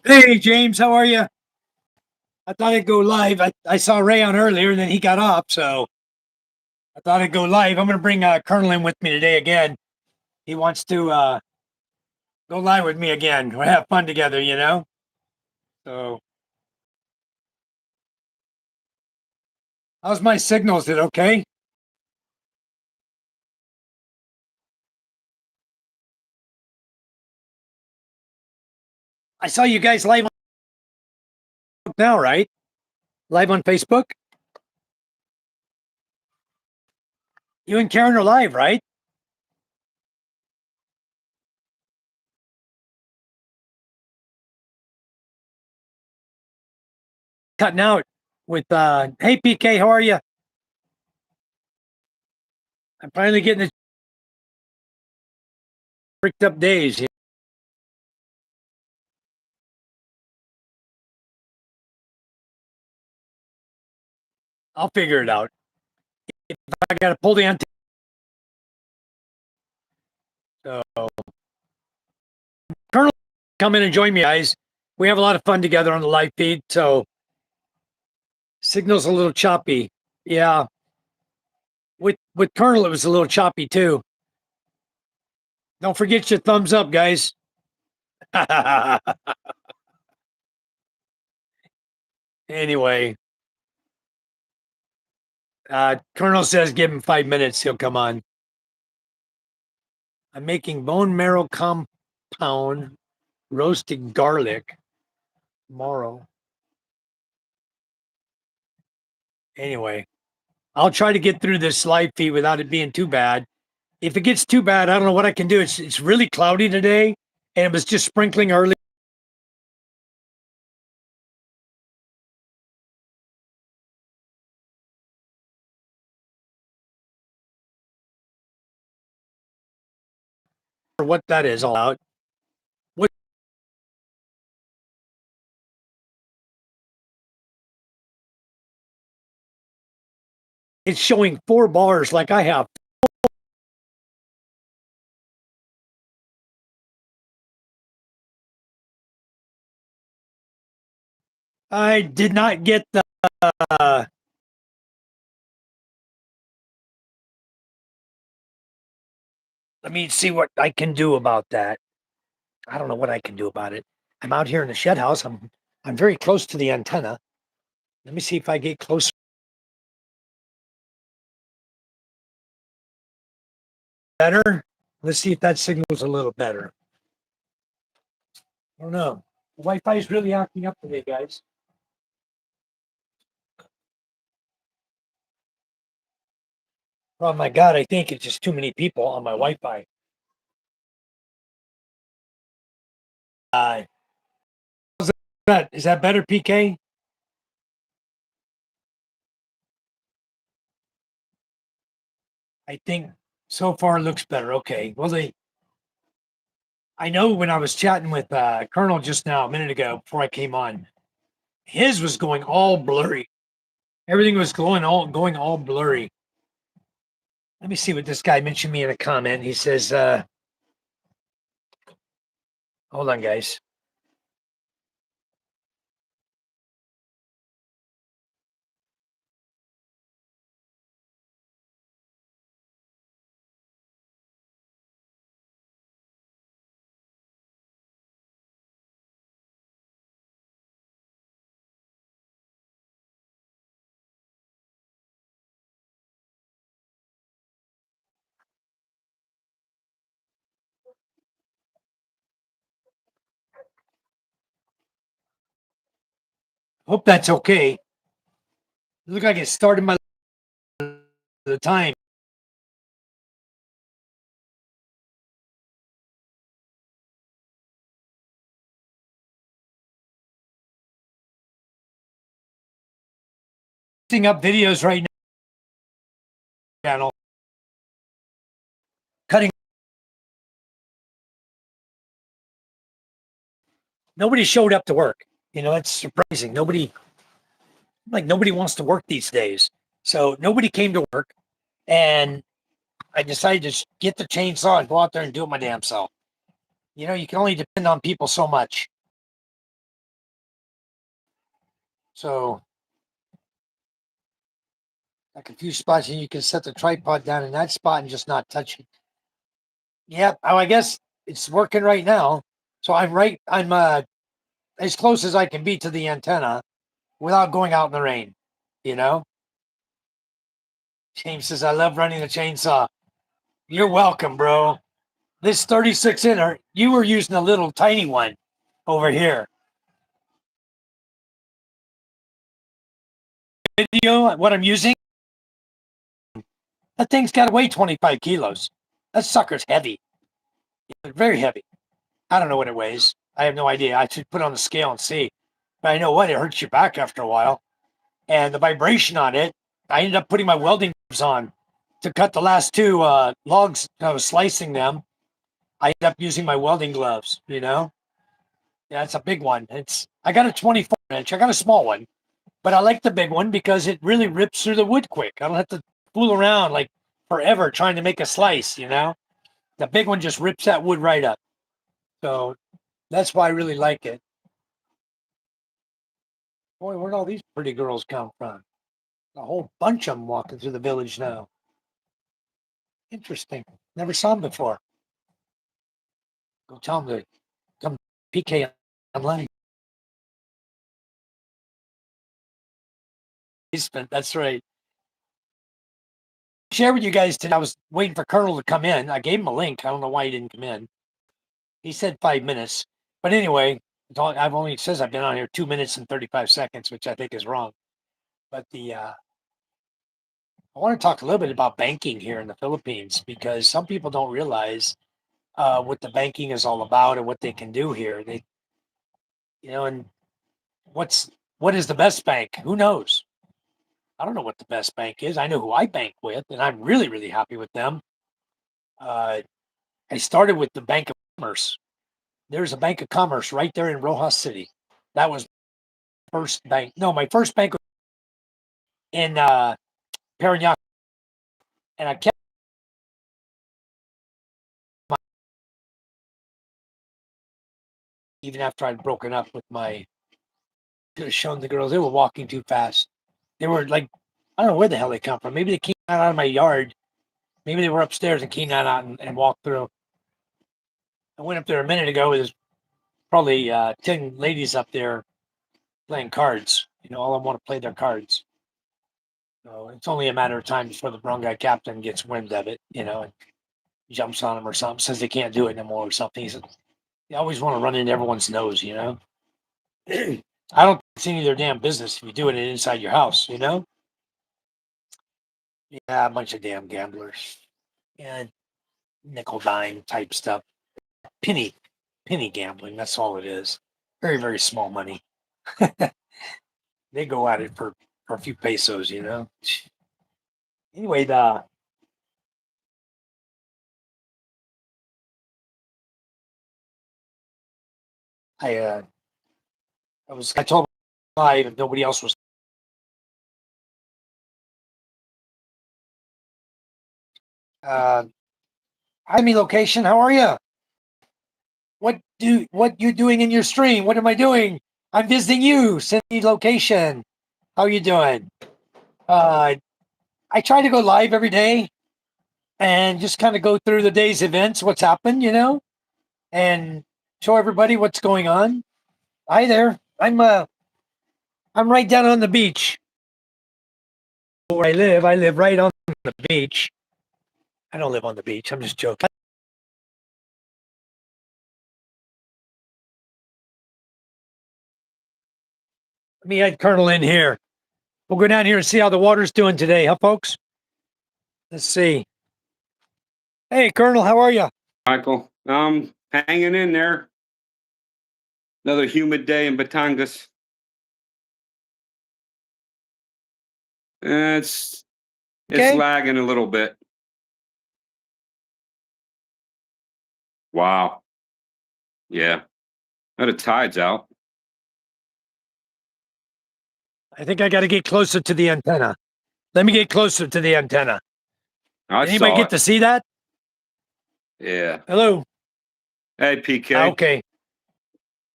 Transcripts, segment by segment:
Hey, James, how are you? I thought I'd go live. I saw Ray on earlier and then he got off, so I thought I'd go live. I'm going to bring Colonel in with me today again. He wants to go live with me again. We'll have fun together. So, how's my signal? Is it okay? I saw you guys live now, right? Live on Facebook? You and Karen are live, right? Cutting out with, hey, PK, how are you? I'm finally getting the bricked up days. I'll figure it out. If I got to pull the antenna. So, Colonel, come in and join me, guys. We have a lot of fun together on the live feed. So, signal's a little choppy. Yeah. With Colonel, it was a little choppy too. Don't forget your thumbs up, guys. Anyway, Colonel says give him 5 minutes. He'll come on. I'm making bone marrow compound roasted garlic tomorrow. Anyway, I'll try to get through this live feed without it being too bad. If it gets too bad, I don't know what I can do. It's really cloudy today, and it was just sprinkling early. For what that is all out. What it's showing 4 bars like I have. I did not get the. Let me see what I can do about that. I don't know what I can do about it. I'm out here in the shed house. I'm very close to the antenna. Let me see if I get closer. Better. Let's see if that signal's a little better. I don't know. The Wi-Fi is really acting up today, guys. Oh my God, I think it's just too many people on my Wi-Fi. Uh, is that better, PK? I think so far it looks better. Okay. Well, I know when I was chatting with Colonel just now a minute ago before I came on, his was going all blurry. Everything was going all blurry. Let me see what this guy mentioned me in a comment. He says, hold on, guys. Hope that's okay. It looked like it started my the time. Posting up videos right now. Channel cutting. Nobody showed up to work. That's surprising. Nobody wants to work these days. So nobody came to work, and I decided to get the chainsaw and go out there and do it my damn self. You can only depend on people so much. So like a few spots, and you can set the tripod down in that spot and just not touch it. Yep. Oh, I guess it's working right now. So I'm as close as I can be to the antenna without going out in the rain. You know. James says I love running the chainsaw. You're welcome, bro. This 36 inner, you were using a little tiny one over here. Video, what I'm using, that thing's got to weigh 25 kilos. That sucker's heavy. It's very heavy. I don't know what it weighs. I have no idea. I should put it on the scale and see. But I know what, it hurts your back after a while. And the vibration on it, I ended up putting my welding gloves on to cut the last two logs. I was slicing them. I ended up using my welding gloves, you know? Yeah, it's a big one. I got a 24 inch. I got a small one, but I like the big one because it really rips through the wood quick. I don't have to fool around like forever trying to make a slice, you know? The big one just rips that wood right up. So that's why I really like it. Boy, where'd all these pretty girls come from? A whole bunch of them walking through the village now. Interesting. Never saw them before. Go tell them to come PK online. That's right. Share with you guys today. I was waiting for Colonel to come in. I gave him a link. I don't know why he didn't come in. He said 5 minutes. But anyway, it says I've been on here 2 minutes and 35 seconds, which I think is wrong. But I want to talk a little bit about banking here in the Philippines because some people don't realize what the banking is all about and what they can do here. And what is the best bank? Who knows? I don't know what the best bank is. I know who I bank with, and I'm really, really happy with them. I started with the Bank of Commerce. There's a Bank of Commerce right there in Rojas City. That was first bank. No, my first bank was in Parañaque, and I kept even after I'd broken up with my. Could have shown the girls they were walking too fast. They were like, I don't know where the hell they come from. Maybe they came out of my yard. Maybe they were upstairs and came out and walked through. I went up there a minute ago. There's probably 10 ladies up there playing cards. All of them want to play their cards. So it's only a matter of time before the wrong guy captain gets wind of it, and jumps on them or something, says they can't do it anymore or something. They always want to run into everyone's nose. I don't think it's any of their damn business if you're doing it inside your house. Yeah, a bunch of damn gamblers. And nickel dime type stuff. Penny gambling, that's all it is. Very, very small money. They go at it for a few pesos. Anyway, I told live if nobody else was hi me location, how are you? What you doing in your stream? What am I doing? I'm visiting you. Send me location. How you doing? Uh I try to go live every day and just kind of go through the day's events, what's happened, and show everybody what's going on. Hi there. I'm right down on the beach. Where I live right on the beach. I don't live on the beach. I'm just joking. Let me add Colonel in here. We'll go down here and see how the water's doing today, huh, folks? Let's see. Hey, Colonel, how are you? Michael, hanging in there. Another humid day in Batangas. It's Okay. lagging a little bit. Wow. Yeah. Now the tide's out. I think I got to get closer to the antenna. Let me get closer to the antenna. I Anybody saw get it. to see that? Yeah. Hello. Hey, PK. Okay.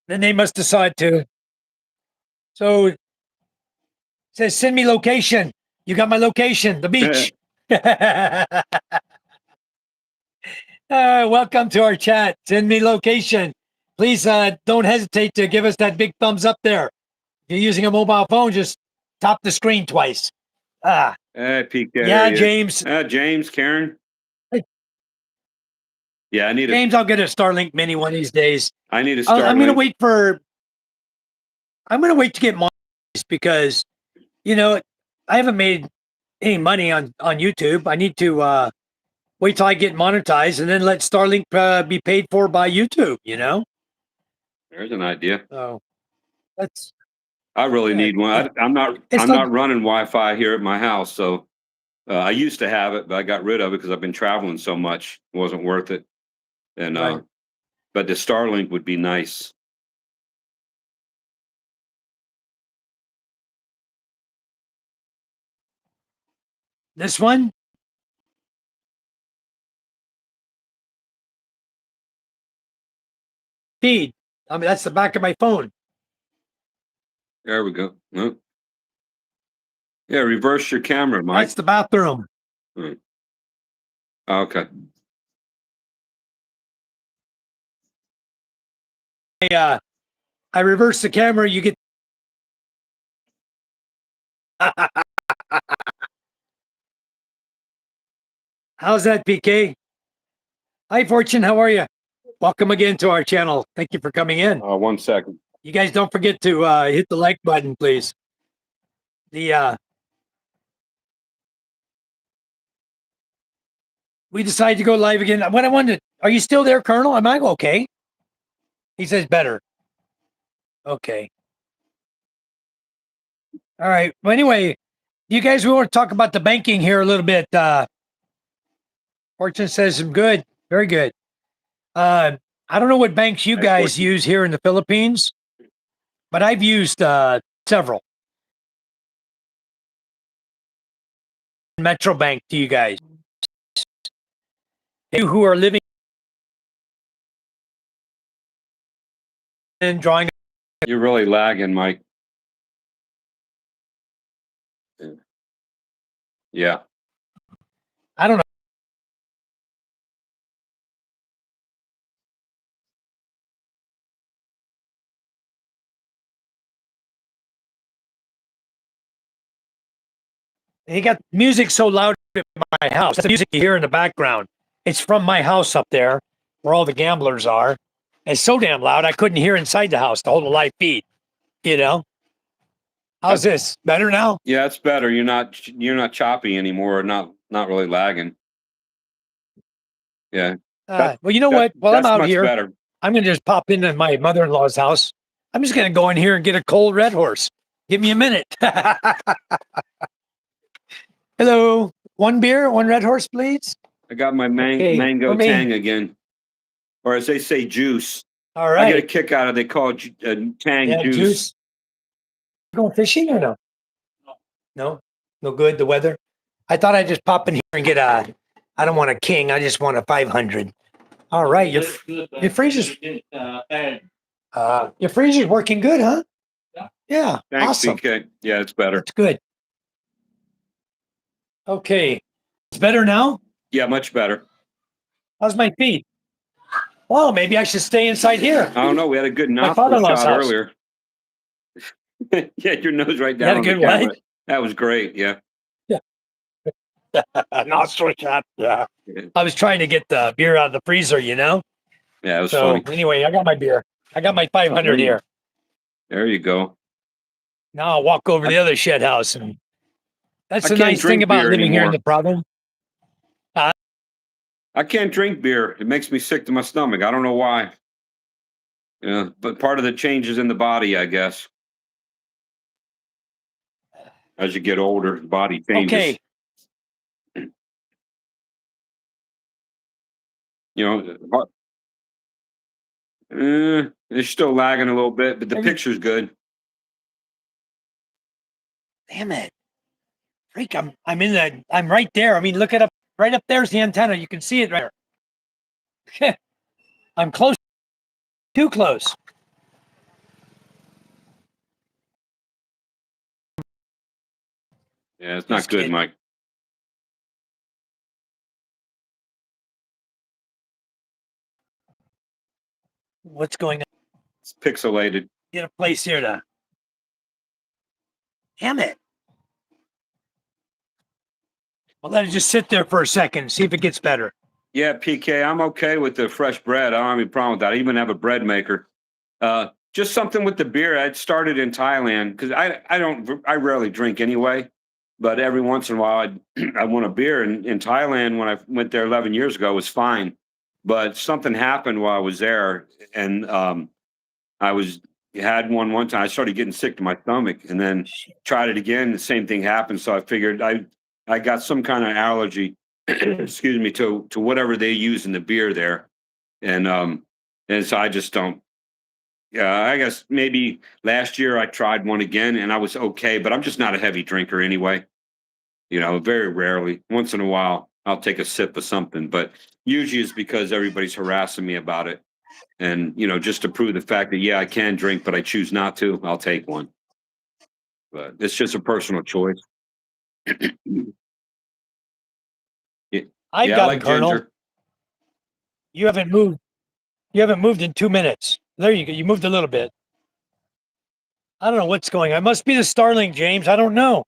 Then they must decide to. So says, send me location. You got my location, the beach. Welcome to our chat. Send me location. Please don't hesitate to give us that big thumbs up there. If you're using a mobile phone, just tap the screen twice. Peek there. Yeah, There James. James, Karen. Yeah, I need James, I'll get a Starlink Mini one of these days. I need a Starlink. I'm gonna wait to get mine because I haven't made any money on YouTube. I need to wait till I get monetized and then let Starlink be paid for by YouTube. There's an idea. So that's. I really need one. I'm not running Wi-Fi here at my house, so I used to have it, but I got rid of it because I've been traveling so much. It wasn't worth it. And Right. but the Starlink would be nice. This one? Feed. I mean, that's the back of my phone. There we go. Oh. Yeah, reverse your camera, Mike. That's the bathroom. Right. Okay. I reverse the camera. You get. How's that, PK? Hi, Fortune. How are you? Welcome again to our channel. Thank you for coming in. 1 second. You guys don't forget to hit the like button, please. We decided to go live again. What I wanted, are you still there, Colonel? Am I okay? He says better. Okay. All right. Well, anyway, you guys, we want to talk about the banking here a little bit. Fortune says I'm good. Very good. I don't know what banks you guys use here in the Philippines, but I've used several. Metro Bank to you guys. You who are living and drawing. You're really lagging, Mike. Yeah. I don't know. He got music so loud at my house. That's the music you hear in the background. It's from my house up there where all the gamblers are. It's so damn loud I couldn't hear inside the house to hold a live feed. How's this? Better now? Yeah, it's better. You're not choppy anymore. Not really lagging. Yeah. Well, you know what? While I'm out here, better. I'm going to just pop into my mother-in-law's house. I'm just going to go in here and get a cold Red Horse. Give me a minute. Hello. One beer, one Red Horse, please. I got my mango tang again. Or as they say, juice. All right. I get a kick out of it. They call it tang juice. You going fishing or no? No? No good, the weather? I thought I'd just pop in here and get I don't want a king. I just want a 500. All right. Your freezer's your freezer's working good, huh? Yeah. Thanks, awesome. BK. Yeah, it's better. It's good. Okay. It's better now? Yeah, much better. How's my feet? Well, maybe I should stay inside here. I don't know. We had a good nostril shot earlier. Yeah, your nose right down. You had a good what? That was great. Yeah. Nostril shot. Yeah. I was trying to get the beer out of the freezer, Yeah, it was so funny. Anyway, I got my beer. I got my 500 here. There you go. Now I'll walk over to the other shed house, and that's the nice thing about living here in the province. I can't drink beer. It makes me sick to my stomach. I don't know why. Yeah, but part of the changes in the body, I guess. As you get older, the body changes. Okay. It's still lagging a little bit, but the picture's good. Damn it. Freak, I'm right there. I mean, look at up right up there's the antenna. You can see it right there. I'm close. Too close. Yeah, it's not good, Mike. What's going on? It's pixelated. Get a place here to. Damn it. I'll let it just sit there for a second, see if it gets better. Yeah, PK, I'm okay with the fresh bread. I don't have any problem with that. I even have a bread maker. Just something with the beer. I started in Thailand because I rarely drink anyway, but every once in a while I want a beer. And in Thailand, when I went there 11 years ago, it was fine. But something happened while I was there, and I was had one time. I started getting sick to my stomach, and then tried it again. The same thing happened. So I figured I got some kind of allergy, excuse me, to whatever they use in the beer there, and so I just don't. Yeah, I guess maybe last year I tried one again, and I was okay, but I'm just not a heavy drinker anyway. Very rarely, once in a while, I'll take a sip of something, but usually it's because everybody's harassing me about it. And, just to prove the fact that, yeah, I can drink, but I choose not to, I'll take one. But it's just a personal choice. Yeah, I I got like Colonel. ginger. You haven't moved. You haven't moved in 2 minutes. There you go. You moved a little bit. I don't know what's going on. It must be the Starlink, James. I don't know.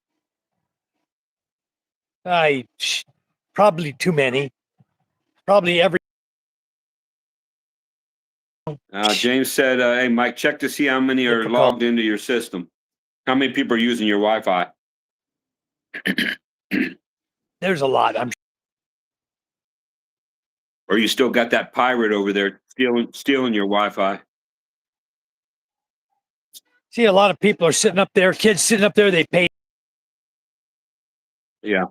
Probably too many. Probably every. James said, hey, Mike, check to see how many are logged into your system. How many people are using your Wi-Fi? There's a lot. I'm. Or you still got that pirate over there stealing your Wi-Fi? See, a lot of people are sitting up there. Kids sitting up there. They pay. Yeah.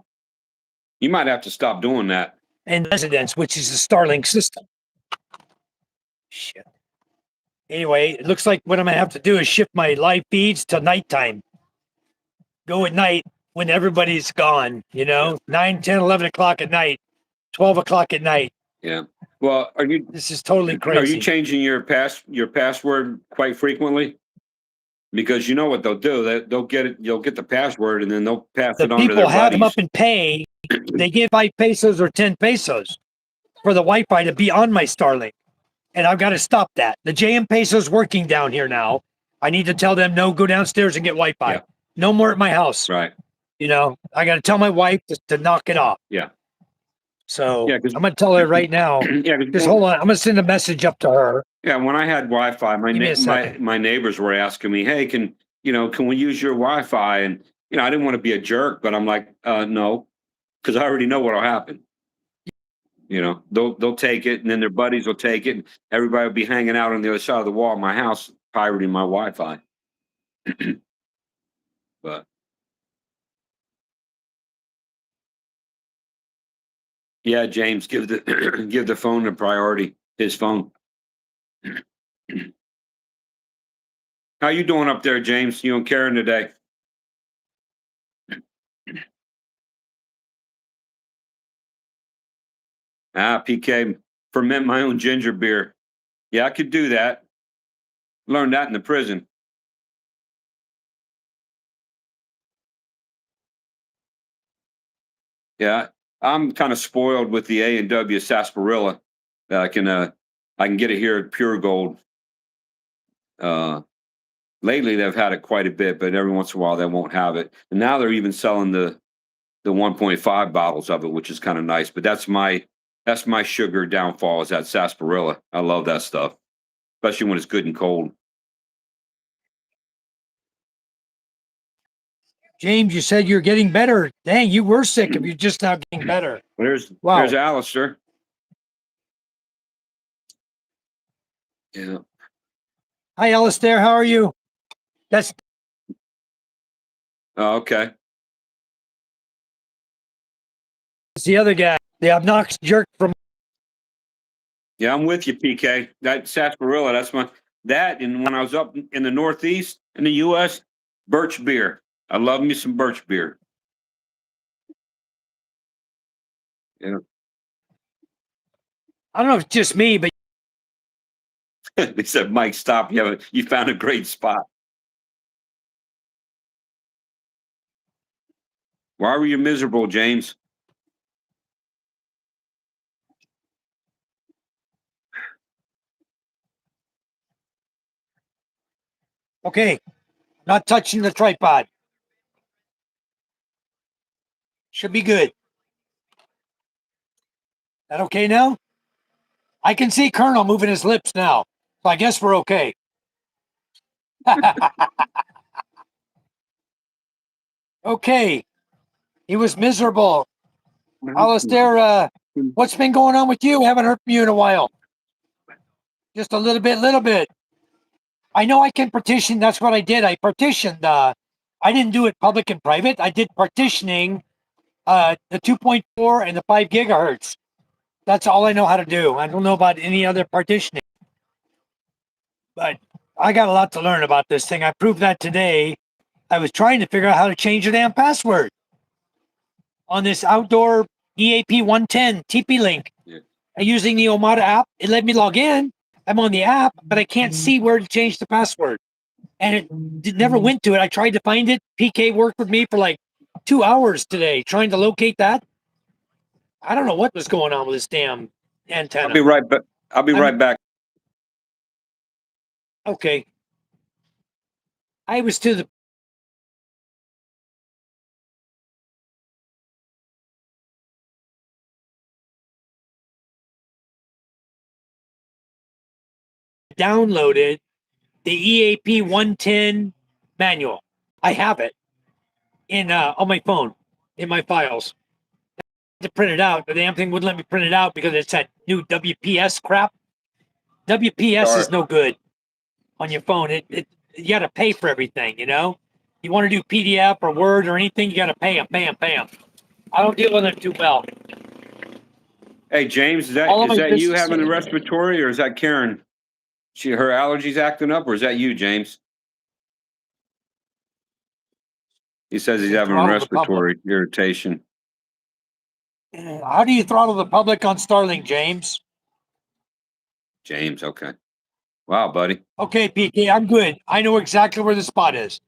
You might have to stop doing that. And residents, which is the Starlink system. Shit. Anyway, it looks like what I'm going to have to do is shift my live feeds to nighttime. Go at night when everybody's gone, 9, 10, 11 o'clock at night, 12 o'clock at night. Yeah. Well, this is totally crazy. Are you changing your password quite frequently? Because you know what they'll do. They'll get it. You'll get the password, and then they'll pass it on to their buddies. People have them up and pay. They give 5 pesos or 10 pesos for the Wi-Fi to be on my Starlink, and I've got to stop that. The JM Peso's working down here now. I need to tell them no. Go downstairs and get Wi-Fi. Yeah. No more at my house. Right. I got to tell my wife to knock it off. Yeah. So I'm going to tell her right now. Just hold on. I'm going to send a message up to her. Yeah. When I had Wi-Fi, my neighbors were asking me, hey, can we use your Wi-Fi? And, I didn't want to be a jerk, but I'm like, no, because I already know what'll happen. They'll take it, and then their buddies will take it. And everybody will be hanging out on the other side of the wall of my house, pirating my Wi-Fi. But yeah, James, give the phone a priority. His phone. How you doing up there, James? You and Karen today? PK, ferment my own ginger beer. Yeah, I could do that. Learned that in the prison. Yeah, I'm kind of spoiled with the A&W sarsaparilla. I can get it here at Pure Gold. Lately, they've had it quite a bit, but every once in a while they won't have it. And now they're even selling the 1.5 bottles of it, which is kind of nice. But that's my sugar downfall, is that sarsaparilla. I love that stuff, especially when it's good and cold. James, you said you're getting better. Dang, you were sick if you're just now getting better. There's Alistair. Yeah. Hi, Alistair. How are you? That's okay. It's the other guy, the obnoxious jerk from. Yeah, I'm with you, PK. That sarsaparilla, and when I was up in the Northeast in the U.S., birch beer. I love me some birch beer. Yeah. I don't know if it's just me, but they said, Mike, stop. You found a great spot. Why were you miserable, James? Okay, not touching the tripod. Should be good. That okay now? I can see Colonel moving his lips now, so I guess we're okay. Okay, he was miserable. Alistair, what's been going on with you? Haven't heard from you in a while. Just a little bit. I know I can partition. That's what I did. I partitioned. I didn't do it public and private. I did partitioning, the 2.4 and the 5 gigahertz. That's all I know how to do. I don't know about any other partitioning, but I got a lot to learn about this thing. I proved that today. I was trying to figure out how to change the damn password on this outdoor EAP 110 TP link. Yeah. Using the Omada app, it let me log in. I'm on the app, but I can't see where to change the password. And it never went to it. I tried to find it. PK worked with me for like 2 hours today trying to locate that. I don't know what was going on with this damn antenna. I'll be right back. I'll be right back. Okay. I was to the downloaded the EAP 110 manual. I have it in on my phone in my files. To print it out, the damn thing wouldn't let me print it out because it's that new WPS crap. WPS is no good on your phone. It you got to pay for everything. You know, you want to do PDF or Word or anything, you got to pay them. I don't deal with them too well. Hey, James, is that you having a respiratory, or is that Karen? Her allergies acting up, or is that you, James? He says he's having respiratory irritation. How do you throttle the public on Starlink, James? James, okay. Wow, buddy. Okay, PK, I'm good. I know exactly where the spot is.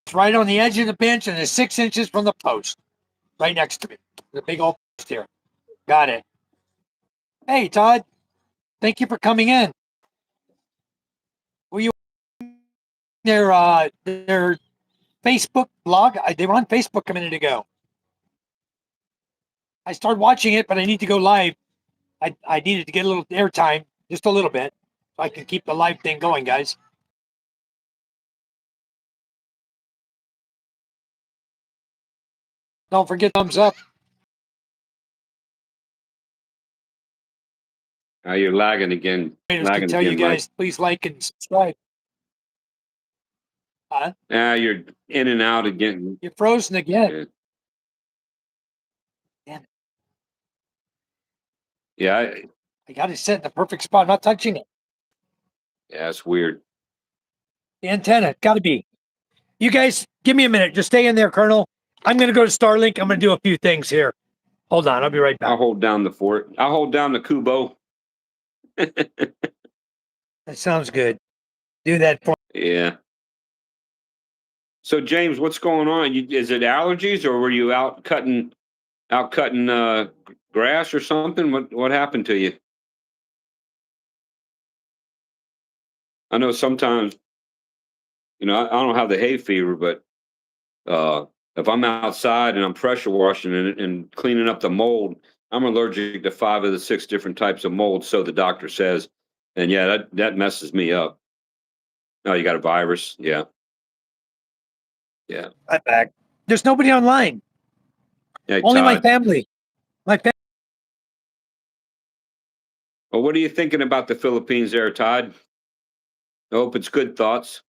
It's right on the edge of the bench and it's 6 inches from the post. Right next to me. The big old post here. Got it. Hey, Todd. Thank you for coming in. Were you their Facebook blog? They were on Facebook a minute ago. I started watching it, but I need to go live. I needed to get a little airtime, just a little bit, so I can keep the live thing going, guys. Don't forget thumbs up. You're lagging again. I tell you guys, please like and subscribe. Huh? You're in and out again. You're frozen again. Yeah. Damn it. Yeah. I got it set in the perfect spot. I'm not touching it. Yeah, it's weird. The antenna, gotta be. You guys, give me a minute. Just stay in there, Colonel. I'm gonna go to Starlink. I'm gonna do a few things here. Hold on, I'll be right back. I'll hold down the fort. I'll hold down the Kubo. That sounds good. Do that for Yeah. So James, what's going on? Is it allergies, or were you out cutting grass or something? What happened to you? I know sometimes, I don't have the hay fever, but if I'm outside and I'm pressure washing and cleaning up the mold, I'm allergic to 5 of the 6 different types of mold, so the doctor says. And yeah, that messes me up. Oh, you got a virus? Yeah. Yeah. I'm back. There's nobody online. Hey, Only Todd. my family. Well, what are you thinking about the Philippines there, Todd? I hope it's good thoughts.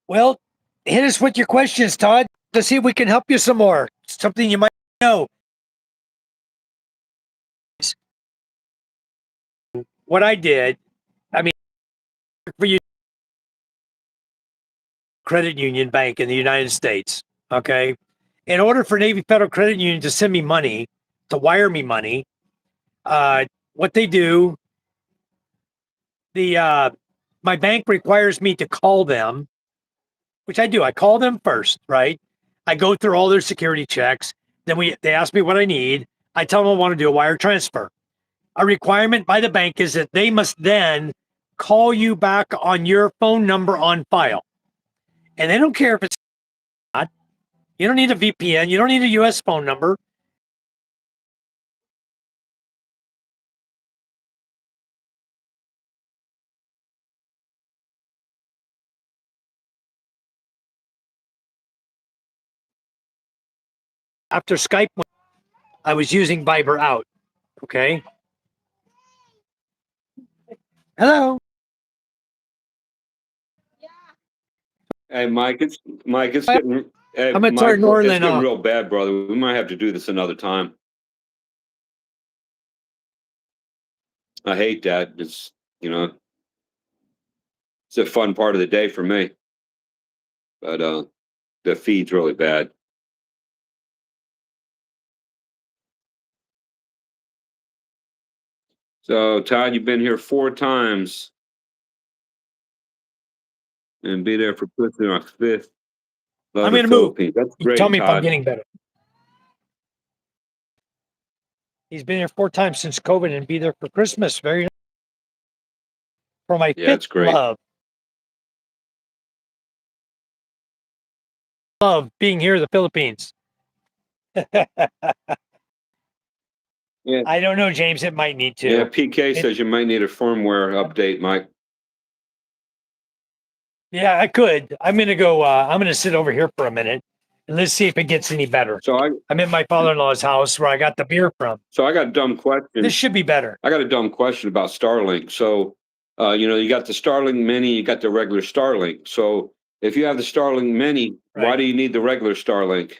Well, hit us with your questions, Todd. Let's see if we can help you some more. Something you might know. What I did, for you, credit union bank in the United States. Okay. In order for Navy Federal Credit Union to send me money, to wire me money, what they do my bank requires me to call them, which I do. I call them first, right? I go through all their security checks. Then they ask me what I need. I tell them I want to do a wire transfer. A requirement by the bank is that they must then call you back on your phone number on file. And they don't care if it's not. You don't need a VPN. You don't need a US phone number. After Skype, I was using Viber out. Okay. Hello. Hey, Mike, it's getting. Hey, I'm gonna Mike, turn it's Norland getting off. real bad, brother. We might have to do this another time. I hate that. It's it's a fun part of the day for me, but the feed's really bad. So, Todd, you've been here 4 times and be there for pushing our fifth. Love I'm the gonna move. Philippines. That's You tell great, me if I'm Todd. getting better. He's been here 4 times since COVID and be there for Christmas. Very nice. For my Yeah, fifth it's great. love being here in the Philippines. Yeah, I don't know, James. It might need to. yeah. PK says you might need a firmware update, Mike. Yeah, I could. I'm gonna go. I'm gonna sit over here for a minute and let's see if it gets any better. So I'm at my father-in-law's house where I got the beer from. I got a dumb question. This should be better. I got a dumb question about Starlink. So, you got the Starlink Mini, you got the regular Starlink. So, if you have the Starlink Mini, why Right. do you need the regular Starlink?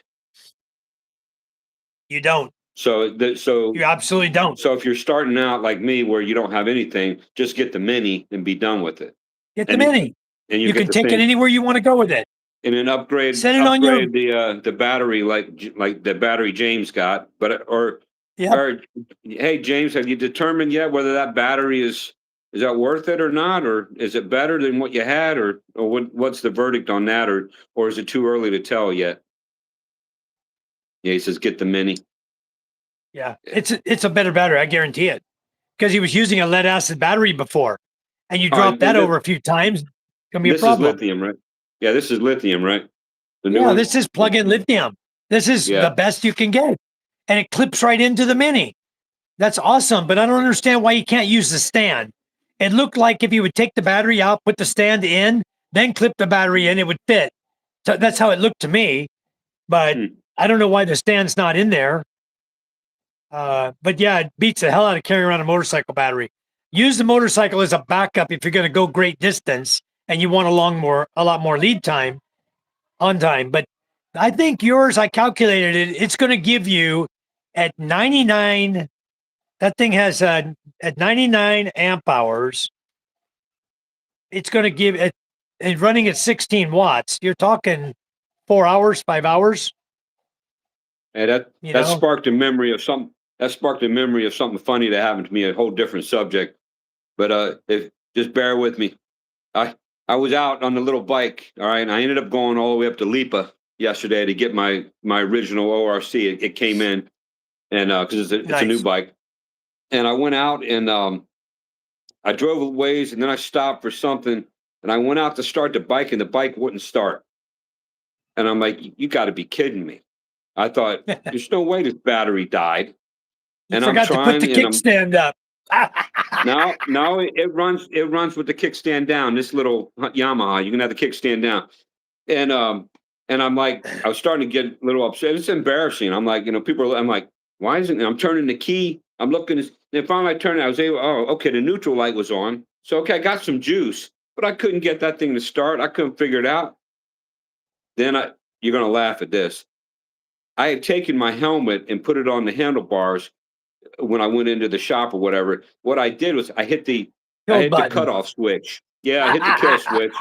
You don't. So You absolutely don't. so if you're starting out like me, where you don't have anything, just get the Mini and be done with it. Get the And Mini. and You get can the take it same, anywhere you want to go with it. and then Set it on your. the battery like the battery James got, but Yep. or hey James, have you determined yet whether that battery is that worth it or not, or is it better than what you had, or what's the verdict on that, or is it too early to tell yet? Yeah, he says get the Mini. Yeah, it's a better battery. I guarantee it. Because he was using a lead acid battery before, and you drop that over a few times, it's gonna be a This is problem. lithium, right? Yeah, this is lithium, right? The new Yeah, one. this is plug-in lithium. This is Yeah. the best you can get, and it clips right into the Mini. That's awesome, but I don't understand why you can't use the stand. It looked like if you would take the battery out, put the stand in, then clip the battery in, it would fit. So that's how it looked to me. But I don't know why the stand's not in there. But yeah, it beats the hell out of carrying around a motorcycle battery. Use the motorcycle as a backup if you're going to go great distance and you want a lot more lead time on time. But I think yours, I calculated it, it's going to give you at 99. That thing has at 99 amp hours. It's going to give it, and running at 16 watts. You're talking 4 hours, 5 hours. And that sparked a memory of something. That sparked a memory of something funny that happened to me. A whole different subject, but if just bear with me. I was out on the little bike, all right, and I ended up going all the way up to Lipa yesterday to get my original ORC. It came in, and because it's a new bike, and I went out and I drove a ways, and then I stopped for something, and I went out to start the bike, and the bike wouldn't start, and I'm like, you got to be kidding me. I thought, there's no way this battery died. You forgot to put the kickstand up. No, it runs with the kickstand down. This little Yamaha, you can have the kickstand down. And I'm like, I was starting to get a little upset. It's embarrassing. I'm like, I'm like, why isn't it? I'm turning the key. I'm looking, and finally I turned it. I was able, okay, the neutral light was on. So, okay, I got some juice, but I couldn't get that thing to start. I couldn't figure it out. Then you're going to laugh at this. I had taken my helmet and put it on the handlebars when I went into the shop or whatever. What I did was I hit the cutoff switch. Yeah, I hit the kill switch.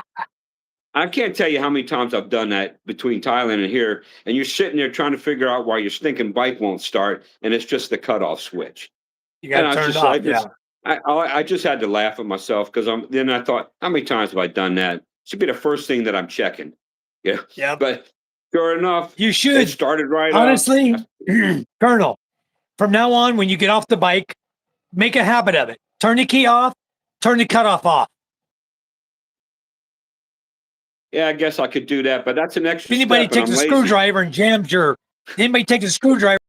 I can't tell you how many times I've done that between Thailand and here, and you're sitting there trying to figure out why your stinking bike won't start, and it's just the cutoff switch. You got to turn it off. I just had to laugh at myself because then I thought, how many times have I done that? Should be the first thing that I'm checking. Yeah. Yep. But sure enough, You it should. started right up. Honestly, Colonel, from now on, when you get off the bike, make a habit of it. Turn the key off, turn the cutoff off. Yeah, I guess I could do that, but that's an If extra anybody step, and takes I'm a lazy. screwdriver and jams anybody takes a screwdriver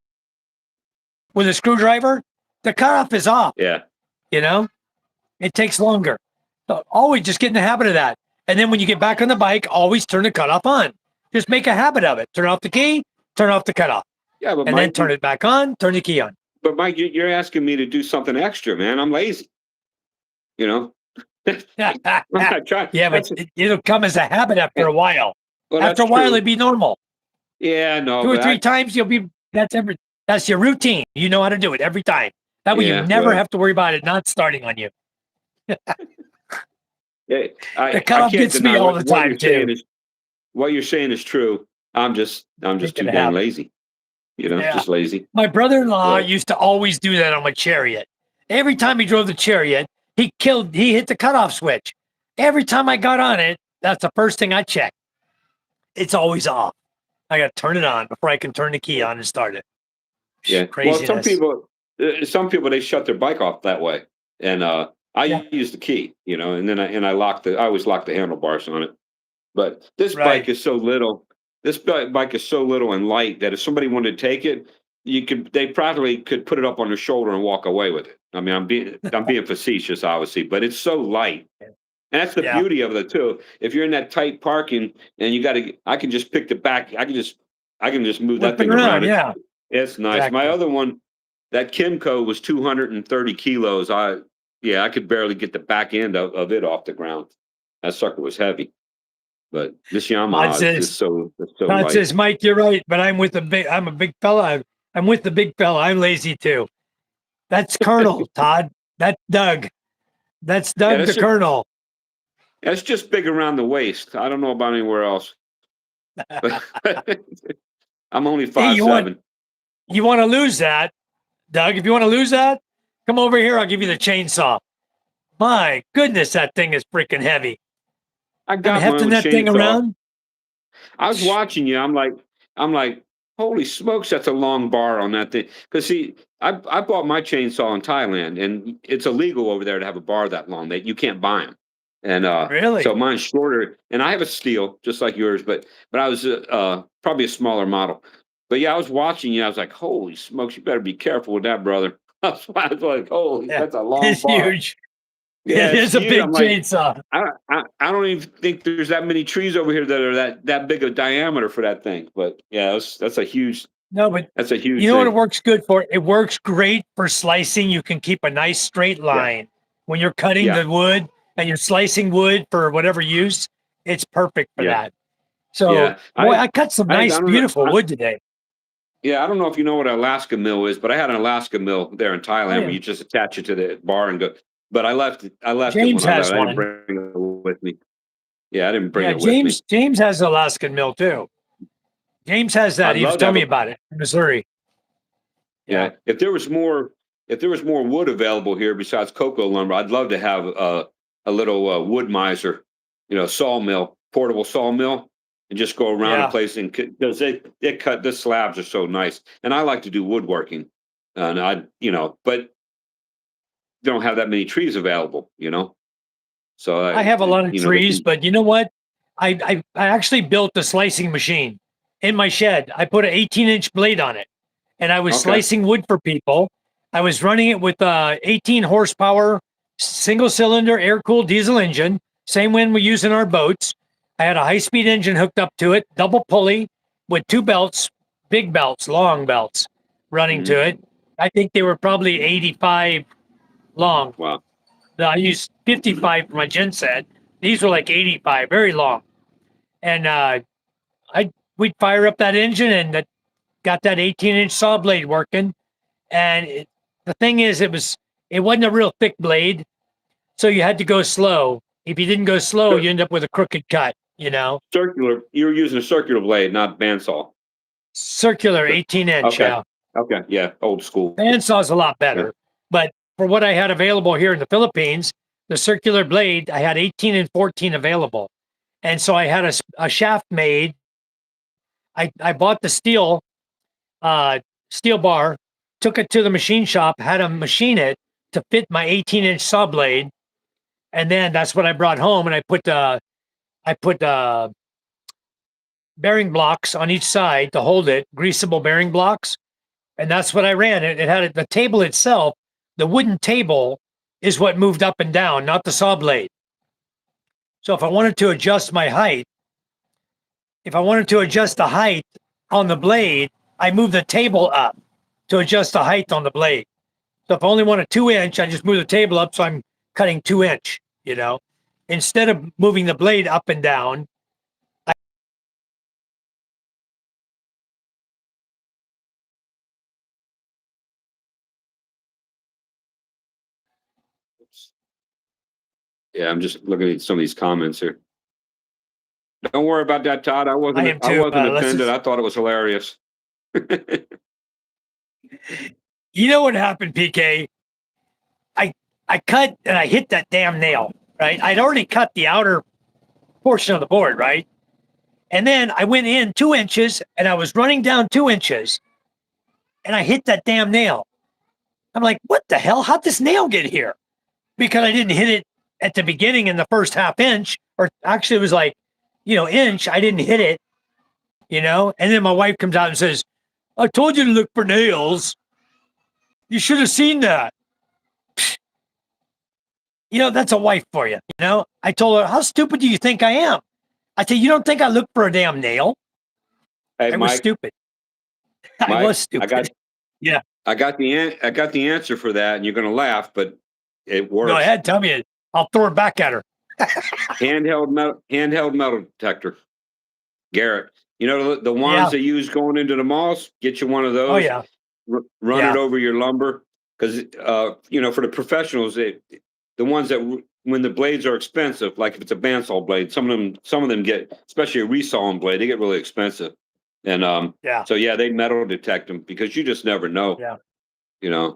with a screwdriver, the cutoff is off. Yeah. You know, it takes longer. So always just get in the habit of that. And then when you get back on the bike, always turn the cutoff on. Just make a habit of it. Turn off the key, turn off the cutoff, Yeah, but and then turn it back on, turn the key on. But Mike, you're asking me to do something extra, man. I'm lazy. You know, I'm not trying. Yeah, but it'll come as a habit after a while. Well, After a while, true. it'll be normal. Yeah, no, 2 or but 3 times, you'll be, that's your routine. You know how to do it every time. That way Yeah, you never well. have to worry about it not starting on you. Yeah, The I cutoff can't gets me deny all what, the time you're saying too. is what you're saying is true. I'm just Make too it a dang habit. lazy. You know, Yeah. just lazy. My brother-in-law Yeah. used to always do that on my Chariot. Every time he drove the Chariot, he hit the cutoff switch. Every time I got on it, that's the first thing I check. It's always off. I got to turn it on before I can turn the key on and start it. Yeah. Craziness. Well, some people they shut their bike off that way, and I use the key, you know, and then I always lock the handlebars on it. But this Right. bike is so little. This bike is so little and light that if somebody wanted to take it, they probably could put it up on their shoulder and walk away with it. I mean, I'm being facetious, obviously, but it's so light. And that's the Yeah. beauty of it too. If you're in that tight parking and I can just pick the back. I can just move Whip that it thing around. yeah. It's nice. Exactly. My other one, that Kimco was 230 kilos. I could barely get the back end of it off the ground. That sucker was heavy. But this Yamaha is so Todd light. says, Mike, you're right, but I'm a big fella. I'm with the big fella. I'm lazy too. That's Colonel, Todd. That's Doug. That's Doug the Colonel. It's just big around the waist. I don't know about anywhere else. I'm only 5'7". You want to lose that, Doug? If you want to lose that, come over here. I'll give you the chainsaw. My goodness, that thing is freaking heavy. I got my hefting own that chainsaw. thing around. I was watching you. I'm like, holy smokes, that's a long bar on that thing. Because see, I bought my chainsaw in Thailand, and it's illegal over there to have a bar that long. That you can't buy them. And Really? so mine's shorter, and I have a steel just like yours, but I was probably a smaller model. But yeah, I was watching you. I was like, holy smokes, you better be careful with that, brother. I was like, holy, that's a long It's bar. huge. Yeah, it is a big chainsaw. I don't even think there's that many trees over here that are that big of diameter for that thing. But yeah, that's a huge. No, but that's a huge. You know thing. what it works good for? It works great for slicing. You can keep a nice straight line when you're cutting the wood and you're slicing wood for whatever use. It's perfect for that. So, boy, I cut some nice, beautiful wood today. Yeah, I don't know if you know what an Alaska mill is, but I had an Alaska mill there in Thailand where you just attach it to the bar and go. But I left James it when I left. I didn't bring it with me. Yeah, I didn't bring it with me. James has an Alaskan mill too. James has that. He was telling me about it in Missouri. Yeah. If there was more wood available here besides cocoa lumber, I'd love to have a little wood miser, sawmill, portable sawmill, and just go around a place and because they cut the slabs are so nice, and I like to do woodworking, and but don't have that many trees available, So I have a lot of trees, but you know what? I actually built a slicing machine in my shed. I put an 18-inch blade on it, and I was slicing wood for people. I was running it with a 18 horsepower single-cylinder air-cooled diesel engine, same one we use in our boats. I had a high-speed engine hooked up to it, double pulley with 2 belts, big belts, long belts running to it. I think they were probably 85 long. Wow. I used 55 for my genset. These were like 85, very long. And we'd fire up that engine and got that 18-inch saw blade working. And the thing is, it wasn't a real thick blade, so you had to go slow. If you didn't go slow, you end up with a crooked cut. Circular. You were using a circular blade, not bandsaw. Circular 18-inch. Okay. Yeah, old school. Bandsaw's a lot better, but for what I had available here in the Philippines, the circular blade, I had 18 and 14 available. And so I had a shaft made. I bought the steel bar, took it to the machine shop, had them machine it to fit my 18-inch saw blade. And then that's what I brought home. And I put bearing blocks on each side to hold it, greasable bearing blocks. And that's what I ran. It had the table itself, the wooden table is what moved up and down, not the saw blade. So if I wanted to adjust my height, if I wanted to adjust the height on the blade, I move the table up to adjust the height on the blade. So if I only want a 2-inch, I just move the table up so I'm cutting 2-inch, instead of moving the blade up and down. Yeah, I'm just looking at some of these comments here. Don't worry about that, Todd. I I wasn't. am I too. wasn't offended. I thought it was hilarious. You know what happened, PK? I cut and I hit that damn nail, right? I'd already cut the outer portion of the board, right? And then I went in 2 inches and I was running down 2 inches and I hit that damn nail. I'm like, what the hell? How'd this nail get here? Because I didn't hit it at the beginning in the first half inch, or actually it was like, inch. I didn't hit it, And then my wife comes out and says, I told you to look for nails. You should have seen that. That's a wife for you. I told her, how stupid do you think I am? I said, you don't think I look for a damn nail? Hey, I Mike. was stupid. Mike, I was stupid. Yeah. I got the answer for that, and you're going to laugh, but it works. Go ahead, tell me it. I'll throw it back at her. handheld metal detector. Garrett, the ones they use going into the malls. Get you one of those. Oh yeah. Run it over your lumber, because for the professionals, the ones that when the blades are expensive, like if it's a bandsaw blade, some of them get, especially a resawing blade, they get really expensive. And so they metal detect them, because you just never know. Yeah.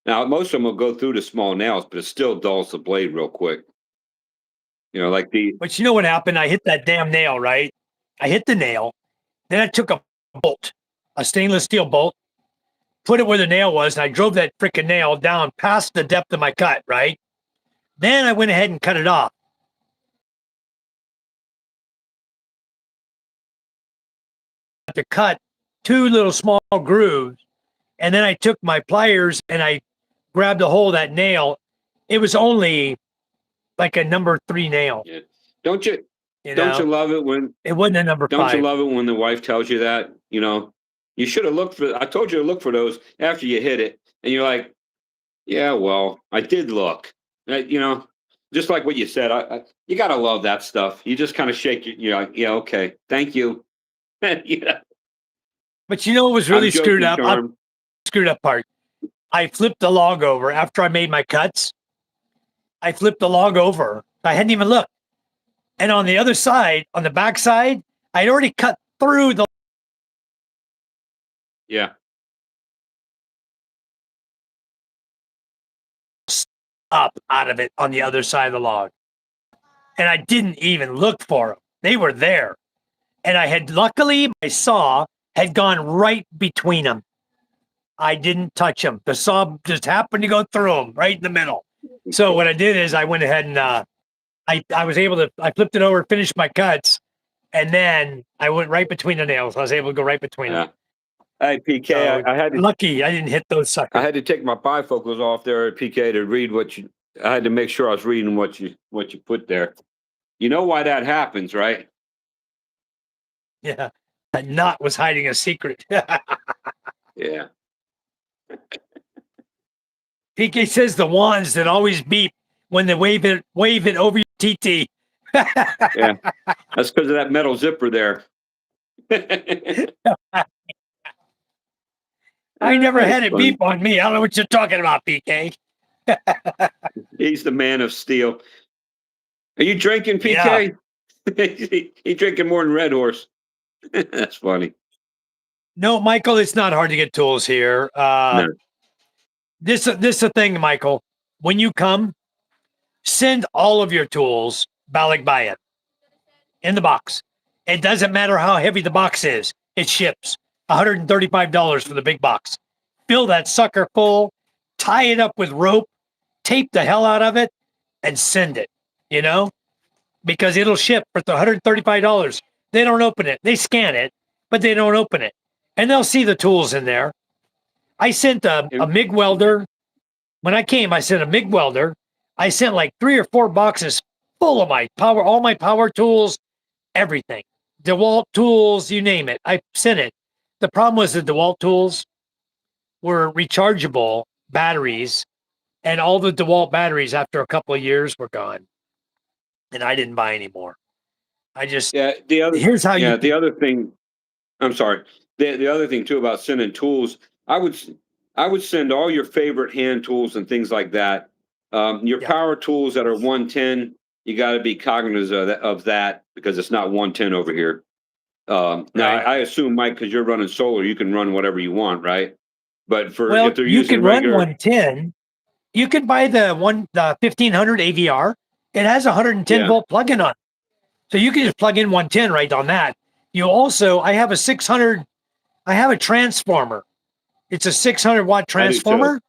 Now most of them will go through the small nails, but it still dulls the blade real quick. But you know what happened? I hit that damn nail, right? I hit the nail. Then I took a bolt, a stainless steel bolt, put it where the nail was, and I drove that freaking nail down past the depth of my cut, right? Then I went ahead and cut it off. To cut 2 little small grooves, and then I took my pliers and I grabbed a hold of that nail. It was only like a number 3 nail. Yeah. Don't you love it when it wasn't a number 5? Don't you love it when the wife tells you that? You should have looked for. I told you to look for those after you hit it, and you're like, yeah, well, I did look. Just like what you said. You gotta love that stuff. You just kind of shake your. You're like, yeah, okay, thank you. Yeah. But what was really screwed up? Screwed up part. I flipped the log over after I made my cuts. I flipped the log over. I hadn't even looked. And on the other side, on the back side, I'd already cut through the. Yeah. Up out of it on the other side of the log. And I didn't even look for them. They were there. And luckily, my saw had gone right between them. I didn't touch them. The saw just happened to go through them right in the middle. So what I did is I went ahead and I was able to, I flipped it over, finished my cuts, and then I went right between the nails. I was able to go right between them. Hey, PK, so, I had to, lucky I didn't hit those suckers. I had to take my bifocals off there at PK to read I had to make sure I was reading what you put there. You know why that happens, right? Yeah. That knot was hiding a secret. Yeah. PK says the wands that always beep when they wave it over your TT. Yeah. That's because of that metal zipper there. I never had it beep on me. I don't know what you're talking about, PK. He's the man of steel. Are you drinking, PK? Yeah. He's drinking more than Red Horse. That's funny. No, Michael, it's not hard to get tools here. No. This is the thing, Michael. when you come, send all of your tools balikbayan in the box. It doesn't matter how heavy the box is. It ships $135 for the big box. Fill that sucker full, tie it up with rope, tape the hell out of it, and send it, you know, because it'll ship for the $135. They don't open it. They scan it, but they don't open it. And they'll see the tools in there. I sent a MIG welder. When I came, I sent a MIG welder. I sent like 3 or 4 boxes full of my power, all my power tools, everything. DeWalt tools, you name it. I sent it. The problem was the DeWalt tools were rechargeable batteries, and all the DeWalt batteries after a couple of years were gone. And I didn't buy any more. I just here's how you the other thing. I'm sorry. The other thing too about sending tools, I would send all your favorite hand tools and things like that. Your power tools that are 110, you got to be cognizant of that because it's not 110 over here. Now I assume, Mike, because you're running solar, you can run whatever you want, right? But if they're you using can regular, run 110. You can buy the 1500 AVR. It has a 110 volt plug-in on it. So you can just plug in 110 right on that. You also, I have a 600, I have a transformer. It's a 600 watt transformer.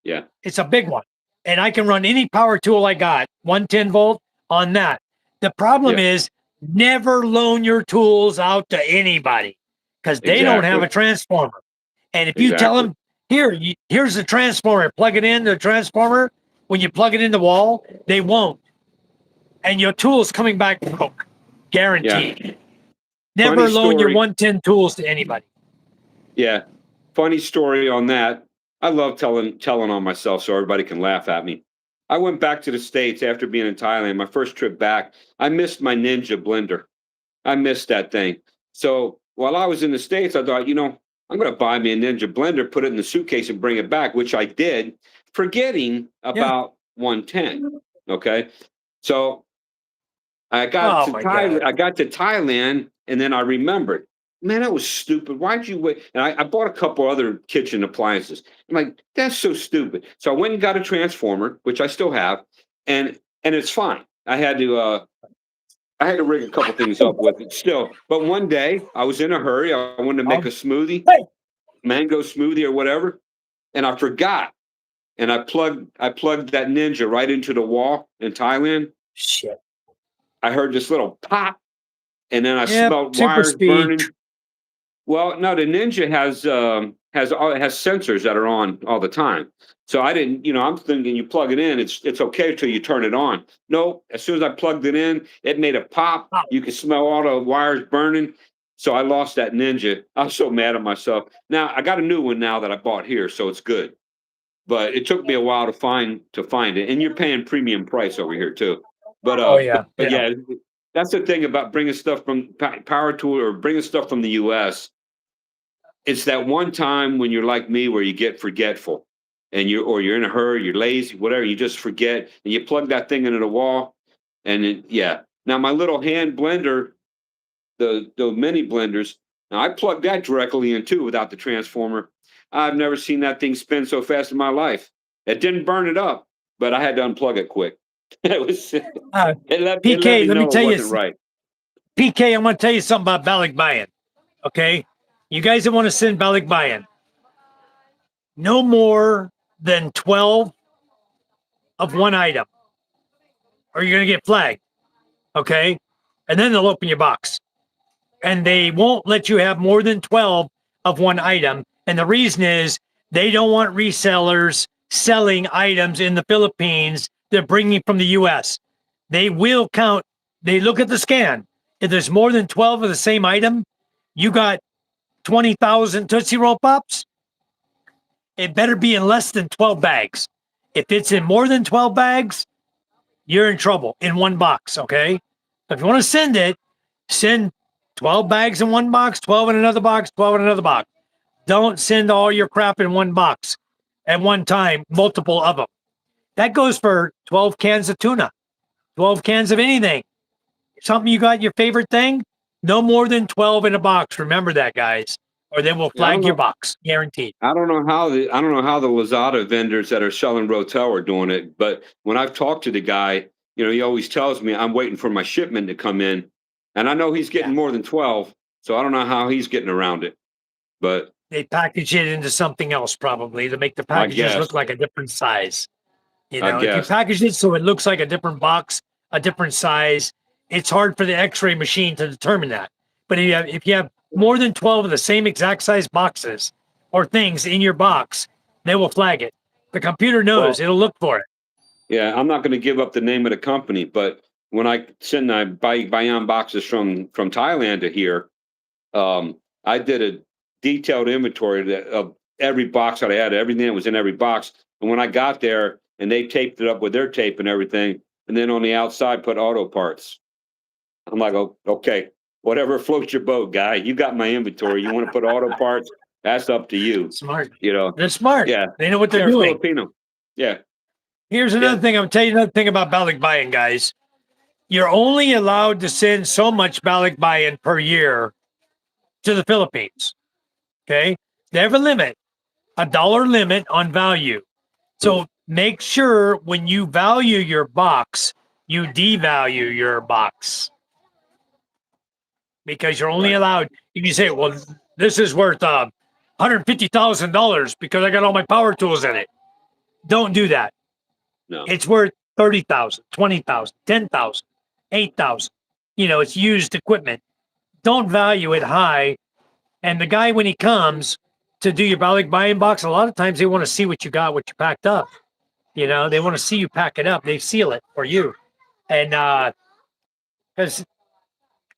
Yeah. It's a big one. And I can run any power tool I got, 110 volt on that. The problem is never loan your tools out to anybody because they don't have a transformer. And if you tell them, here's the transformer, plug it in the transformer, when you plug it in the wall, they won't. And your tool's coming back broke, guaranteed. Yeah. Never loan your 110 tools to anybody. Yeah. Funny story on that. I love telling on myself so everybody can laugh at me. I went back to the States after being in Thailand. My first trip back, I missed my Ninja blender. I missed that thing. So while I was in the States, I thought, I'm going to buy me a Ninja blender, put it in the suitcase and bring it back, which I did, forgetting about 110. Okay. So I got to Thailand and then I remembered, man, that was stupid. Why'd you wait? And I bought a couple other kitchen appliances. I'm like, that's so stupid. So I went and got a transformer, which I still have, and it's fine. I had to rig a couple things up with it still. But one day I was in a hurry. I wanted to make a smoothie, mango smoothie or whatever, and I forgot. And I plugged that Ninja right into the wall in Thailand. Shit. I heard this little pop, and then I smelled wires burning. Well, no, the Ninja has sensors that are on all the time. So I didn't, I'm thinking you plug it in, it's okay until you turn it on. No, as soon as I plugged it in, it made a pop. You could smell all the wires burning. So I lost that Ninja. I was so mad at myself. Now I got a new one now that I bought here, so it's good. But it took me a while to find it, and you're paying premium price over here too. But that's the thing about bringing stuff from Power Tool or bringing stuff from the U.S. It's that one time when you're like me where you get forgetful and you're in a hurry, you're lazy, whatever, you just forget and you plug that thing into the wall. And now my little hand blender, the mini blenders, now I plugged that directly in too without the transformer. I've never seen that thing spin so fast in my life. It didn't burn it up, but I had to unplug it quick. It was PK, let me tell you, right. PK, I'm going to tell you something about balikbayan. Okay, you guys that want to send balikbayan, no more than 12 of one item, or you're going to get flagged. Okay, and then they'll open your box, and they won't let you have more than 12 of one item. And the reason is they don't want resellers selling items in the Philippines they're bringing from the U.S. They will count. They look at the scan. If there's more than 12 of the same item, you got 20,000 Tootsie Roll Pops. It better be in less than 12 bags. If it's in more than 12 bags, you're in trouble in one box, okay? If you want to send it, send 12 bags in one box, 12 in another box, 12 in another box. Don't send all your crap in one box at one time, multiple of them. That goes for 12 cans of tuna, 12 cans of anything. Something you got your favorite thing, no more than 12 in a box. Remember that, guys. or they will Yeah, flag your box, guaranteed. I don't know how the Lazada vendors that are selling Rotel are doing it, but when I've talked to the guy, he always tells me I'm waiting for my shipment to come in, and I know he's Yeah. getting more than 12, so I don't know how he's getting around it, but They package it into something else probably to make the I packages guess, look like a different size. I If you guess, package it so it looks like a different box, a different size, it's hard for the X-ray machine to determine that. But if you have more than 12 of the same exact size boxes or things in your box, they will flag it. The computer knows; well, it'll look for it. yeah, I'm not going to give up the name of the company, but when I buy on boxes from Thailand to here, I did a detailed inventory of every box that I had, everything that was in every box. And when I got there, and they taped it up with their tape and everything, and then on the outside put auto parts. I'm like, oh, okay, whatever floats your boat, guy. You got my inventory. You want to put auto parts? That's up to you. Smart. You know, They're smart. yeah, They know what they're they're doing. Filipino. Yeah, Here's yeah, another thing. I'm telling you another thing about balikbayan, guys. You're only allowed to send so much balikbayan per year to the Philippines. Okay. They have a limit, a dollar limit on value. So make sure when you value your box, you devalue your box because you're only right. allowed. You can say, well, this is worth $150,000 because I got all my power tools in it. Don't do that. No, It's worth 30,000, 20,000, 10,000, 8,000. It's used equipment. Don't value it high. And the guy, when he comes to do your buying box, a lot of times they want to see what you got, what you packed up. They want to see you pack it up. They seal it for you. And because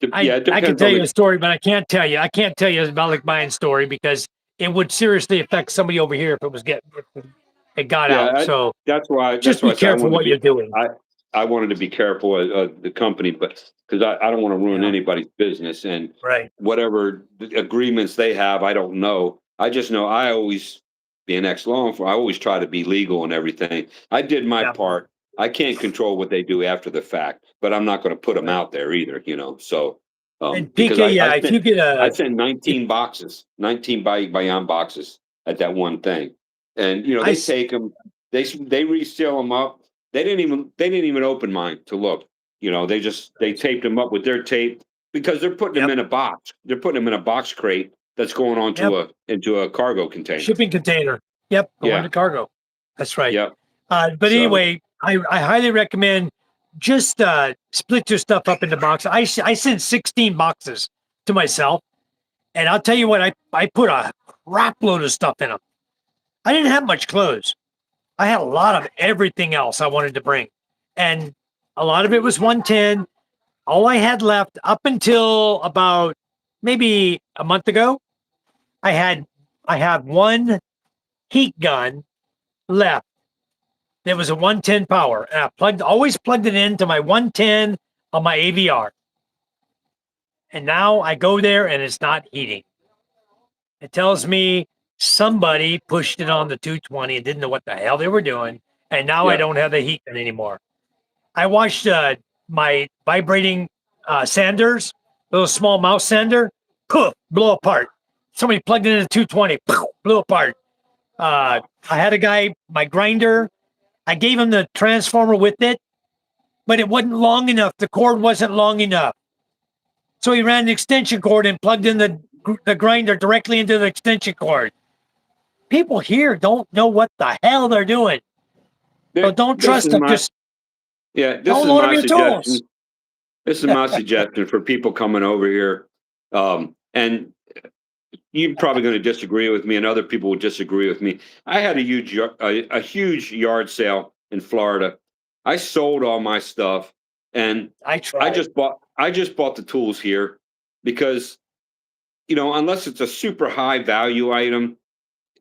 yeah, I it I can depends tell on you the. a story, but I can't tell you. I can't tell you a buying story because it would seriously affect somebody over here if it got Yeah, out. So that's why. just That's why be I said I careful wanted to what you're be. doing. I wanted to be careful of the company, but because I don't want to ruin Yeah. anybody's business and Right. whatever the agreements they have, I don't know. I just know I always, being ex-law enforcement, I always try to be legal and everything. I did my Yeah. part. I can't control what they do after the fact, but I'm not going to put them Right. out there either. So And because PK, yeah, if you get I a sent if 19 boxes, 19 Bayan boxes at that one thing, and I they s- take them, they reseal them up. They didn't even open mine to look. They taped them up with their tape because they're putting them yep, in a box. They're putting them in a box crate that's going on yep, to a into a cargo container. shipping container. Yep, going Yeah, to cargo. That's right. yeah. But So anyway, I highly recommend just split your stuff up into boxes. I sent 16 boxes to myself, and I'll tell you what, I put a crap load of stuff in them. I didn't have much clothes. I had a lot of everything else I wanted to bring, and a lot of it was 110. All I had left up until about maybe a month ago, I had I have one heat gun left. There was a 110 power, and I always plugged it into my 110 on my AVR. And now I go there and it's not heating. It tells me somebody pushed it on the 220 and didn't know what the hell they were doing. And now I yeah, don't have the heat gun anymore. I watched my vibrating sanders, little small mouse sander, poof, blow apart. Somebody plugged it into 220, poof, blew apart. I had a guy, my grinder, I gave him the transformer with it, but it wasn't long enough. The cord wasn't long enough. So he ran the extension cord and plugged in the grinder directly into the extension cord. People here don't know what the hell they're doing. So don't this trust is them. my Just this don't is load them my your tools. suggestion. This is my suggestion for people coming over here. And you're probably going to disagree with me, and other people will disagree with me. I had a huge yard sale in Florida. I sold all my stuff, and I tried. I just bought the tools here because unless it's a super high value item,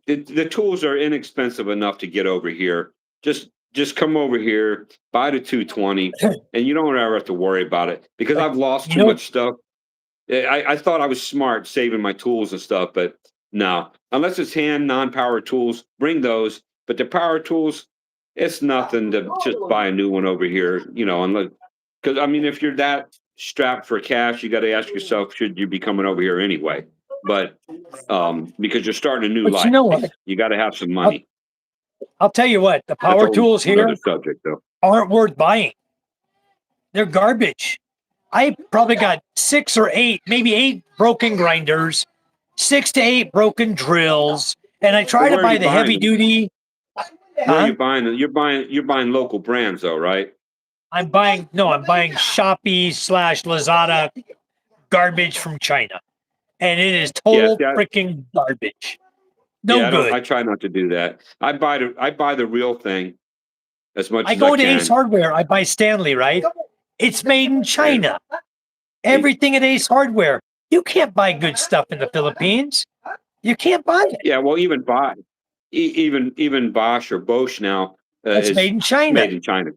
the tools are inexpensive enough to get over here. Just come over here, buy the 220, and you don't ever have to worry about it because But I've lost you too know, much stuff. I thought I was smart saving my tools and stuff, but no. Unless it's hand non-power tools, bring those. But the power tools, it's nothing to just buy a new one over here. Unless because I mean, if you're that strapped for cash, you got to ask yourself, should you be coming over here anyway? but because you're starting a new But life, you know what? you got to have some I'll, money. I'll tell you what, the That's power tools another here subject, though. aren't worth buying. They're garbage. I probably got 6 or 8, maybe 8 broken grinders, 6 to 8 broken drills, and I But try to where are buy you the buying heavy them? duty. Where are you Huh? buying them? You're buying local brands, though, right? I'm buying no, I'm buying Shopee slash Lazada garbage from China, and it is Yes, total yeah, freaking garbage. No yeah. I don't. good. I try not to do that. I buy the real thing as much I as I go to Ace can. Hardware. I buy Stanley. Right? It's made in Yeah. China. Everything at Ace Hardware. You can't buy good stuff in the Philippines. You can't buy it. Yeah, well, even Bosch or Bosch now It's is made in China. made in China.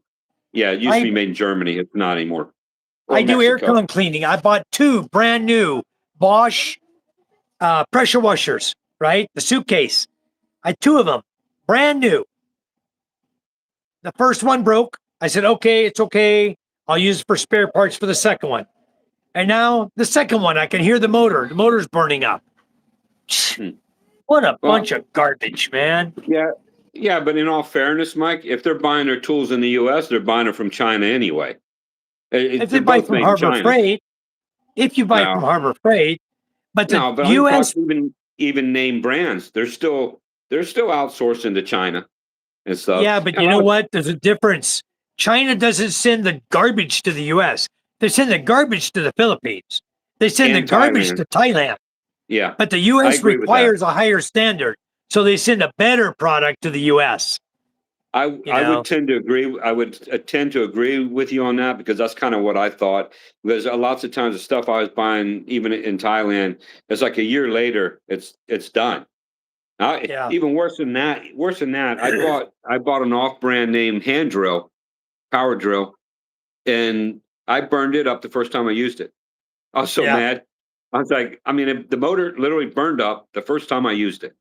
Yeah, it used to I be made in Germany. It's not anymore, or I do Mexico. aircon cleaning. I bought 2 brand new Bosch pressure washers. Right, the suitcase. I 2 of them, brand new. The first one broke. I said, okay, it's okay. I'll use it for spare parts for the second one. And now the second one, I can hear the motor. The motor's burning up. Hmm. What a Well, bunch of garbage, man. yeah, yeah, but in all fairness, Mike, if they're buying their tools in the U.S., they're buying it from China anyway. If They're you buy both from made in Harbor China. Freight, if you buy from Well, Harbor Freight, but the no, but I'm U.S. talking even name brands. They're still outsourcing to China and stuff. Yeah, but And you a know lot of, what? There's a difference. China doesn't send the garbage to the U.S. They send the garbage to the Philippines. They send the and garbage Thailand. to Thailand. Yeah, But the I U.S. agree with that. requires a higher standard, so they send a better product to the U.S. I You I would know, tend to agree. I would tend to agree with you on that because that's kind of what I thought. Because lots of times the stuff I was buying, even in Thailand, it's like a year later, it's done. yeah, Even worse than that. Worse than that, I bought an off-brand name hand drill, power drill, and I burned it up the first time I used it. I was so yeah, mad. I was like, I mean, the motor literally burned up the first time I used it.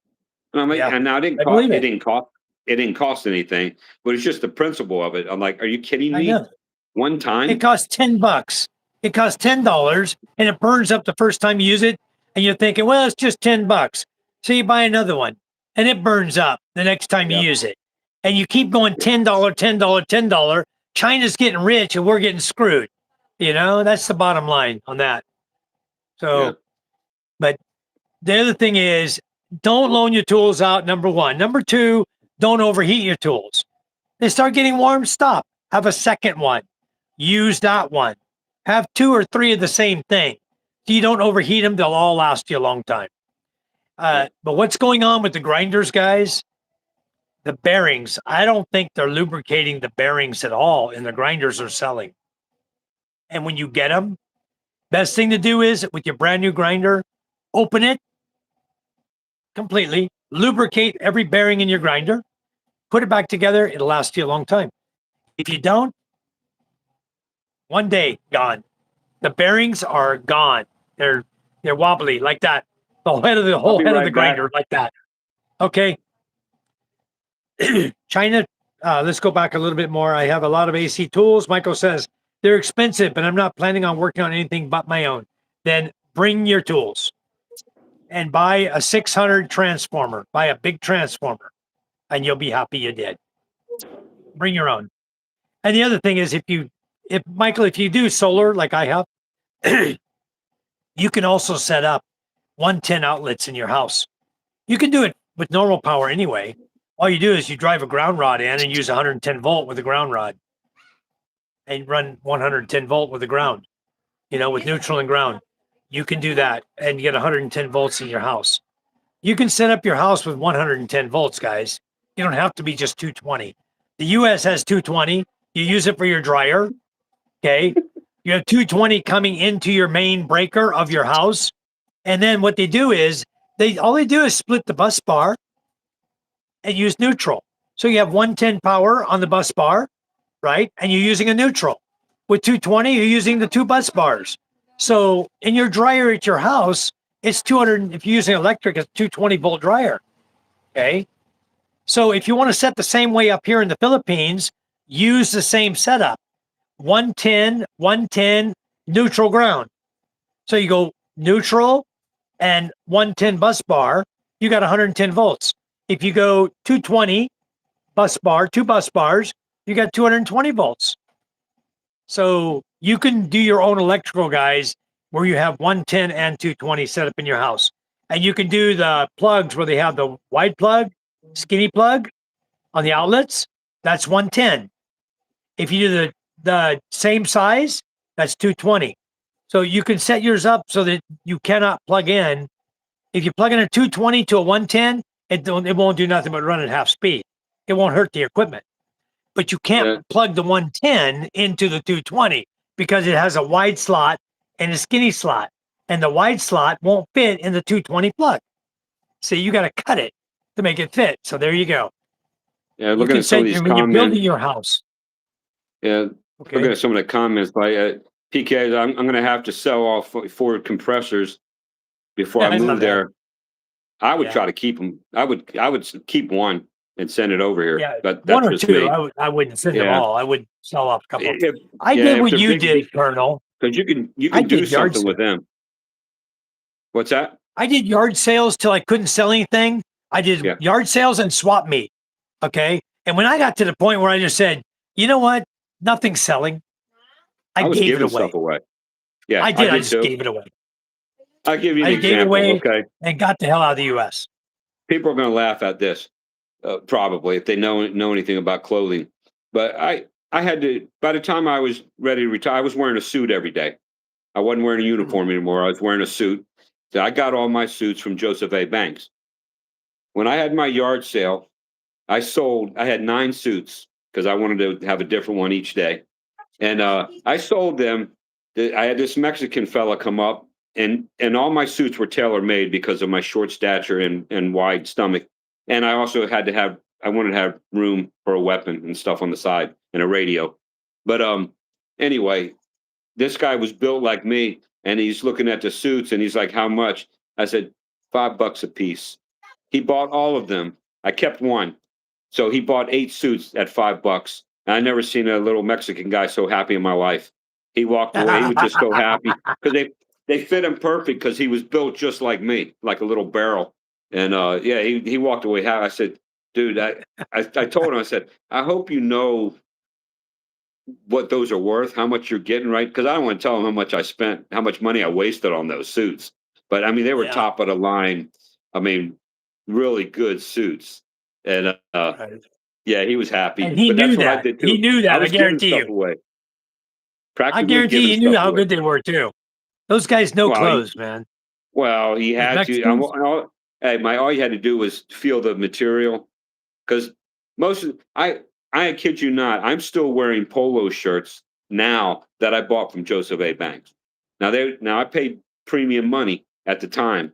And I'm like, yeah. and now I believe it. it didn't cost anything, but it's just the principle of it. I'm like, are you kidding I me? know. One It time? costs $10. It costs $10, and it burns up the first time you use it, and you're thinking, well, it's just $10. So you buy another one, and it burns up the next time you Yeah. use it, and you keep going $10, $10, $10. China's getting rich, and we're getting screwed. That's the bottom line on that. Yeah. So, but the other thing is, don't loan your tools out. Number one. Number two, don't overheat your tools. They start getting warm, stop. Have a second one. Use that one. Have 2 or 3 of the same thing. So you don't overheat them. They'll all last you a long time. But what's going on with the grinders, guys? The bearings. I don't think they're lubricating the bearings at all, and the grinders are selling. And when you get them, best thing to do is with your brand new grinder, open it completely, lubricate every bearing in your grinder, put it back together. It'll last you a long time. If you don't, one day gone. The bearings are gone. They're wobbly like that. The I'll whole be head of the right back. grinder like that. Okay. China. Let's go back a little bit more. I have a lot of AC tools. Michael says they're expensive, but I'm not planning on working on anything but my own. Then bring your tools and buy a 600 transformer. Buy a big transformer, and you'll be happy you did. Bring your own. And the other thing is, if Michael, if you do solar like I have, you can also set up 110 outlets in your house. You can do it with normal power anyway. All you do is you drive a ground rod in and use 110 volt with a ground rod and run 110 volt with the ground, with neutral and ground. You can do that and get 110 volts in your house. You can set up your house with 110 volts, guys. You don't have to be just 220. The US has 220. You use it for your dryer. Okay. You have 220 coming into your main breaker of your house. And then what they do is all they do is split the bus bar and use neutral. So you have 110 power on the bus bar, right? And you're using a neutral. With 220, you're using the 2 bus bars. So in your dryer at your house, it's 200. If you're using electric, it's 220 volt dryer. Okay. So if you want to set the same way up here in the Philippines, use the same setup. 110, 110, neutral ground. So you go neutral, and 110 bus bar, you got 110 volts. If you go 220 bus bar, 2 bus bars, you got 220 volts. So you can do your own electrical, guys, where you have 110 and 220 set up in your house. And you can do the plugs where they have the wide plug, skinny plug on the outlets. That's 110. If you do the same size, that's 220. So you can set yours up so that you cannot plug in. If you plug in a 220 to a 110, it won't do nothing but run at half speed. It won't hurt the equipment. But you can't Yeah. plug the 110 into the 220 because it has a wide slot and a skinny slot. And the wide slot won't fit in the 220 plug. So you got to cut it to make it fit. So there you go. Yeah, You looking can at some of say these when you're building comments. your house. Yeah, looking Okay. at some of the comments by PK, I'm going to have to sell all Ford compressors before I I move love that. there. I would Yeah. try to keep them. I would keep one and send it over here. Yeah. But One that's or just two. me. I wouldn't send them Yeah. all. I would sell off a couple. If I yeah, did if what they're you big, did, Colonel. because you I can do did yard something sales. with them. What's that? I did yard sales till I couldn't sell anything. I did Yeah. yard sales and swap meet. Okay. And when I got to the point where I just said, you know what? Nothing's selling. I I was gave it giving away. stuff away. Yeah, I I did. I did just too. gave it away. I'll give you an I gave it example. away Okay. and got the hell out of the US. People are going to laugh at this, probably if they know anything about clothing. But I had to. By the time I was ready to retire, I was wearing a suit every day. I wasn't wearing a Mhm. uniform anymore. I was wearing a suit. So I got all my suits from Joseph A. Banks. When I had my yard sale, I sold. I had 9 suits because I wanted to have a different one each day, and I sold them. I had this Mexican fella come up, and all my suits were tailor made because of my short stature and wide stomach, and I also had to have. I wanted to have room for a weapon and stuff on the side and a radio, but anyway, this guy was built like me, and he's looking at the suits, and he's like, "How much?" I said, $5 a piece. He bought all of them. I kept one. So he bought 8 suits at $5. And I never seen a little Mexican guy so happy in my life. He walked away. He was just so happy because they fit him perfect because he was built just like me, like a little barrel. And yeah, he walked away. I said, dude, I told him, I said, I hope you know what those are worth, how much you're getting, right? Because I don't want to tell him how much I spent, how much money I wasted on those suits. But I mean, they were Yeah. top of the line. I mean, really good suits. And Right. yeah, he was happy. And he But knew that's what I that. did He too. knew I that. I was giving guarantee stuff you. away, I practically guarantee giving you knew stuff how away. good they were too. Those guys know Well, clothes, man. he Those had to. Mexicans. Hey, all you had to do was feel the material because most of I kid you not, I'm still wearing polo shirts now that I bought from Joseph A. Banks. Now I paid premium money at the time.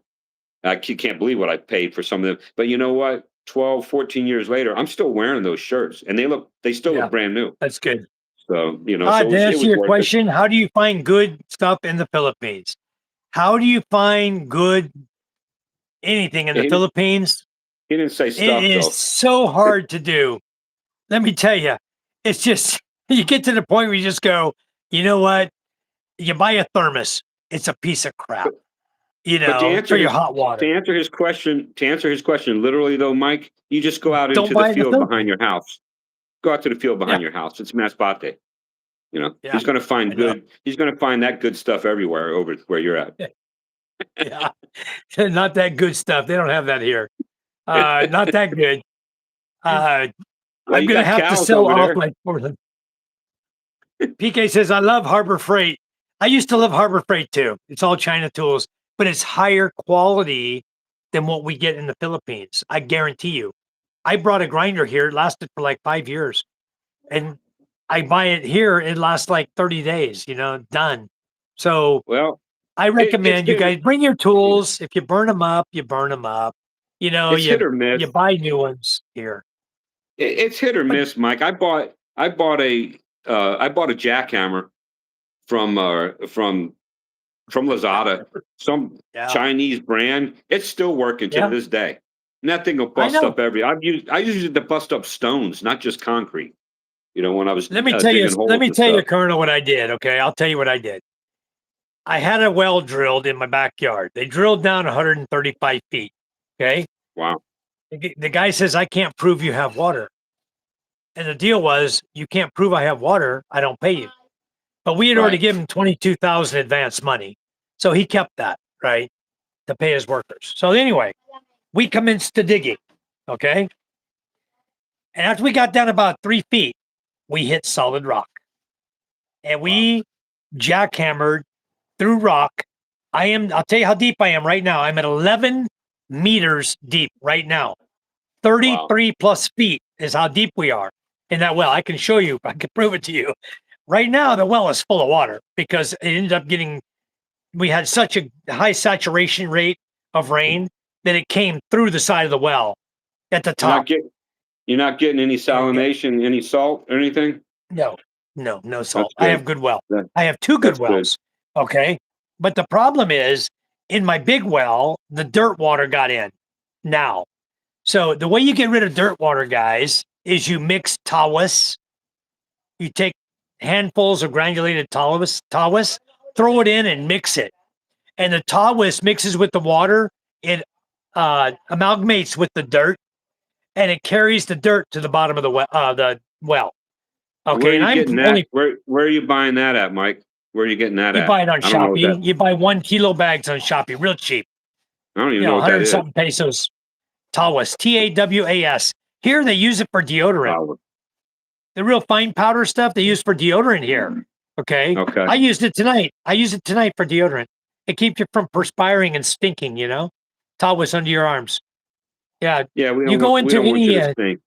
I can't believe what I paid for some of them. But you know what? 12, 14 years later, I'm still wearing those shirts and they still Yeah, look brand new. that's good. So, To it answer was your worth it. question, how do you find good stuff in the Philippines? How do you find good anything in Yeah, the Philippines? he didn't say It stuff is though. so hard to do. Let me tell you, it's just you get to the point where you just go, you know what? You buy a thermos, it's a piece of crap, But for your hot water. to answer his question literally though, Mike, you just go out Don't into the buy it in the field behind Philippines. your house. Go out to the field Yeah, behind your house. It's masbate. yeah, He's going to I find know. good. He's going to find that good stuff everywhere over where you're at. Yeah, not that good stuff. They don't have that here. Not that good. Uh, Well, I'm you gonna got have to cows sell over off there. like 400. PK says, I love Harbor Freight. I used to love Harbor Freight too. It's all China tools, but it's higher quality than what we get in the Philippines. I guarantee you. I brought a grinder here. It lasted for like 5 years. And I buy it here. It lasts like 30 days, done. So Well, I it's recommend you hit. guys bring your tools. If you burn them up, you burn them up. It's hit or You miss. buy new ones here. It's hit or But miss, Mike. I bought a jackhammer from Lazada, some yeah, Chinese brand. It's still working to yeah, this day. And that thing will I bust know. up I use it to bust up stones, not just concrete. When I was Let me tell you, digging holes and Colonel, stuff. what I did. Okay, I'll tell you what I did. I had a well drilled in my backyard. They drilled down 135 feet. Okay. Wow. The guy says, I can't prove you have water. And the deal was, you can't prove I have water, I don't pay you. But we had already Right. given 22,000 advance money. So he kept that, right, to pay his workers. So anyway, we commenced to digging. Okay. And after we got down about 3 feet, we hit solid rock. And we jackhammered through rock. I'll tell you how deep I am right now. I'm at 11 meters deep right now. Wow. 33 plus feet is how deep we are in that well. I can show you, I can prove it to you. Right now, the well is full of water because it ended up we had such a high saturation rate of rain that it came through the side of the well at the You're not top. getting you're not getting any salination, any salt or anything? No, no That's salt. I have good. good well. That I have two good that's good. wells. Okay. But the problem is in my big well, the dirt water got in now. So the way you get rid of dirt water, guys, is you mix tawis. You take handfuls of granulated tawis, throw it in and mix it. And the tawis mixes with the water. It amalgamates with the dirt and it carries the dirt to the bottom of the well. Where are Okay. And you I'm getting that? only Where are you buying that at, Mike? Where are you getting that You at? buy it on I don't know what that Shopee. You buy 1 kilo bags on Shopee, real cheap. I don't even You know know, what 100 that and is. something pesos. Tawas, Tawas. Here they use it for deodorant. Oh, The real fine powder stuff they use for deodorant here. Okay. okay. I used it tonight. I use it tonight for deodorant. It keeps you from perspiring and stinking, you know? Tawas under your arms. Yeah. Yeah, You go we into don't want you any, to stink.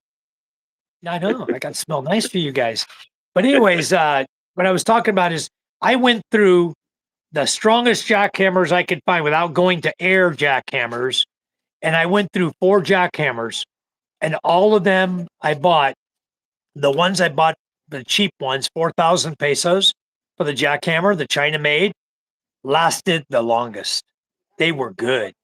I know, I got to smell nice for you guys. But, anyways, what I was talking about is I went through the strongest jackhammers I could find without going to air jackhammers. And I went through 4 jackhammers, and all of them I bought. The ones I bought, the cheap ones, 4,000 pesos for the jackhammer, the China made, lasted the longest. They were good.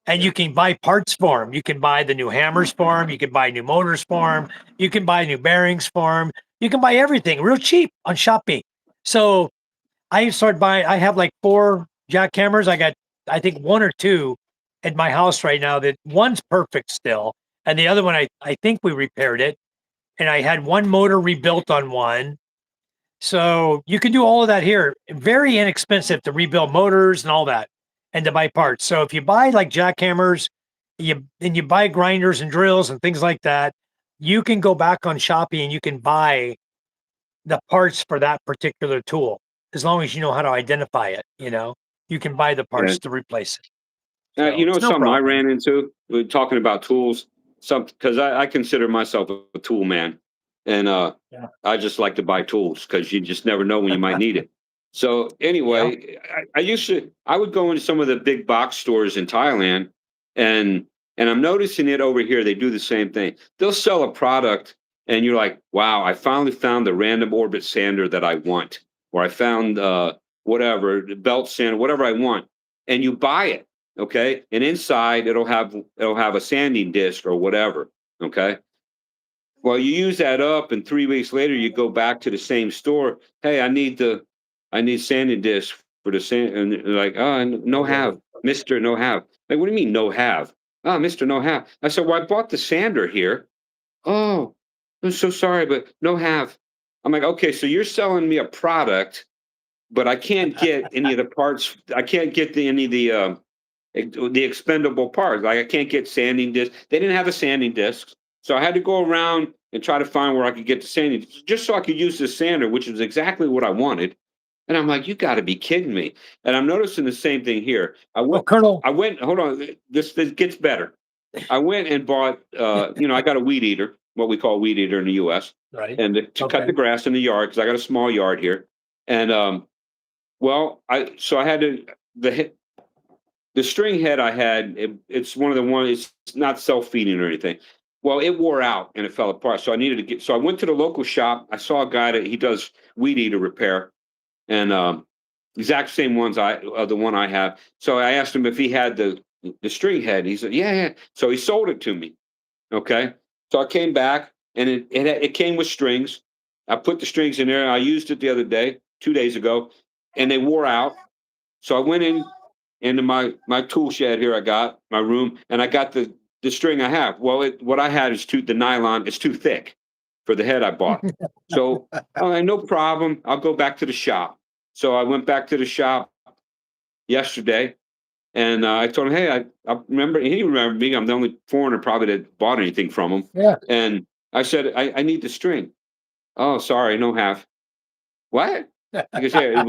And Yeah. you can buy parts for them. You can buy the new hammers for them. You can buy new motors for them. You can buy new bearings for them. You can buy everything real cheap on Shopee. So I started buying. I have like 4 jackhammers. I got, I think, 1 or 2 at my house right now. That one's perfect still, and the other one, I think we repaired it, and I had one motor rebuilt on one. So you can do all of that here. Very inexpensive to rebuild motors and all that, and to buy parts. So if you buy like jackhammers, you buy grinders and drills and things like that, you can go back on Shopee and you can buy the parts for that particular tool, as long as you know how to identify it, you can buy the Yeah. parts to replace it. You So know it's no something I problem. ran into? We're talking about tools, some because I consider myself a tool man, and Yeah. I just like to buy tools because you just never know when you might need it. So Yeah. anyway, I would go into some of the big box stores in Thailand, and I'm noticing it over here. They do the same thing. They'll sell a product, and you're like, wow, I finally found the random orbit sander that I want, or I found whatever the belt sander, whatever I want, and you buy it. Okay, and inside it'll have a sanding disc or whatever. Okay, well, you use that up, and 3 weeks later you go back to the same store. Hey, I need sanding disc for the sand, and they're like, oh, no Oh, have, really? Mister, no have. Like, what do you mean no have? Oh, Mister, no have. I said, well, I bought the sander here. Oh, I'm so sorry, but no have. I'm like, okay, so you're selling me a product, but I can't get any of the parts. I can't get any of the expendable parts. Like I can't get sanding discs. They didn't have the sanding discs, so I had to go around and try to find where I could get the sanding discs, just so I could use the sander, which is exactly what I wanted. And I'm like, you got to be kidding me! And I'm noticing the same thing here. Well, Colonel. I went. Hold on, this gets better. I went and bought. I got a weed eater, what we call weed eater in the U.S., Right. and to cut Okay. the grass in the yard because I got a small yard here. And I had to the string head I had, it's one of the ones, it's not self-feeding or anything. Well, it wore out and it fell apart. So I needed to so I went to the local shop. I saw a guy that he does weed eater repair and exact same ones the one I have. So I asked him if he had the string head. He said, yeah, yeah. So he sold it to me. Okay. So I came back and it came with strings. I put the strings in there. I used it the other day, 2 days ago, and they wore out. So I went into my tool shed here. I got my room, and I got the string I have. Well, what I had is the nylon is too thick for the head I bought. So I'm like, no problem. I'll go back to the shop. So I went back to the shop yesterday, and I told him, hey, I remember. He remembered me. I'm the only foreigner probably that bought anything from him. Yeah. And I said, I need the string. Oh, sorry, no have. What? He goes, yeah,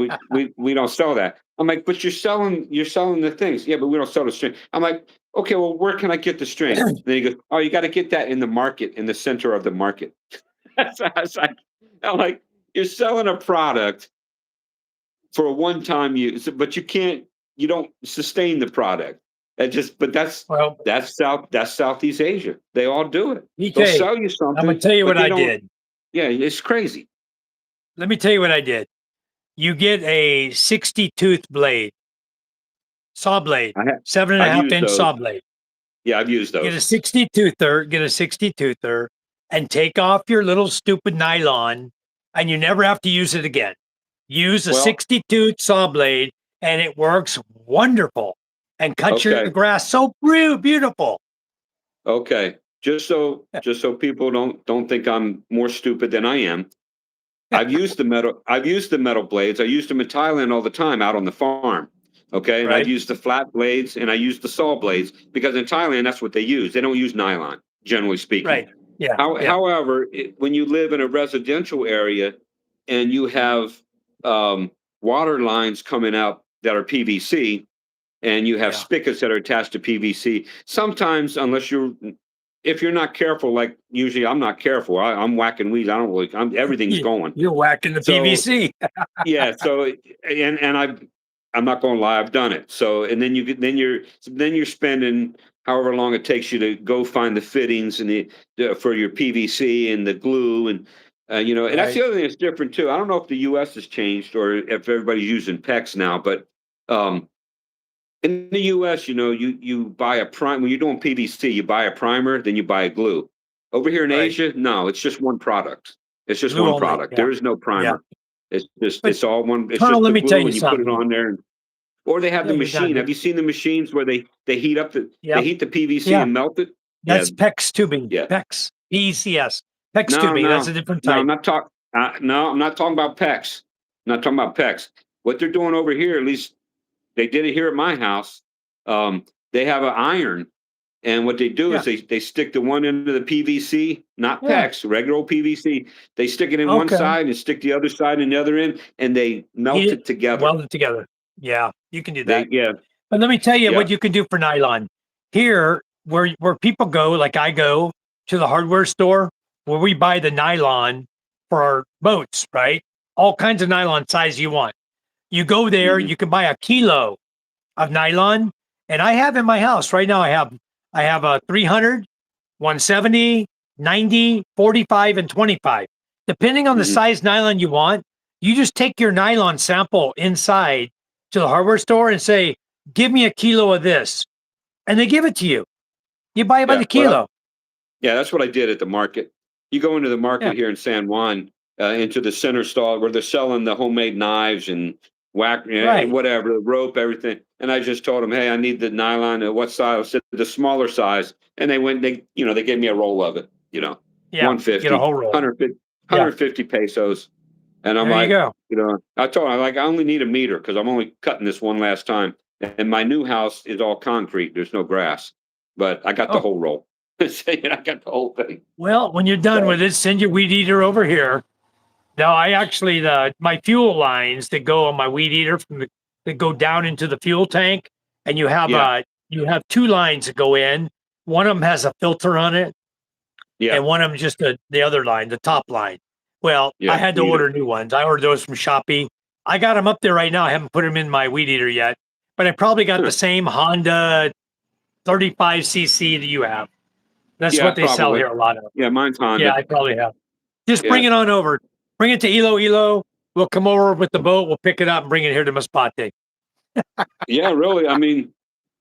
we don't sell that. I'm like, but you're selling the things. Yeah, but we don't sell the string. I'm like, okay, well, where can I get the string? Then he goes, oh, you got to get that in the market, in the center of the market. So I was like, I'm like, you're selling a product for a one-time use, but you don't sustain the product. But Well, that's Southeast Asia. They all do it. They'll BK, sell you I'm gonna something, tell you but what they I don't. did. Yeah, it's crazy. Let me tell you what I did. You get a 60 tooth blade, saw blade, I have seven and a I've half used inch those. saw blade. Yeah, I've used Get a those. 60 toother, get a 60 toother, and take off your little stupid nylon, and you never have to use it again. Use a Well, 60 tooth saw blade, and it works wonderful and cuts your okay, grass so beautiful. okay. Just so people don't think I'm more stupid than I am. I've used the metal blades. I used them in Thailand all the time out on the farm. Okay. And I've Right, used the flat blades and I use the saw blades because in Thailand, that's what they use. They don't use nylon, generally speaking. right. Yeah, yeah, However, when you live in a residential area and you have water lines coming out that are PVC and you have yeah. spigots that are attached to PVC, sometimes, if you're not careful, like usually I'm not careful, I'm whacking weeds. I don't really, everything's going. You're whacking the So PVC. yeah, and I'm not going to lie, I've done it. So and then you're spending however long it takes you to go find the fittings and for your PVC and the glue and that's Right, the other thing that's different too. I don't know if the U.S. has changed or if everybody's using PEX now, but um, in the U.S., you buy a prime when you're doing PVC, you buy a primer, then you buy a glue. Over here in right. Asia, no, it's just one product. It's just Glue one only. product. Yeah, There is no yeah. primer. But It's all one. It's Colonel, just let the me tell glue, you and you put it something. on there. Or they have Yeah, the you're done. machine. Have you seen the machines where they heat up they Yep. heat the PVC Yeah. and melt it? Yeah, That's PEX tubing. yeah. PEX. PECS. PEX No, tubing. That's a no, different no. type. I'm not talking. No, I'm not talking about PEX. I'm not talking about PEX. What they're doing over here, at least they did it here at my house. They have an iron, and what they do is Yeah. they stick the one end of the PVC, not Yeah. PEX, regular old PVC. They stick it in one Okay. side and stick the other side in the other end, and they Heat melt it, it together. weld it together. Yeah, you can do that. Yeah, But let me tell you yeah. what you can do for nylon. Here, where people go, like I go to the hardware store where we buy the nylon for our boats, right? All kinds of nylon size you want. You go there, Hmm. you can buy a kilo of nylon. And I have in my house right now, I have a 300, 170, 90, 45, and 25. Depending on the Hmm. size nylon you want, you just take your nylon sample inside to the hardware store and say, give me a kilo of this. And they give it to you. You buy it by Yeah. the kilo. Yeah, that's what I did at the market. You go into the Yeah. market here in San Juan, into the center stall where they're selling the homemade knives and Right. whatever, the rope, everything. And I just told them, hey, I need the nylon. What size? I said the smaller size. And they gave me a roll of it, Yeah. Get a 150, whole roll. Yeah. 150 pesos. And I'm There you like, go. I told him, I only need a meter because I'm only cutting this one last time. And my new house is all concrete. There's no grass, but I got the Oh, whole roll. I got the whole thing. well, when you're done So with it, send your weed eater over here. Now, I actually my fuel lines that go on my weed eater that go down into the fuel tank, and yeah, you have two lines that go in. One of them has a filter on it, yeah, and one of them just the other line, the top line. Well, I yeah. had to Me either. order new ones. I ordered those from Shopee. I got them up there right now. I haven't put them in my weed eater yet, but I probably got the same Honda 35cc that you have. That's Yeah, what they sell probably. here a lot of. Yeah, mine's Yeah, Honda. I probably have. Just bring Yeah, it on over. Bring it to Ilo. We'll come over with the boat. We'll pick it up and bring it here to Masbate. yeah. Really, I mean,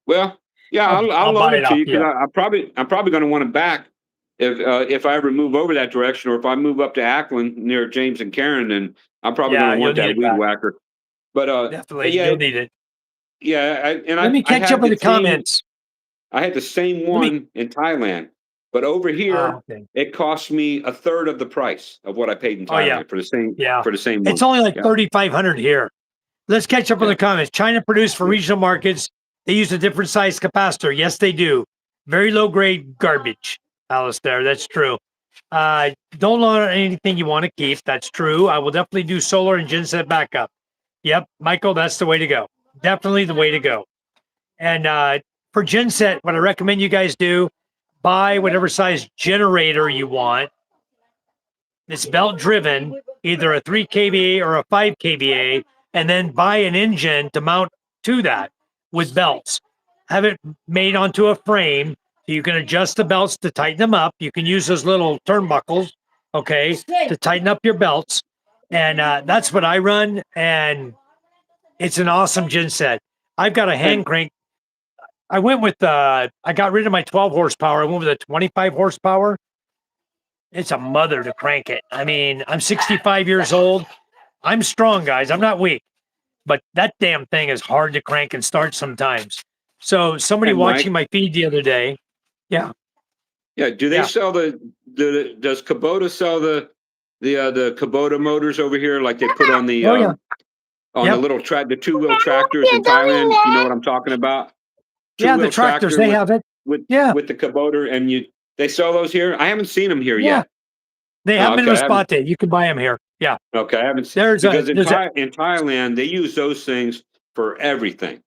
well, yeah. I'll I'll loan buy it it to off you because you. I'm probably going to want it back if I ever move over that direction, or if I move up to Ackland near James and Karen, then I'm probably going Yeah, to you'll want need that it weed back. whacker. But Definitely, yeah, you'll need it. Yeah, Let me I catch up had with the the same comments. I had the same Let me. one in Thailand, but over here Okay. it cost me a third of the price of what I paid in Oh yeah, Thailand yeah. for the same It's one. only like Yeah, 3,500 here. Let's catch up on yeah, the comments. China produced for yeah. regional markets. They use a different size capacitor. Yes, they do. Very low grade garbage, Alistair. That's true. Don't loan anything you want to keep. That's true. I will definitely do solar and genset backup. Yep, Michael, that's the way to go. Definitely the way to go. And for genset, what I recommend you guys do, buy whatever size generator you want. It's belt driven, either a 3 kVA or a 5 kVA, and then buy an engine to mount to that with belts. Have it made onto a frame so you can adjust the belts to tighten them up. You can use those little turnbuckles, okay, to tighten up your belts. And that's what I run. And it's an awesome gen set. I've got a hand And crank. I went with, I got rid of my 12 horsepower. I went with a 25 horsepower. It's a mother to crank it. I mean, I'm 65 years old. I'm strong, guys. I'm not weak, but that damn thing is hard to crank and start sometimes. So somebody and watching Mike, my feed the other day, yeah, yeah, do they yeah, sell the does Kubota sell the Kubota motors over here like they put oh yeah, on the yep, little track, the two-wheel tractors in Thailand? You know what I'm talking about? yeah. The Two-wheel tractors tractor they have it. Yeah, with the Kubota, and they sell those here. I haven't seen them here yeah. yet. They have Oh, them in okay, I haven't. Masbate. You can buy them here. Yeah, Okay, I haven't there's a because there's a. In Thailand they use those things for everything.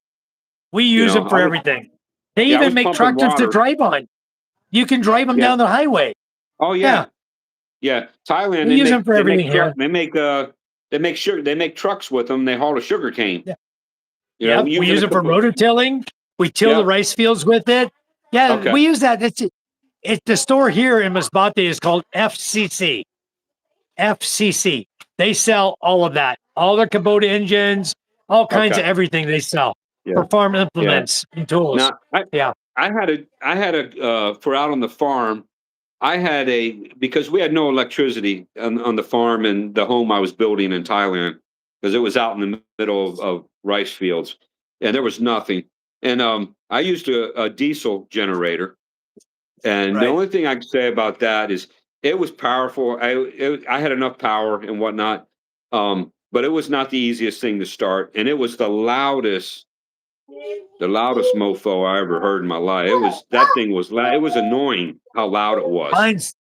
We You use know, them for everything. They I even was make pumping tractors to water. drive on. You can drive them Yeah. down the highway. Oh Yeah, yeah. Yeah. Thailand we use them for everything here. they make trucks with them. They haul a sugar cane. Yeah. You know, Yep, we using use a it for Kubota. rototilling. We till the Yeah. rice fields with it. Yeah, Okay. we use that. It's the store here in Masbate is called FCC. FCC. They sell all of that, all the Kubota engines, all kinds Okay. of everything they sell Yeah. for farm Yeah. implements and tools. Now Yeah, I had a for out on the farm. I had because we had no electricity on the farm and the home I was building in Thailand because it was out in the middle of rice fields and there was nothing. And I used a diesel generator. And the right. only thing I can say about that is it was powerful. I had enough power and whatnot, but it was not the easiest thing to start. And it was the loudest mofo I ever heard in my life. It was that thing was loud. It was annoying how loud it was.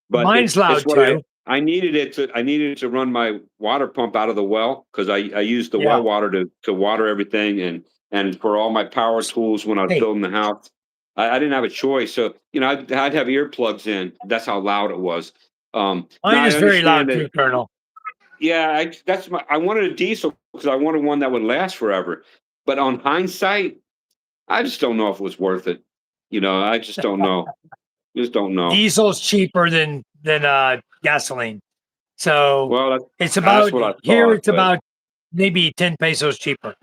But Mine's it's loud what too. I needed it to run my water pump out of the well because I used the Yeah. well water to water everything and for all my power tools when I was Hey, building the house. I didn't have a choice. So, you know, I'd have earplugs in. That's how loud it was. Now mine I is very understand loud that. too, Colonel. Yeah, I wanted a diesel because I wanted one that would last forever. But on hindsight, I just don't know if it was worth it. You know, I just don't know. Just don't know. Diesel's cheaper than gasoline. So Well, it's that's about what I here. thought, It's but about maybe 10 pesos cheaper.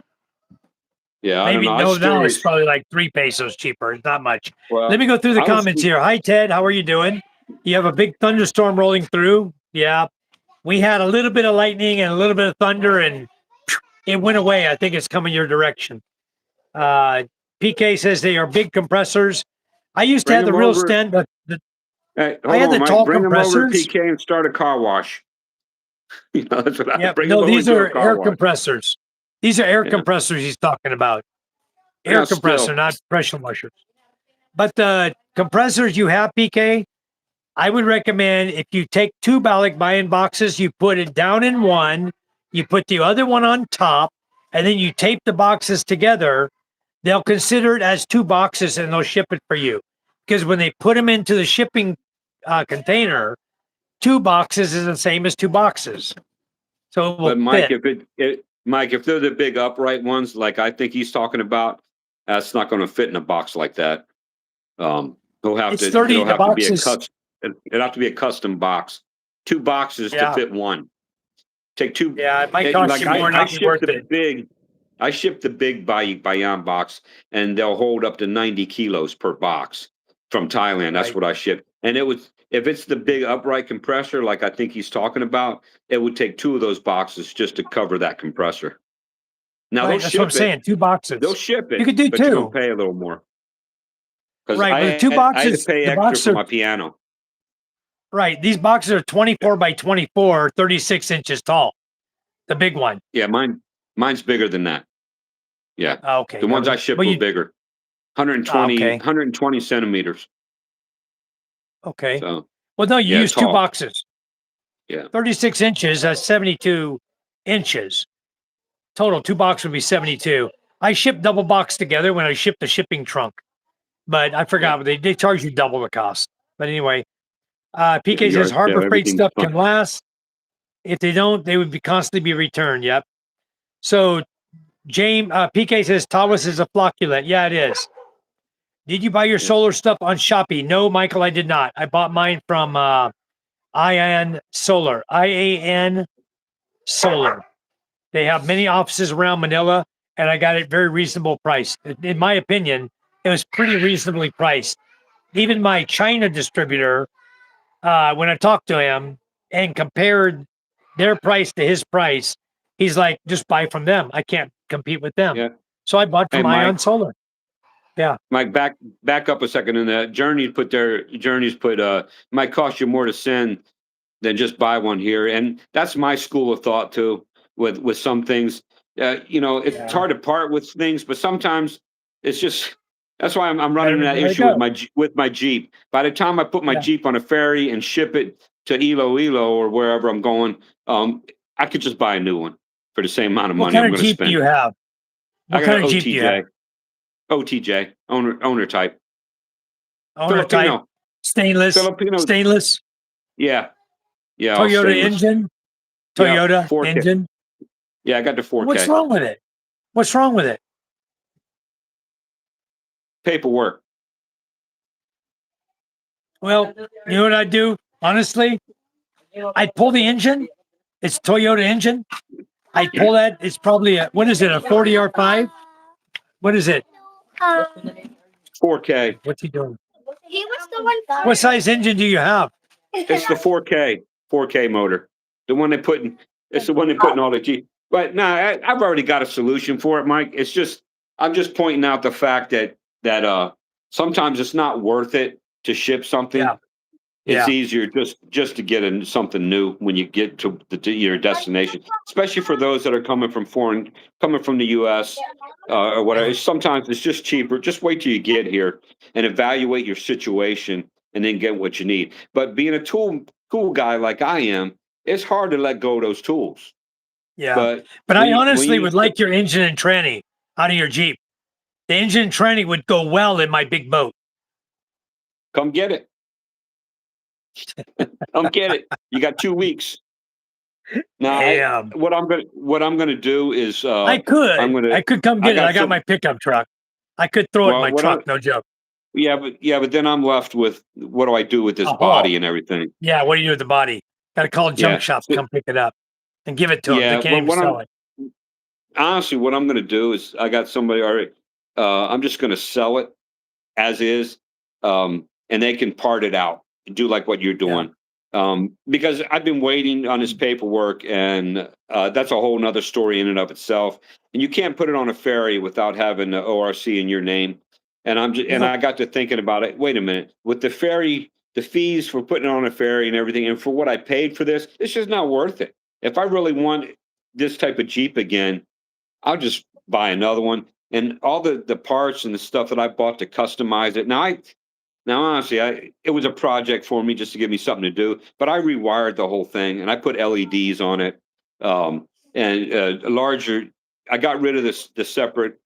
yeah, I don't Maybe know. I was no, now it's curious. probably like 3 pesos cheaper. It's not much. Let Well, me go through the I was comments here. Hi, Ted. How are you doing? You have a big thunderstorm rolling through. Yeah. We had a little bit of lightning and a little bit of thunder, and it went away. I think it's coming your direction. Uh, PK says they are big compressors. I used to bring have the them real over. stand, but Hey, I hold had on, the Mike. tall Bring them over to compressors. PK and start a car wash. You know, that's what I Yep. bring them No, over these and do a are car air wash. compressors. These are air Yeah. compressors he's talking about. Yeah, Air compressor, still. not pressure washers. But the compressors you have, PK, I would recommend if you take two Balic buy-in boxes, you put it down in one, you put the other one on top, and then you tape the boxes together. They'll consider it as two boxes and they'll ship it for you. Because when they put them into the shipping container, two boxes is the same as two boxes. So it will But Mike, fit. Mike, if they're the big upright ones, like I think he's talking about, that's not going to fit in a box like that. It's 30, It'll the have to be boxes. it'll have to be a custom box. Two boxes to Yeah. fit one. Take two. Yeah. It might cost Like you more, I not be ship worth it. I ship the big Bayan box, and they'll hold up to 90 kilos per box from Thailand. That's Right. what I ship. And it would, if it's the big upright compressor, like I think he's talking about, it would take two of those boxes just to cover that compressor. Now they'll Right. That's what I'm ship it. saying. 2 They'll boxes. ship You it, could do but you're gonna 2. pay a little more because Right. But the 2 I had to boxes, pay the extra boxes for are my piano. right. These boxes are 24 by 24, 36 inches tall. The big one. Yeah, mine's bigger than that. Yeah, Okay. the ones I shipped Well, were you, bigger, 120 okay. 120 centimeters. Okay. So Well, no, you yeah, use 2 tall. boxes. Yeah, 36 inches, that's 72 inches. Total 2 boxes would be 72. I ship double box together when I ship the shipping trunk, but I yeah, forgot they charge you double the cost. But anyway, yeah. PK says Yeah, Harbor Freight everything's stuff fine. can last. If they don't, they would be constantly be returned. Yep. So James PK says Tawas is a flocculent. Yeah, it is. Did you buy your Yeah, solar stuff on Shopee? No, Michael, I did not. I bought mine from IAN Solar. IAN Solar. They have many offices around Manila, and I got it very reasonable price. In my opinion, it was pretty reasonably priced. Even my China distributor, when I talked to him and compared their price to his price, he's like, just buy from them. I can't compete with them. yeah. So I bought Hey, from Ion Mike. Solar. Yeah. Mike, back up a second. In that Journeys put might cost you more to send than just buy one here, and that's my school of thought too. With some things, it's Yeah. hard to part with things, but sometimes it's just that's why I'm running Better into to that let it issue with go. my Jeep. By the time I put my Yeah. Jeep on a ferry and ship it to Iloilo or wherever I'm going, I could just buy a new one for the same amount of What money kind I'm of going to Jeep do spend. you have? I What got kind an of Jeep do you have? OTJ owner type Owner type, Filipino stainless, Filipino. stainless, Yeah, yeah, all Toyota stainless. engine, Yeah, Toyota 4K. engine. Yeah, I got the What's 4K wrong with it? What's wrong with it? paperwork. Well, you know what I do? Honestly, I pull the engine. It's Toyota engine. I pull that. It's probably what is it? A 40R5? What is it? 4K. What's he doing? He was the one. What size engine do you have? It's the 4K motor. The one they put in. It's the one they put in all the G. But no, I've already got a solution for it, Mike. It's just I'm just pointing out the fact that sometimes it's not worth it to ship something. Yeah, It's yeah, easier just to get in something new when you get to your destination, especially for those that are coming from the U.S. Or whatever. Sometimes it's just cheaper. Just wait till you get here and evaluate your situation, and then get what you need. But being a tool guy like I am, it's hard to let go of those tools. yeah. But But when I you honestly would like your engine and tranny out of your Jeep. The engine and tranny would go well in my big boat. come get it, come get it. You got 2 weeks. Now, Damn. what I'm gonna do is I I'm could. gonna I could come I get it. got I got some. my pickup truck. I could throw it in Well, my truck. No joke. but then I'm left with what do I do with this A haul. body and everything? Yeah. What do you do with the body? Got to call a junk Yeah, shop to come pick it up and give it to them. They yeah. can't Well, even sell it. honestly, what I'm gonna do is I got somebody already. I'm just gonna sell it as is, and they can part it out and do like what you're Yeah. doing. Because I've been waiting on this paperwork, and that's a whole nother story in and of itself. And you can't put it on a ferry without having the ORC in your name. And No. I got to thinking about it. Wait a minute, with the ferry, the fees for putting it on a ferry and everything, and for what I paid for this, it's just not worth it. If I really want this type of Jeep again, I'll just buy another one. And all the parts and the stuff that I bought to customize it. Now honestly, it was a project for me just to give me something to do. But I rewired the whole thing and I put LEDs on it, and a larger. I got rid of the separate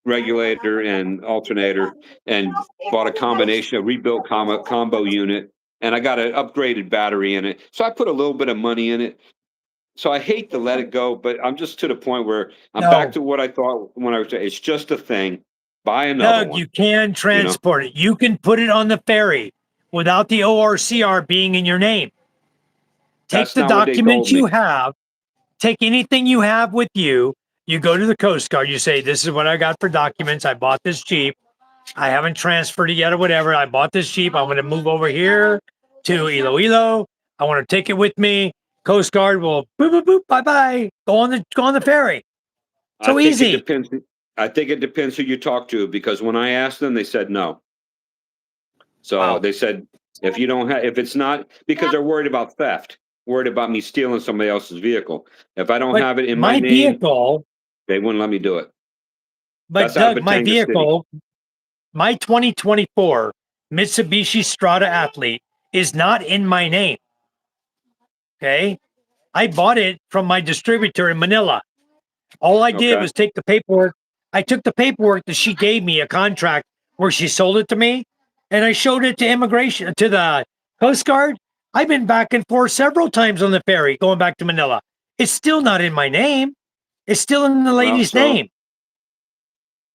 regulator and alternator and bought a combination, a rebuilt combo unit, and I got an upgraded battery in it. So I put a little bit of money in it. So I hate to let it go, but I'm just to the point where I'm back No. to what I thought when I was. It's just a thing. Buy another Doug, one. you can transport it. You can put it on the ferry without the ORCR being in your name. Take That's the not what they told documents me. you have, take anything you have with you. You go to the Coast Guard, you say, this is what I got for documents. I bought this Jeep. I haven't transferred it yet or whatever. I bought this Jeep. I'm going to move over here to Iloilo. I want to take it with me. Coast Guard will boop, boop, boop, bye bye. Go on the ferry. So think it easy. depends. I think it depends who you talk to, because when I asked them, they said no. So Wow. they said, if you don't have, if it's not, because they're worried about theft, worried about me stealing somebody else's vehicle. If I don't But have it in my my name, vehicle, they wouldn't let me do it. but That's out of Doug, my Batanga City. vehicle, my 2024 Mitsubishi Strada Athlete is not in my name. Okay. I bought it from my distributor in Manila. All I did Okay. was take the paperwork. I took the paperwork that she gave me, a contract where she sold it to me, and I showed it to immigration, to the Coast Guard. I've been back and forth several times on the ferry going back to Manila. It's still not in my name. It's still in the Well, lady's so name.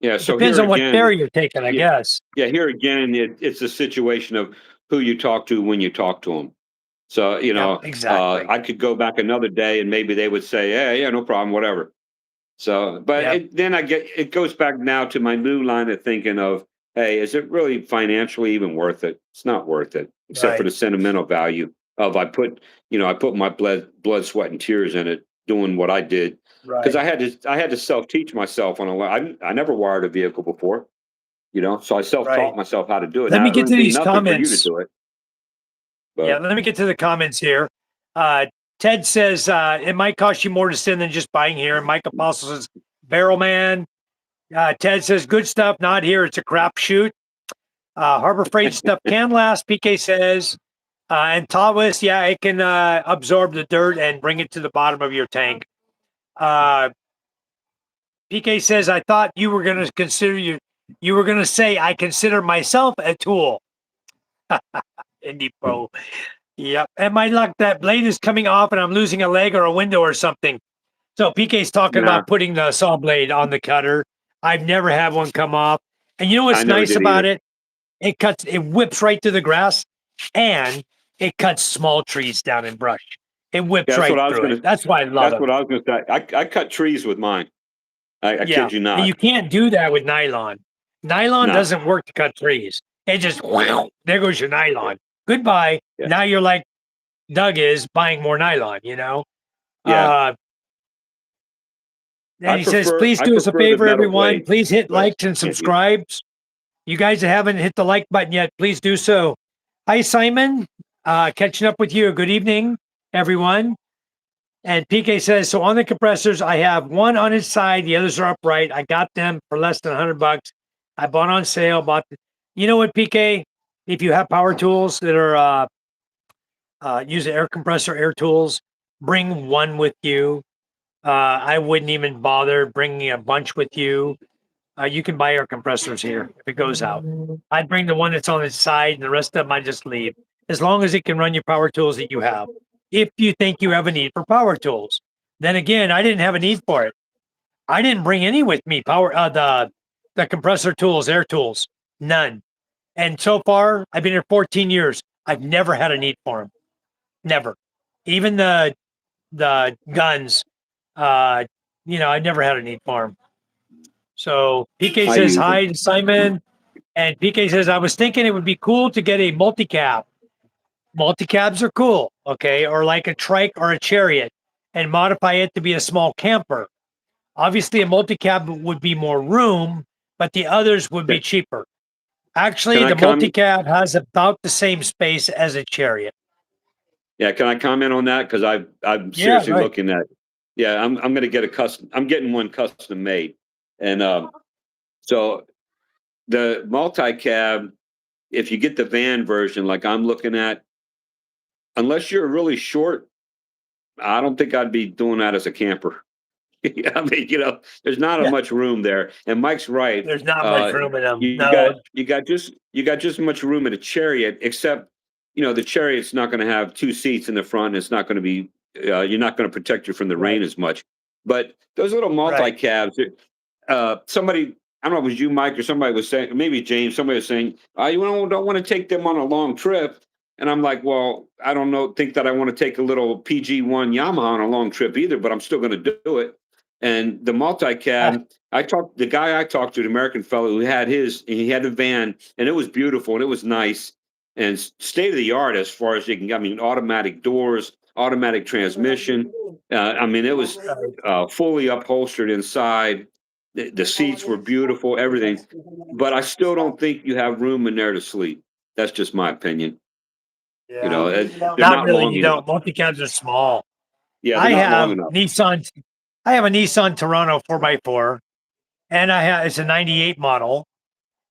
yeah, It so depends here on what again, ferry you're taking, I yeah, guess. yeah, here again, it's a situation of who you talk to when you talk to them. So, Yep, exactly. I could go back another day and maybe they would say, yeah, yeah, no problem, whatever. So, but Yep, then it goes back now to my new line of thinking of, hey, is it really financially even worth it? It's not worth it, except for right, the sentimental value of I put my blood, sweat, and tears in it doing what I did, because right, I had to self teach myself on a lot. I never wired a vehicle before, so I self right. taught myself how to do it. Let Now me it get to wouldn't be these nothing for you to comments. do it, Yeah, but let me get to the comments here. Uh, Ted says it might cost you more to send than just buying here. And Mike Apostle says, Barrel Man. Ted says, good stuff, not here. It's a crapshoot. Harbor Freight stuff can last, PK says. And Tawas, yeah, it can absorb the dirt and bring it to the bottom of your tank. PK says, I thought you were going to you were going to say, I consider myself a tool. Indie Pro. Yep. And my luck, that blade is coming off and I'm losing a leg or a window or something. So PK's talking nah, about putting the saw blade on the cutter. I've never had one come off. And you know I what's never nice did about either. it? It whips right through the grass and it cuts small trees down in brush. It whips Yeah, that's what right I was through it. gonna. That's why I love That's them. what I was gonna say. I cut trees with mine. I Yeah. kid you And not. you can't do that with nylon. Nylon No. doesn't work to cut trees. It just, there goes your nylon. Goodbye. Yeah. Now you're like Doug is buying more nylon, you know? Yeah. Uh, and he says, please I do us a prefer the favor, metal everyone. blade, Please hit but likes and can't use. subscribes. You guys that haven't hit the like button yet, please do so. Hi, Simon. Catching up with you. Good evening, everyone. And PK says, so on the compressors, I have one on its side, the others are upright. I got them for less than $100. I bought on sale. You know what, PK? If you have power tools that are use an air compressor, air tools, bring one with you. I wouldn't even bother bringing a bunch with you. You can buy air compressors here if it goes out. I'd bring the one that's on its side, and the rest of them I just leave, as long as it can run your power tools that you have. If you think you have a need for power tools, then again, I didn't have a need for it. I didn't bring any with me. The compressor tools, air tools, none. And so far, I've been here 14 years. I've never had a need for them. Never. Even the guns, uh, I never had a need for them. So PK I says use them. hi to Simon, and PK says I was thinking it would be cool to get a multi-cab. Multi-cabs are cool, okay, or like a trike or a chariot, and modify it to be a small camper. Obviously, a multi-cab would be more room, but the others would be Okay. cheaper. Can Actually, I the comment? multi-cab has about the same space as a chariot. Yeah. Can I comment on that? Because I'm Yeah, seriously right. looking at. Yeah, I'm going to get a custom. I'm getting one custom made, and so the multi cab. If you get the van version, like I'm looking at, unless you're really short, I don't think I'd be doing that as a camper. I mean, there's not a Yeah, much room there. And Mike's right. there's not much room in them. You got No, just as much room in a chariot, except the chariot's not going to have two seats in the front. It's not going to be you're not going to protect you from the right, rain as much. But those little multi right. cabs, somebody. I don't know if it was you, Mike, or somebody was saying, maybe James, somebody was saying, you don't want to take them on a long trip. And I'm like, well, I don't think that I want to take a little PG1 Yamaha on a long trip either, but I'm still going to do it. And the multi-cab, the guy I talked to, the American fellow who he had a van, and it was beautiful and it was nice and state of the art as far as you can, I mean, automatic doors, automatic transmission. I mean, it was fully upholstered inside. The seats were beautiful, everything. But I still don't think you have room in there to sleep. That's just my opinion. You Yeah. know, they're Not not really. long You enough. don't. Multi-cabs are small. Yeah, they're I not long have enough. Nissan. I have a Nissan Toronto 4x4, and it's a '98 model,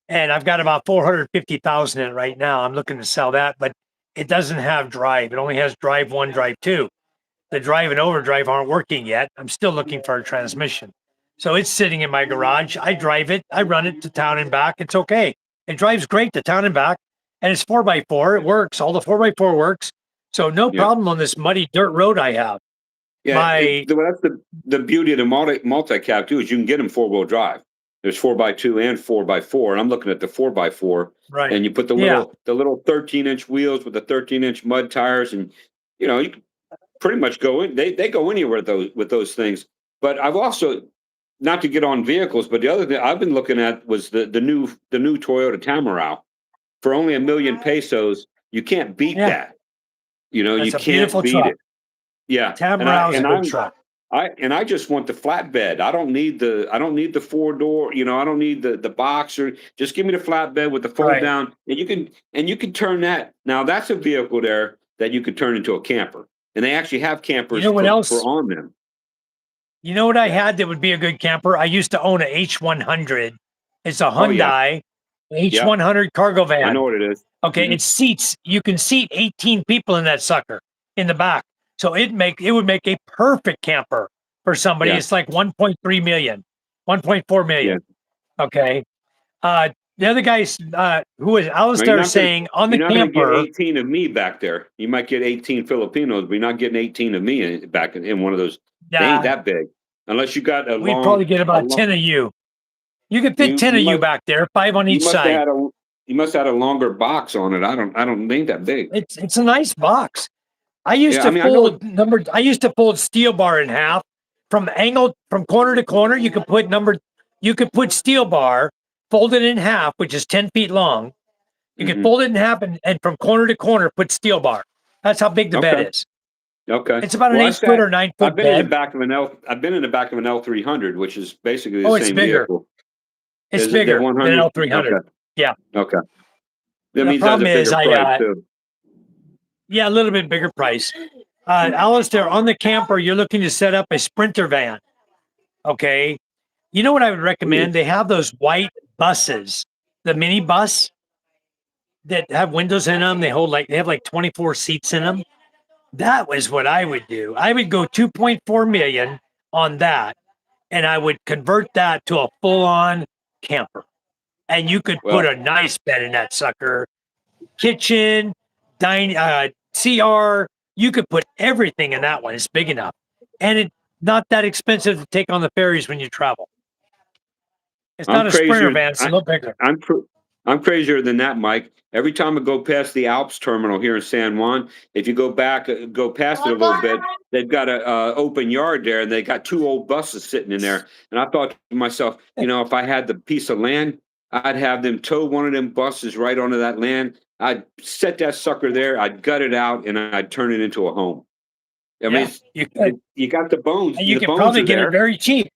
and I've got about 450,000 in it right now. I'm looking to sell that, but it doesn't have drive. It only has drive one, drive two. The drive and overdrive aren't working yet. I'm still looking for a transmission. So it's sitting in my garage. I drive it. I run it to town and back. It's okay. It drives great to town and back. And it's 4x4. It works. All the 4x4 works. So no Yeah. problem on this muddy dirt road I have. Yeah, My well, that's the beauty of the multi-cab too, is you can get them 4-wheel drive. There's 4x2 and 4x4, and I'm looking at the 4x4, right. and you put Yeah. the little 13-inch wheels with the 13-inch mud tires, and you can pretty much go in. They go anywhere with those things. But I've also, not to get on vehicles, but the other thing I've been looking at was the new Toyota Tamaraw for only 1 million pesos. You can't beat Yeah. that. You That's a can't beautiful beat truck. it. Yeah, Tamarow's a good truck. I just want the flatbed. I don't need the 4-door. I don't need the boxer. Just give me the flatbed with the fold Right. down, and you can turn that. Now that's a vehicle there that you could turn into a camper, and they actually have campers You know what else? for on them. You know what I had that would be a good camper? I used to own a H100. It's a Oh yeah, Hyundai yeah, H100 cargo I know van. what it is. Okay, Mhm. it seats. You can seat 18 people in that sucker in the back. So it would make a perfect camper for somebody. Yeah, It's like 1.3 million, 1.4 yeah. million. Okay. The other guy's who is Now you're Alistair not gonna saying on the you're not gonna get camper. 18 of me back there. You might get 18 Filipinos, but you're not getting 18 of me back in one of those. They ain't Uh, that big, unless you got we'd probably get a about long. 10 of you. You could fit You 10 you of you must back there, 5 on you each must have side. had a you must have had a longer box on it. I don't think that big. It's a nice box. I used Yeah, I to mean I know. I used to fold steel bar in half from corner to corner. You could put steel bar, fold it in half, which is 10 feet long. You could Hmm. fold it in half and from corner to corner put steel bar. That's how big the bed Okay, is. okay. It's about an Well, I 8 foot sat. or 9 I've foot been in the bed. back of an L. I've been in the back of an L300, which is basically the Oh, it's same bigger. vehicle. It's Is it the bigger than an 100? L300. Okay, Yeah. okay. That The means that's problem a is bigger price too. yeah, a little bit bigger price. Alistair, on the camper, you're looking to set up a Sprinter van. Okay. You know what I would Ooh, recommend? They have those white buses, the mini bus that have windows in them. They have like 24 seats in them. That was what I would do. I would go 2.4 million on that, and I would convert that to a full-on camper. And you could put well, a nice bed in that sucker, kitchen, CR. You could put everything in that one. It's big enough, and it's not that expensive to take on the ferries when you travel. It's I'm not a Sprinter crazier. van; it's a little bigger. I'm cr- I'm crazier than that, Mike. Every time I go past the Alps terminal here in San Juan, if you go past it a little bit, they've got a open yard there, and they got two old buses sitting in there. And I thought to myself, if I had the piece of land, I'd have them tow one of them buses right onto that land. I'd set that sucker there. I'd gut it out, and I'd turn it into a home. I mean, Yeah, you could, you got the bones. and you The could bones probably are get it there. very cheap.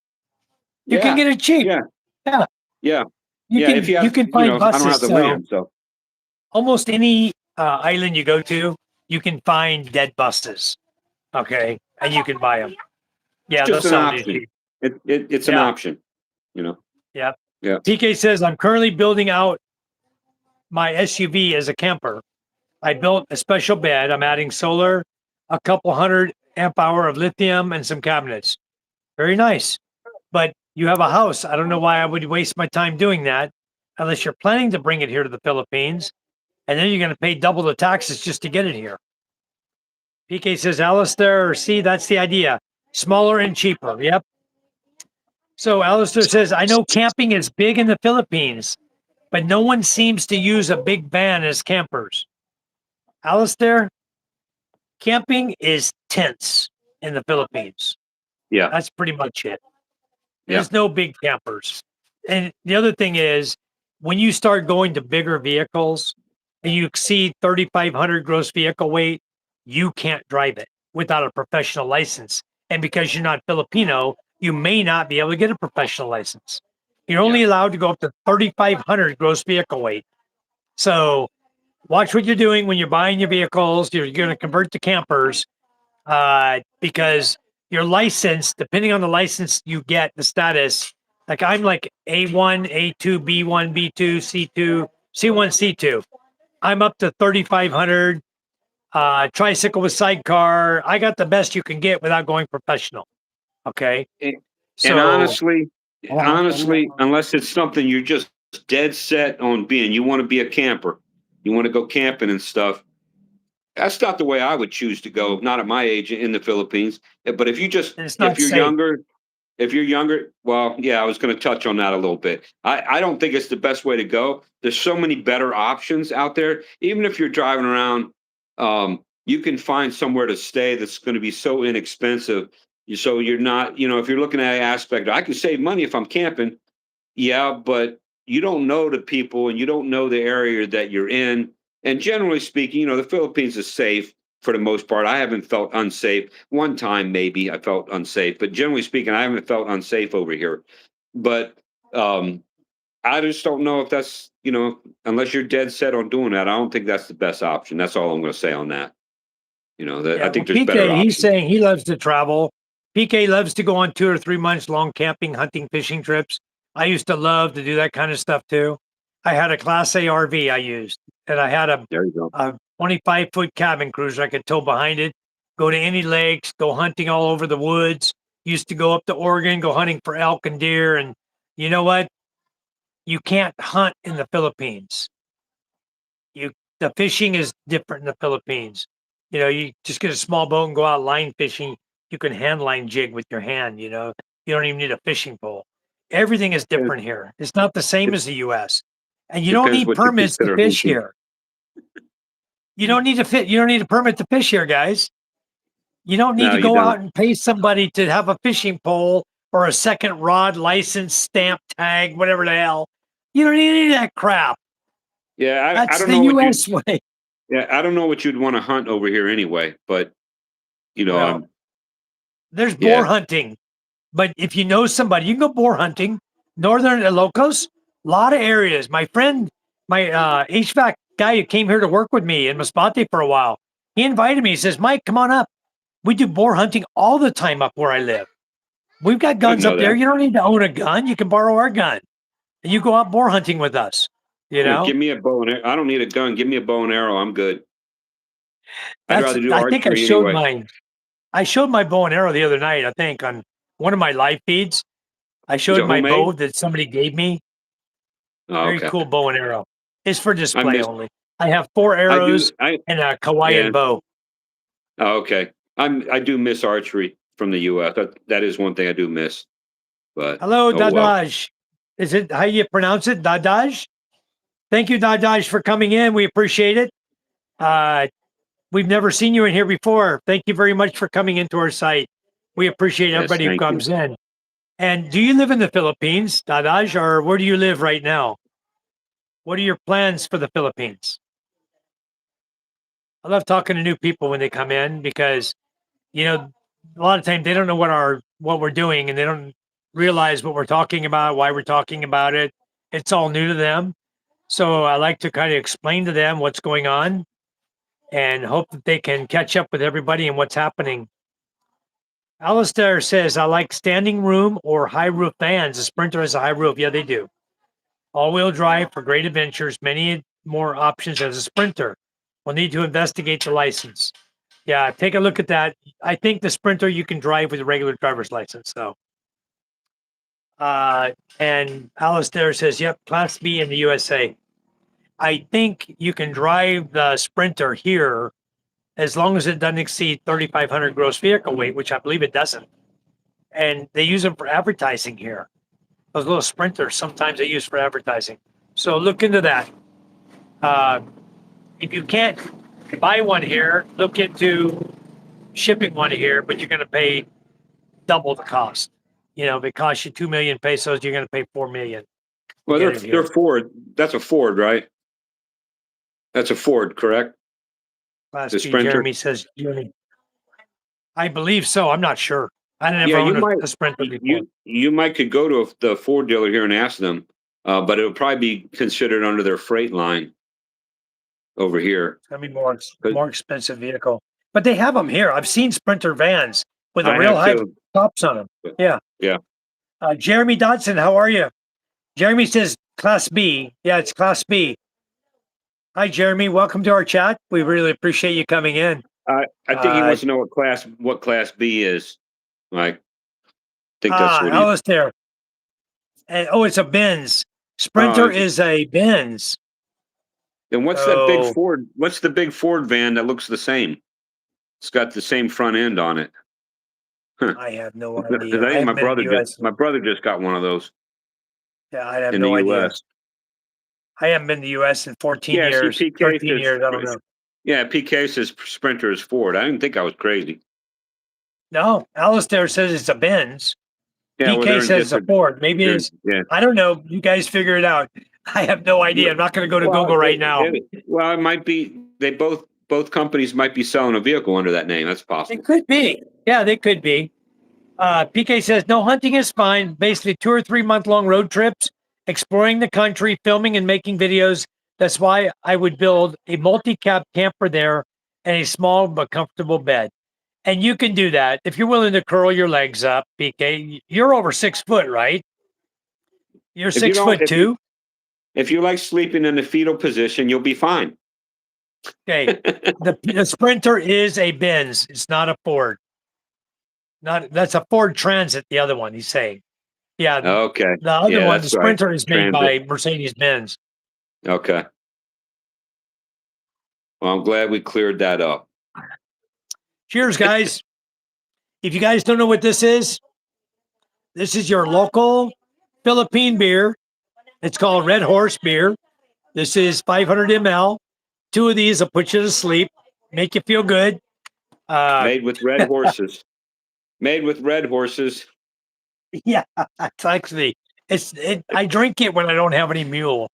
You can Yeah, get it cheap. yeah, Yeah, yeah, you yeah. If can you you have, can find I don't have buses. the So land, so. almost any island you go to, you can find dead buses. Okay, and you can buy them. Yeah, they'll Just an sell it to you option. cheap. It's an Yeah, option, you know. yeah. Yeah. PK says I'm currently building out my SUV as a camper. I built a special bed. I'm adding solar, a couple hundred amp hour of lithium, and some cabinets. Very nice. But you have a house. I don't know why I would waste my time doing that unless you're planning to bring it here to the Philippines. And then you're going to pay double the taxes just to get it here. PK says, Alistair, see, that's the idea. Smaller and cheaper. Yep. So Alistair says, I know camping is big in the Philippines, but no one seems to use a big van as campers. Alistair, camping is tents in the Philippines. Yeah. That's pretty much it. Yeah. There's no big campers. And the other thing is, when you start going to bigger vehicles and you exceed 3,500 gross vehicle weight, you can't drive it. without a professional license. And because you're not Filipino, you may not be able to get a professional license. You're only allowed to go up to 3,500 gross vehicle weight. So watch what you're doing when you're buying your vehicles. You're going to convert to campers because your license, depending on the license you get, the status, like I'm like A1, A2, B1, B2, C2, C1, C2. I'm up to 3,500. Tricycle with sidecar. I got the best you can get without going professional. Okay. And, and So, honestly, unless it's something you're just dead set on being, you want to be a camper, you want to go camping and stuff. That's not the way I would choose to go. Not at my age in the Philippines. But and it's if not you're safe. younger, well, yeah, I was going to touch on that a little bit. I don't think it's the best way to go. There's so many better options out there. Even if you're driving around, you can find somewhere to stay that's going to be so inexpensive. So you're not, if you're looking at an aspect, I can save money if I'm camping. Yeah, but you don't know the people and you don't know the area that you're in. And generally speaking, the Philippines is safe for the most part. I haven't felt unsafe. One time, maybe I felt unsafe, but generally speaking, I haven't felt unsafe over here. But I just don't know if that's, unless you're dead set on doing that, I don't think that's the best option. That's all I'm going to say on that. I Yeah. Well, think there's better PK, he's options. saying he loves to travel. PK loves to go on 2 or 3 months long camping, hunting, fishing trips. I used to love to do that kind of stuff too. I had a Class A RV I used, and I had There you go. a 25-foot cabin cruiser I could tow behind it, go to any lakes, go hunting all over the woods. Used to go up to Oregon, go hunting for elk and deer. And you know what? You can't hunt in the Philippines. You The fishing is different in the Philippines. You just get a small boat and go out line fishing. You can hand line jig with your hand. You don't even need a fishing pole. Everything is It, different here. It's not the same it as the U.S. And you don't depends need what you permits to consider fish hunting. here. You don't need to fit. You don't need a permit to fish here, guys. You don't need No, to you go don't. out and pay somebody to have a fishing pole or a second rod, license, stamp, tag, whatever the hell. You don't need any of that crap. Yeah, I That's don't the know what you. U.S. way. Yeah, I don't know what you'd want to hunt over here anyway, but Well, I'm there's boar yeah. hunting, but if you know somebody, you can go boar hunting. Northern Ilocos, a lot of areas. My friend, my HVAC guy who came here to work with me in Masbate for a while, he invited me. He says, Mike, come on up. We do boar hunting all the time up where I live. We've got I didn't guns know up there. that. You don't need to own a gun. You can borrow our gun and you go out boar hunting with us. You Yeah, know, give me a bow and arrow. I don't need a gun. Give me a bow and arrow. I'm good. I'd rather do I think I archery showed anyway. mine. I showed my bow and arrow the other night, I think, on one of my live feeds. I Is showed it my homemade? bow that somebody gave me. Oh, Very okay. cool bow and arrow. It's for I display miss. only. I have 4 I do. arrows I and a Yeah. Hawaiian bow. Oh, okay. I do miss archery from the U.S. That is one thing I do miss. But Hello, oh well. Dadaj. Is it how you pronounce it? Dadaj? Thank you, Dadaj, for coming in. We appreciate it. Uh, we've never seen you in here before. Thank you very much for coming into our site. We appreciate Yes, everybody who thank you. comes in. And do you live in the Philippines, Dadaj, or where do you live right now? What are your plans for the Philippines? I love talking to new people when they come in because a lot of times they don't know what we're doing and they don't realize what we're talking about, why we're talking about it. It's all new to them. So I like to kind of explain to them what's going on and hope that they can catch up with everybody and what's happening. Alistair says, I like standing room or high roof vans. The Sprinter has a high roof. Yeah, they do. All-wheel drive for great adventures, many more options as a Sprinter. We'll need to investigate the license. Yeah, take a look at that. I think the Sprinter you can drive with a regular driver's license. So, and Alistair says, "Yep, Class B in the USA." I think you can drive the Sprinter here as long as it doesn't exceed 3,500 gross vehicle weight, which I believe it doesn't. And they use them for advertising here. Those little Sprinters sometimes they use for advertising. So look into that. Uh, if you can't buy one here, look into shipping one here, but you're going to pay double the cost. If it costs you 2 million pesos, you're going to pay 4 million to Well, get it they're here. Ford. That's a Ford, right? That's a Ford, correct? Class The B, Sprinter. Jeremy says, Juni. I believe so. I'm not sure. I Yeah, never you owned might a Sprinter before. you might could go to the Ford dealer here and ask them, but it would probably be considered under their freight line over here. It's gonna be 'Cause more expensive vehicle, but they have them here. I've seen Sprinter vans with a I real have high to. tops on them. Yeah. Yeah. Jeremy Dodson, how are you? Jeremy says Class B. Yeah, it's Class B. Hi, Jeremy. Welcome to our chat. We really appreciate you coming in. I think he Uh, wants to know what class B is. Like, I think that's what he. Alistair. And, oh, it's a Benz. Uh, Sprinter is a Benz. and what's that big Oh, Ford? What's the big Ford van that looks the same? It's got the same front end on it. Huh. I have no Because idea. I I think haven't been in the U.S. my brother just got one of those Yeah, I have in the no idea. U.S. I haven't been in the U.S. in 14 Yeah, see, years, 13 years. I don't know. Yeah, PK says Sprinter is Ford. I didn't think I was crazy. No, Alistair says it's a Benz. Yeah, well, PK they're in says it's a different. Ford. Maybe They're it's, yeah. I don't know. You guys figure it out. I have no idea. I'm not going to go to Well, Google right now. well, it might be they both companies might be selling a vehicle under that name. That's possible. It could be. Yeah, they could be. PK says, no, hunting is fine. Basically, 2 or 3 month long road trips, exploring the country, filming and making videos. That's why I would build a multi cab camper there and a small but comfortable bed. And you can do that if you're willing to curl your legs up, PK. You're over 6 foot, right? You're If you six don't, foot two. if you like sleeping in the fetal position, you'll be fine. Okay. The Sprinter is a Benz. It's not a Ford. Not That's a Ford Transit. The other one he's saying. Yeah. Okay. The other Yeah, one, the that's right. Sprinter, is made Transit. by Mercedes Benz. Okay. Well, I'm glad we cleared that up. Cheers, guys. If you guys don't know what this is your local Philippine beer. It's called Red Horse beer. This is 500 ml. 2 of these will put you to sleep, make you feel good. Made with red horses. Made with red horses. Yeah, it's actually I drink it when I don't have any mule.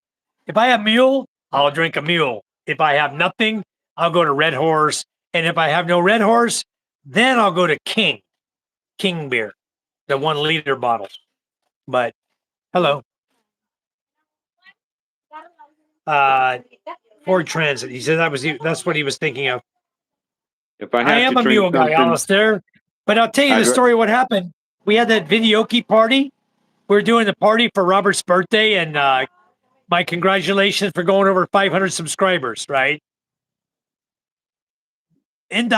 If I have mule, I'll drink a mule. If I have nothing, I'll go to Red Horse. And if I have no Red Horse, then I'll go to King beer, the 1 liter bottle. But hello. Ford Transit. He said that's what he was thinking of. If I I have to am a drink mule guy, something, Alistair. But I'll tell you the I'd, story what happened. We had that videoke party. We were doing the party for Robert's birthday, and my congratulations for going over 500 subscribers, right? And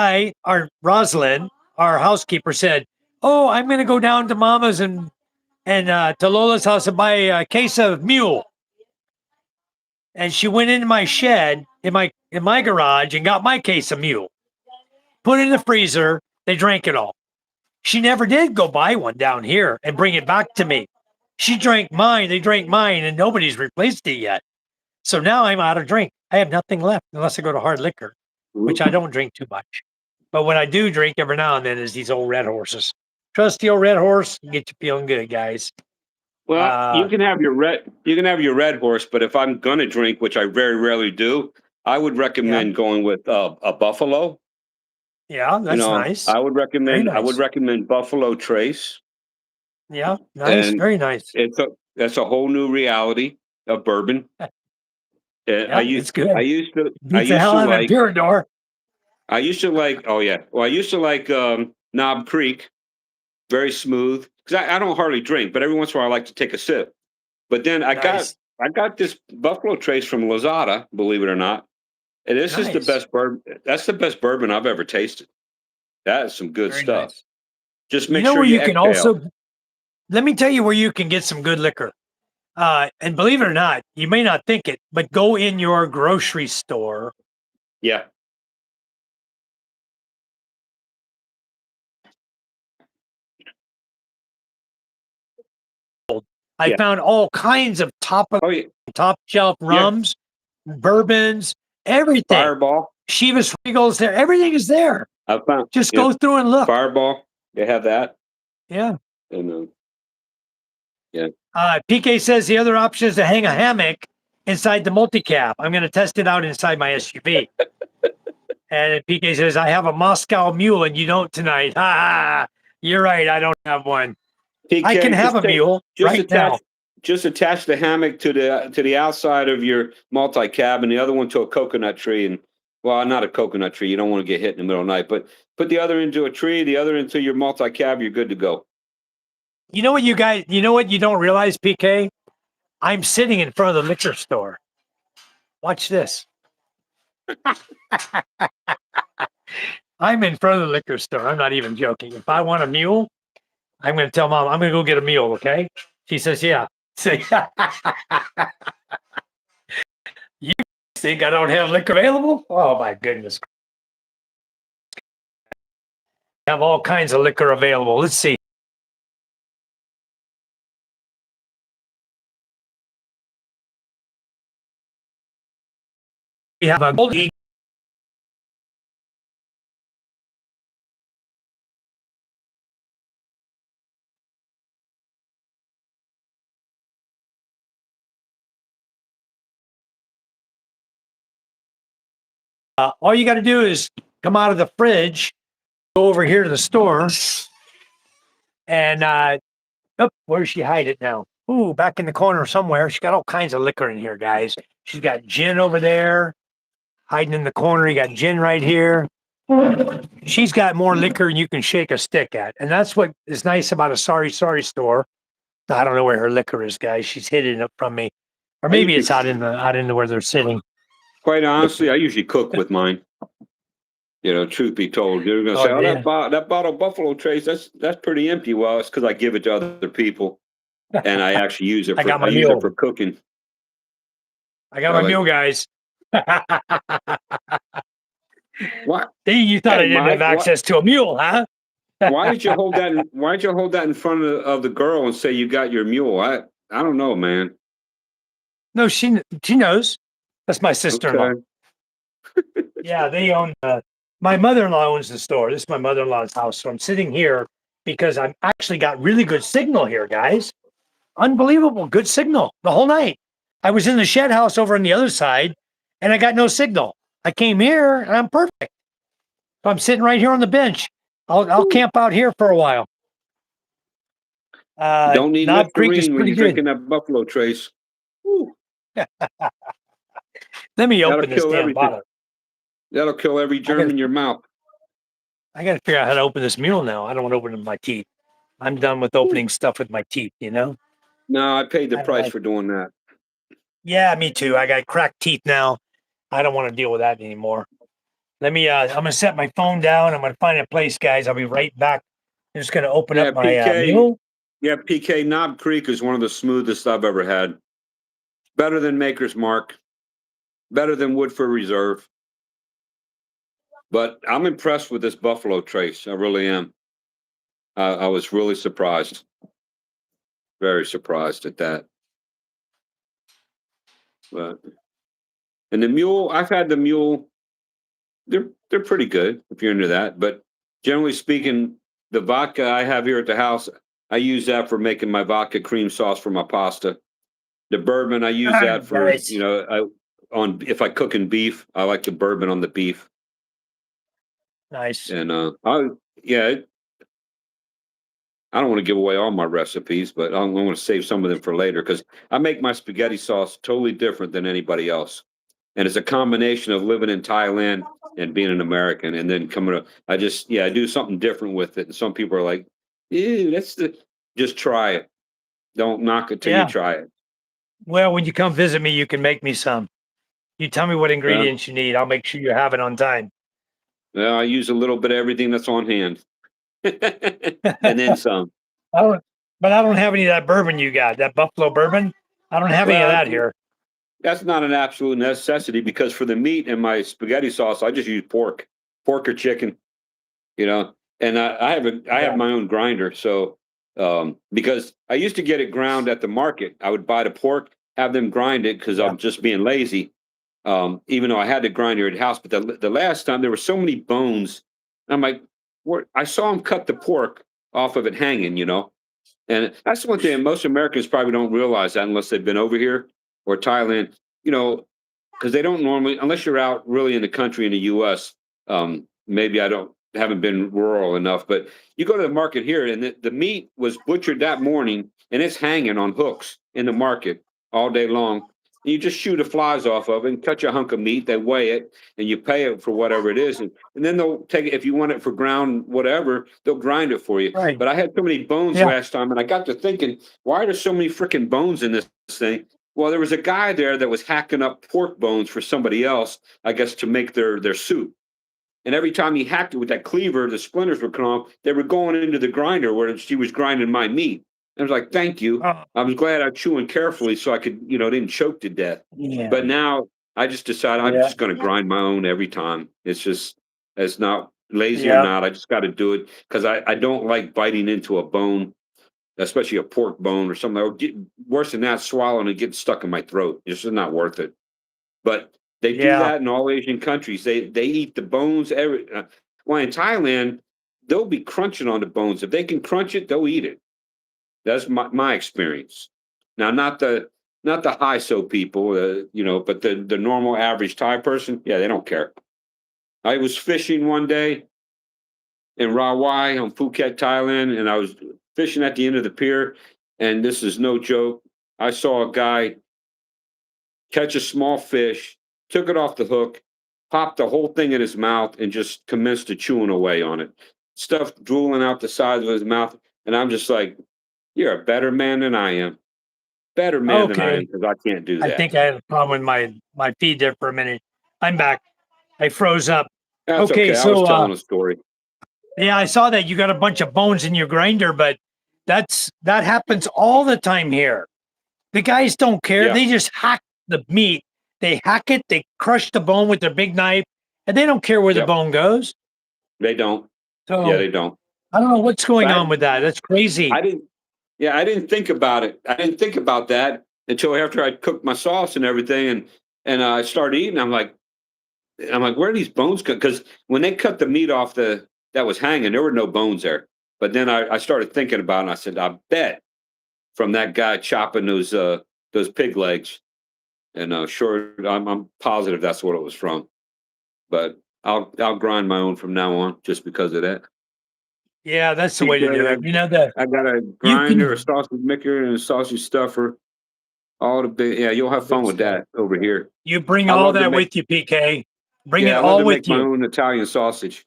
Rosalind, our housekeeper, said, "Oh, I'm going to go down to Mama's and to Lola's house and buy a case of mule." And she went into my shed in my garage and got my case of mule, put it in the freezer. They drank it all. She never did go buy one down here and bring it back to me. She drank mine. They drank mine, and nobody's replaced it yet. So now I'm out of drink. I have nothing left unless I go to hard liquor, which I don't drink too much. But what I do drink every now and then is these old Red Horses. Trusty old Red Horse, get you feeling good, guys. well, you can have your red horse, but if I'm gonna drink, which I very rarely do, I would Yeah, recommend going with a Buffalo. yeah, You that's know, nice. Very I would nice. recommend Buffalo Trace, Yeah, nice. and Very nice. that's a whole new reality of bourbon. Yeah, it's good. I Beats the used hell to out of like Imperador. oh yeah, well I used to like Knob Creek, very smooth because I don't hardly drink, but every once in a while I like to take a sip. But then Nice. I got this Buffalo Trace from Lazada, believe it or not. And this is the Nice. best bourbon. That's the best bourbon I've ever tasted. That is some good Very stuff. nice. Just You make know sure where you you can exhale. also, let me tell you where you can get some good liquor. And believe it or not, you may not think it, but go in your grocery store. Yeah. I Yeah. found all kinds of Oh yeah. top shelf Yeah. rums, bourbons, everything. Fireball. Chivas Regal's there. Everything is there. I found. Just Yeah. go through and look. Fireball. They have that. Yeah. And yeah. PK says the other option is to hang a hammock inside the multi-cab. I'm going to test it out inside my SUV. And PK says, I have a Moscow mule and you don't tonight. Ha ha. You're right. I don't have one. I can PK, have a mule just right now. attach the hammock to the outside of your multi cab, and the other one to a coconut tree. And well, not a coconut tree. You don't want to get hit in the middle of the night, but put the other into a tree, the other into your multi cab. You're good to go. You know what, you guys? You know what you don't realize, PK? I'm sitting in front of the liquor store. Watch this. I'm in front of the liquor store. I'm not even joking. If I want a mule, I'm going to tell Mom, I'm going to go get a mule, okay? She says, yeah. Say, you think I don't have liquor available? Oh, my goodness. I have all kinds of liquor available. Let's see. We have a gold eagle. All you got to do is come out of the fridge, go over here to the store, and where's she hide it now? Ooh, back in the corner somewhere. She's got all kinds of liquor in here, guys. She's got gin over there, hiding in the corner. You got gin right here. She's got more liquor than you can shake a stick at, and that's what is nice about a sorry store. I don't know where her liquor is, guys. She's hidden it from me, or maybe it's out in the where they're sitting. Quite honestly, I usually cook with mine. You know, truth be told, you're going to say, that bottle of Buffalo Trace, that's pretty empty. Well, it's because I give it to other people, and I actually use it. I use it for cooking. I got my mule, guys. What? You thought I didn't have access to a mule, huh? Why did you hold that? Why did you hold that in front of the girl and say you got your mule? I don't know, man. No, she knows. That's my sister-in-law. Okay. Yeah, they own. My mother-in-law owns the store. This is my mother-in-law's house. So I'm sitting here because I've actually got really good signal here, guys. Unbelievable good signal the whole night. I was in the shed house over on the other side, and I got no signal. I came here, and I'm perfect. So I'm sitting right here on the bench. I'll camp out here for a while. Don't need Knob Creek is when pretty you're good. drinking that Buffalo Trace. Let me open this damn bottle. That'll kill every germ in your mouth. I got to figure out how to open this mule now. I don't want to open it with my teeth. I'm done with opening stuff with my teeth, you know? No, I paid the price for doing that. Yeah, me too. I got cracked teeth now. I don't want to deal with that anymore. Let me, I'm going to set my phone down. I'm going to find a place, guys. I'll be right back. I'm just going to open up my mule. Yeah, PK, Knob Creek is one of the smoothest I've ever had. Better than Maker's Mark. Better than Woodford Reserve. But I'm impressed with this Buffalo Trace. I really am. I was really surprised. Very surprised at that. But and the mule, I've had the mule. They're pretty good if you're into that. But generally speaking, the vodka I have here at the house, I use that for making my vodka cream sauce for my pasta. The bourbon, I use that for if I cook in beef, I like the bourbon on the beef. Nice. And I don't want to give away all my recipes, but I'm going to save some of them for later because I make my spaghetti sauce totally different than anybody else. And it's a combination of living in Thailand and being an American and then I do something different with it. And some people are like, ew, just try it. Don't knock it till you try it. Well, when you come visit me, you can make me some. You tell me what ingredients you need. I'll make sure you have it on time. Well, I use a little bit of everything that's on hand. And then some. But I don't have any of that bourbon you got, that Buffalo bourbon. I don't have any of that here. That's not an absolute necessity because for the meat in my spaghetti sauce, I just use pork or chicken, you know. And I have my own grinder, so because I used to get it ground at the market, I would buy the pork, have them grind it because I'm just being lazy. Even though I had to grind here at the house, but the last time there were so many bones, I'm like, I saw them cut the pork off of it hanging, you know. And that's one thing most Americans probably don't realize that unless they've been over here or Thailand, you know, because they don't normally, unless you're out really in the country in the U.S., Maybe I haven't been rural enough, but you go to the market here, and the meat was butchered that morning, and it's hanging on hooks in the market all day long. And you just shoot the flies off of it and cut your hunk of meat. They weigh it, and you pay it for whatever it is, and then they'll take it if you want it for ground whatever. They'll grind it for you. Right. But I had so many bones Yeah. last time, and I got to thinking, why are there so many freaking bones in this thing? Well, there was a guy there that was hacking up pork bones for somebody else, I guess, to make their soup. And every time he hacked it with that cleaver, the splinters would come off. They were going into the grinder where she was grinding my meat. I was like, "Thank you." Oh, I was glad I was chewing carefully so I could, didn't choke to death. yeah. But now I just decided I'm Yeah. just going to grind my own every time. It's not lazy or Yeah. not. I just got to do it because I don't like biting into a bone, especially a pork bone or something. Or worse than that, swallowing and getting stuck in my throat. It's just not worth it. But they do Yeah. that in all Asian countries. They eat the bones. Well, in Thailand, they'll be crunching on the bones. If they can crunch it, they'll eat it. That's my experience. Now, not the high so people, but the normal average Thai person, yeah, they don't care. I was fishing one day in Rawai on Phuket, Thailand, and I was fishing at the end of the pier, and this is no joke. I saw a guy catch a small fish, took it off the hook, popped the whole thing in his mouth, and just commenced to chewing away on it. Stuff drooling out the sides of his mouth. And I'm just like, you're a better man than I am. Better man than I am Okay. because I can't do I that. think I had a problem with my feed there for a minute. I'm back. I froze up. That's Okay, okay. I was so telling a story. yeah, I saw that you got a bunch of bones in your grinder, but that happens all the time here. The guys don't care. Yeah, They just hack the meat. They hack it, they crush the bone with their big knife, and they don't care where the yep. bone goes. They don't. Yeah, So they don't. I don't know what's going But on with that. That's crazy. I didn't. Yeah, I didn't think about it. I didn't think about that until after I cooked my sauce and everything, and I started eating. I'm like, where are these bones? Because when they cut the meat off that was hanging, there were no bones there. But then I started thinking about it, and I said, I bet from that guy chopping those pig legs, and sure, I'm positive that's what it was from. But I'll grind my own from now on, just because of that. Yeah, that's the way to do PK, it. You know that I got a you grinder, a can sausage maker, and a sausage stuffer. All the big, yeah, you'll have fun good with stuff. that over here. You bring I all love to that make, with you, PK. Bring it yeah, I love all to make with my you. own Italian sausage.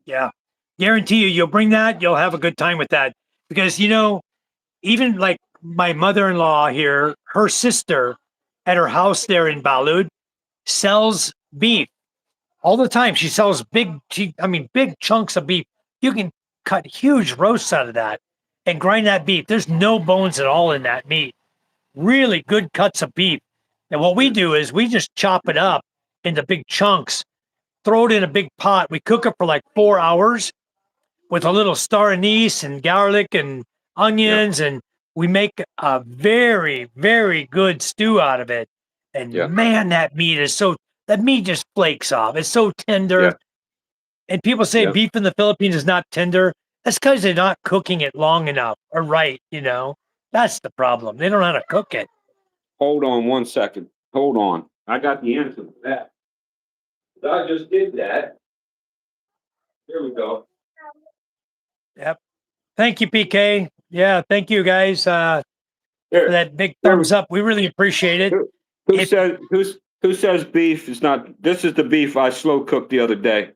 Yeah. Guarantee you'll bring that, you'll have a good time with that. Because even like my mother-in-law here, her sister at her house there in Balud sells beef all the time. She sells big chunks of beef. You can cut huge roasts out of that and grind that beef. There's no bones at all in that meat. Really good cuts of beef. And what we do is we just chop it up into big chunks, throw it in a big pot. We cook it for like 4 hours with a little star anise and garlic and Yeah, onions, and we make a very, very good stew out of it. And yeah, man, that meat just flakes off. It's so yeah, tender. And people say yeah. beef in the Philippines is not tender. That's because they're not cooking it long enough or right. That's the problem. They don't know how to cook it. Hold on 1 second. Hold on. I got the answer for that. I just did that. Here we go. Yep. Thank you, PK. Yeah, thank you guys for Here, that big here. thumbs up. We really appreciate it. Who If says who says beef is not? This is the beef I slow cooked the other day.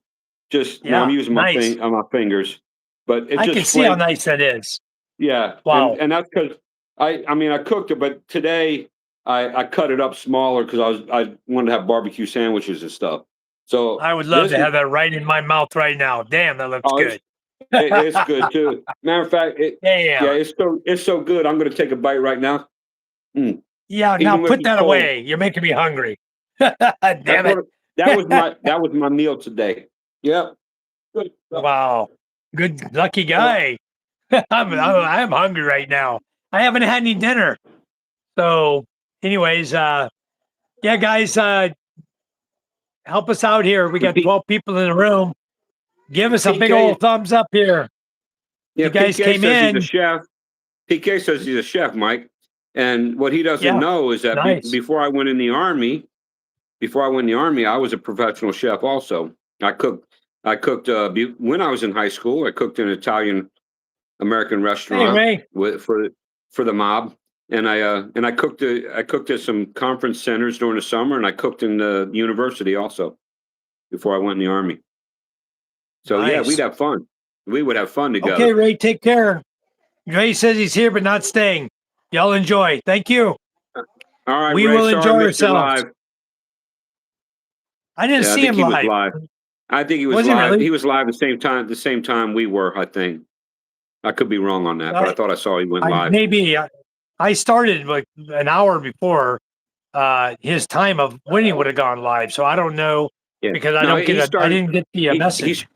Just now, I'm Yeah, using nice. on my fingers, but it I can just see how flaked. nice that is. Yeah, and Wow. that's because I cooked it, but today I cut it up smaller because I wanted to have barbecue sandwiches and stuff. So I would love this to is have that right in my mouth right now. Damn, that looks oh good. it's good too. Matter of fact, Damn. yeah, it's so good. I'm gonna take a bite right now. Mm. Yeah, now Even if put it's that cold. away. You're making me hungry. That's Damn it. what that was my meal today. Yep. Good stuff. Wow. Good lucky Uh, guy. I'm hungry right now. I haven't had any dinner. So, anyways, yeah, guys, help us out here. We got P- 12 people in the room. Give us a big PK, old thumbs up here. yeah, You guys PK came says he's a in. chef. PK says he's a chef, Mike. And what he doesn't Yeah, know is that nice. before I went in the army, I was a professional chef also. I cooked. When I was in high school. I cooked in an Italian American Hey, restaurant Ray. for the mob, and I cooked at some conference centers during the summer, and I cooked in the university also before I went in the army. So yeah, we'd Nice. have fun. We would have fun Okay, together. Ray, take care. Ray says he's here but not staying. Y'all enjoy. Thank you. All right, We Ray. will Sorry, I enjoy missed your ourselves. live. I didn't Yeah, I see think him he was live. live. I think he was Was he live. really? He was live the same time we were. I think I could be wrong on that, but I I, thought I saw he went I live. maybe I started like an hour before his time of when he would have gone live. So I don't know Yeah. because I No, don't get he a I started. didn't get the He's message.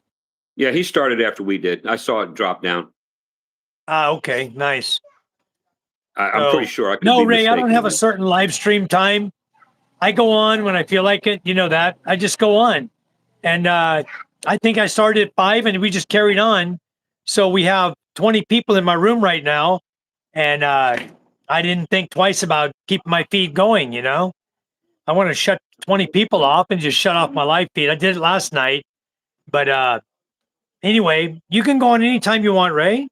yeah. He started after we did. I saw it drop down. Okay, nice. I'm pretty So sure. I could no, be Ray, I don't mistaken have on a that. certain live stream time. I go on when I feel like it. You know that. I just go on. And I think I started at 5 and we just carried on. So we have 20 people in my room right now. And I didn't think twice about keeping my feed going, you know? I want to shut 20 people off and just shut off my live feed. I did it last night. But anyway, you can go on anytime you want, Ray.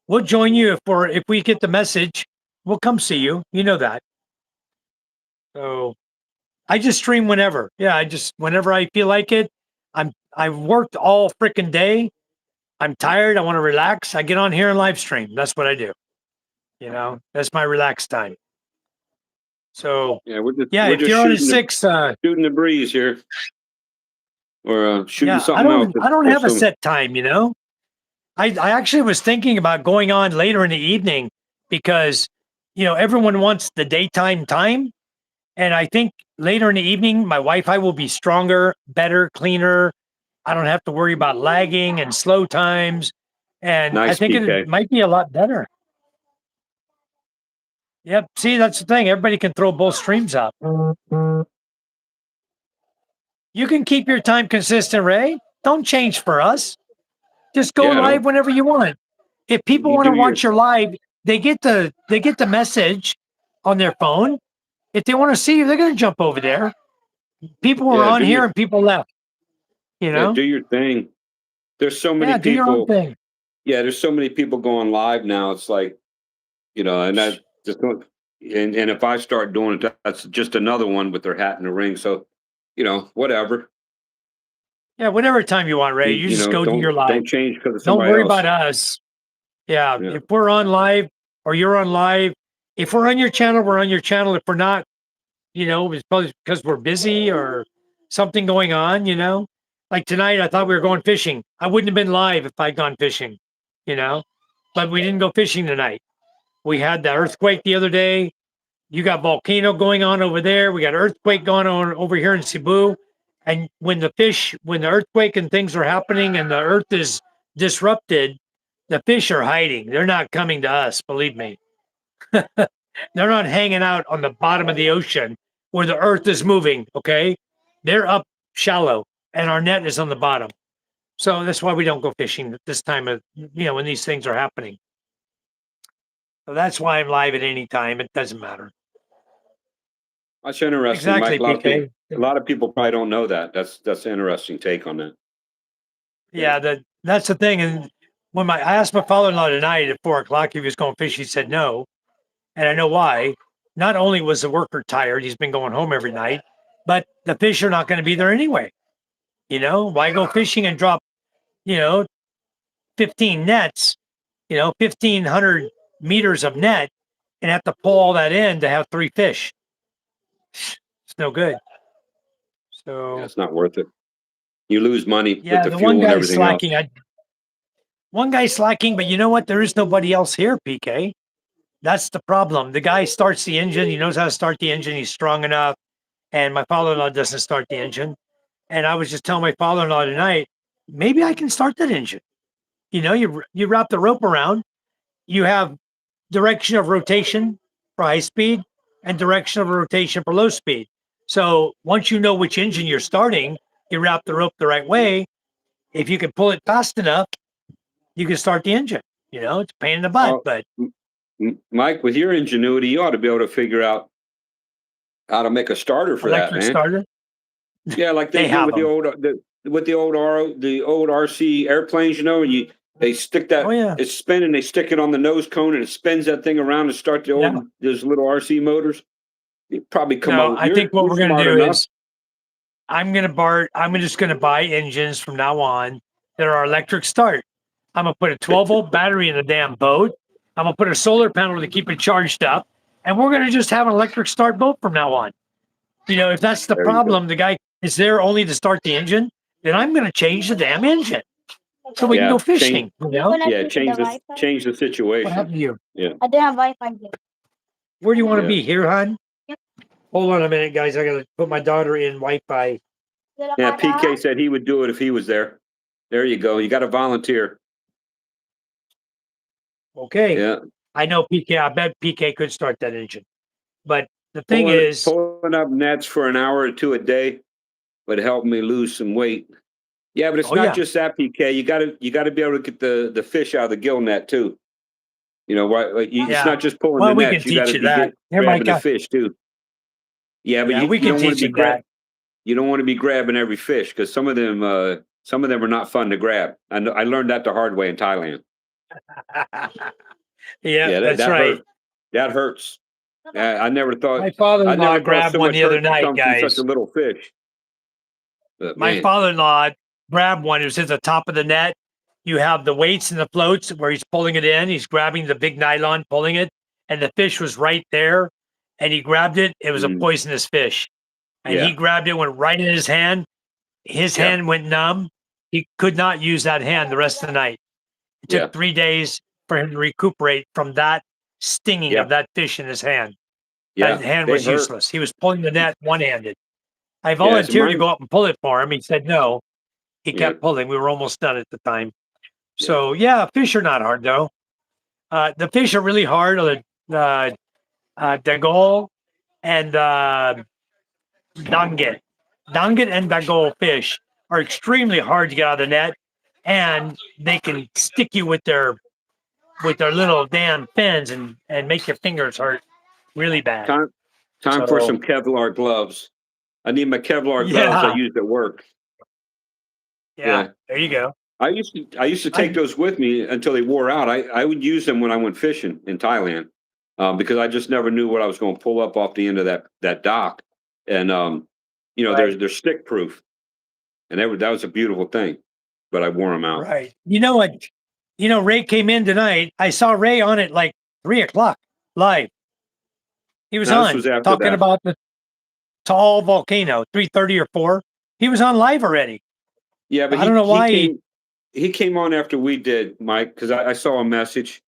We'll join you if we get the message. We'll come see you. You know that. So I just stream whenever. Yeah, I just whenever I feel like it. I've worked all freaking day. I'm tired. I want to relax. I get on here and live stream. That's what I do. You know, that's my relaxed time. So Yeah, yeah, we're if just you're on a six, shooting the breeze here, or shooting yeah, something else. I don't Or have a some set time. You know, I actually was thinking about going on later in the evening because everyone wants the daytime time, and I think later in the evening my Wi-Fi will be stronger, better, cleaner. I don't have to worry about lagging and slow times, and I nice think it PK. might be a lot better. Yep. See, that's the thing. Everybody can throw both streams up. You can keep your time consistent, Ray. Don't change for us. Just go Yeah, live don't whenever you want. If people you want to do your watch your live, they get the message on their phone. If they want to see you, they're going to jump over there. People were yeah on do here your and people left. You yeah know? do your thing. There's so many Yeah, do your own people. thing. Yeah, there's so many people going live now. It's like and that just don't. And if I start doing it, that's just another one with their hat in the ring. So, whatever. Yeah, whatever time you want, Ray. You just go do your live. Don't change because of Don't somebody worry else. about us. Yeah, Yeah. if we're on live or you're on live, if we're on your channel, we're on your channel. If we're not, it's probably because we're busy or something going on, Like tonight, I thought we were going fishing. I wouldn't have been live if I'd gone fishing, you know, but we didn't go fishing tonight. We had the earthquake the other day. You got volcano going on over there. We got earthquake going on over here in Cebu. And when the earthquake and things are happening and the earth is disrupted, the fish are hiding. They're not coming to us, believe me. They're not hanging out on the bottom of the ocean where the earth is moving. Okay. They're up shallow and our net is on the bottom. So that's why we don't go fishing at this time of, when these things are happening. So that's why I'm live at any time. It doesn't matter. That's interesting, Mike. Exactly, PK. A lot of people probably don't know that. That's an interesting take on that. Yeah. Yeah, that's the thing. And I asked my father-in-law tonight at 4 o'clock if he was going fish, he said no. And I know why. Not only was the worker tired, he's been going home every night, but the fish are not going to be there anyway. Why go fishing and drop, you know, 15 nets, 1,500 meters of net and have to pull all that in to have 3 fish? It's no good. Yeah, So, it's not worth it. You lose money with yeah, the the one fuel and guy's everything else. slacking. One guy's slacking, but you know what? There is nobody else here, PK. That's the problem. The guy starts the engine. He knows how to start the engine. He's strong enough. And my father-in-law doesn't start the engine. And I was just telling my father-in-law tonight, maybe I can start that engine. You wrap the rope around. You have direction of rotation for high speed and direction of rotation for low speed. So once you know which engine you're starting, you wrap the rope the right way. If you can pull it fast enough, you can start the engine. It's a pain in the butt, Well, but Mike, with your ingenuity, you ought to be able to figure out how to make a starter for that, electric man. starter, Yeah, like they they do have with the them. old with the old RC airplanes, and they stick Oh that yeah, it's spinning, they stick it on the nose cone and it spins that thing around to start yeah. those little RC motors. You probably come up No, with I think what you're we're gonna smart do enough. is I'm just gonna buy engines from now on that are electric start. I'm gonna put a 12-volt battery in the damn boat. I'm gonna put a solar panel to keep it charged up, and we're gonna just have an electric start boat from now on. If that's the There you go. problem, the guy is there only to start the engine, then I'm gonna change the damn engine so we can go Yeah, fishing. change the What situation. happened to you? Yeah, I don't have Wi-Fi here. Where do you want to yeah, be here, hon? Yep. Hold on a minute, guys. I gotta put my daughter in Wi-Fi. yeah. PK said he would do it if he was there. There you go. You got to volunteer. Okay. Yeah, I know PK. I bet PK could start that engine. But the thing pulling is, pulling up nets for an hour or two a day would help me lose some weight. Yeah, but it's oh not yeah, just that, PK. You got to be able to get the fish out of the gill net too. Why? Like it's yeah. not just pulling Well, the we can nets. You got teach to you be that. Here, grabbing the Micah. fish too. Yeah, but Yeah, you, we you can don't want teach to you be that. you don't want to be grabbing every fish because some of them are not fun to grab. I learned that the hard way in Thailand. Yeah, Yeah, that that's that right. hurt. That hurts. I never thought My father-in-law so grabbed one much the other hurt could night, come from such a guys. little fish. But My man, father-in-law grabbed one. It was at the top of the net. You have the weights and the floats where he's pulling it in. He's grabbing the big nylon, pulling it, and the fish was right there. And he grabbed it. It was a mm, poisonous fish. And he yeah, grabbed it, went right in his hand. His yeah, hand went numb. He could not use that hand the rest of the night. It took yeah, 3 days for him to recuperate from that stinging yeah, of that fish in his hand. That yeah. hand They was hurt. useless. He was pulling the net one-handed. I Yeah, so volunteered to mine. go up and pull it for him. He said no. He Yeah, kept pulling. We were almost done at the time. yeah. So yeah, fish are not hard though. The fish are really hard. Dagol and danget. Danget and dagol fish are extremely hard to get out of the net, and they can stick you with their little damn fins and make your fingers hurt really bad. Time time for So some Kevlar gloves. I need my Kevlar gloves I yeah, used at work. yeah. Yeah. There you go. I used to take I those with me until they wore out. I would use them when I went fishing in Thailand, because I just never knew what I was going to pull up off the end of that dock, and right, they're stick proof, and that was a beautiful thing, but I wore them out. right. You know what? Ray came in tonight. I saw Ray on at like 3 o'clock live. He was Now this on was after talking that. about the tall volcano, 3:30 or 4. He was on live already. Yeah, but I don't know he why came on after we did, Mike, because I saw a message.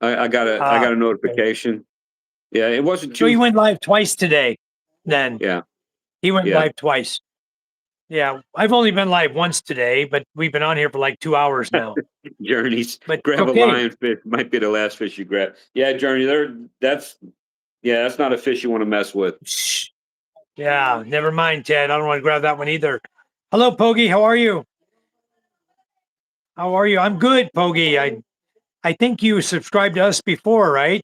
I got a okay. notification. Yeah, it wasn't So he too. went live twice today. Then Yeah, he went yeah. live twice. Yeah, I've only been live once today, but we've been on here for like 2 hours now. Journeys. But it's Grab a okay. lionfish. Might be the last fish you grab. Yeah, Journey. That's not a fish you want to mess with. Shh. Yeah, never mind, Ted. I don't want to grab that one either. Hello, Pogi. How are you? How are you? I'm good, Pogi. I think you subscribed to us before, right?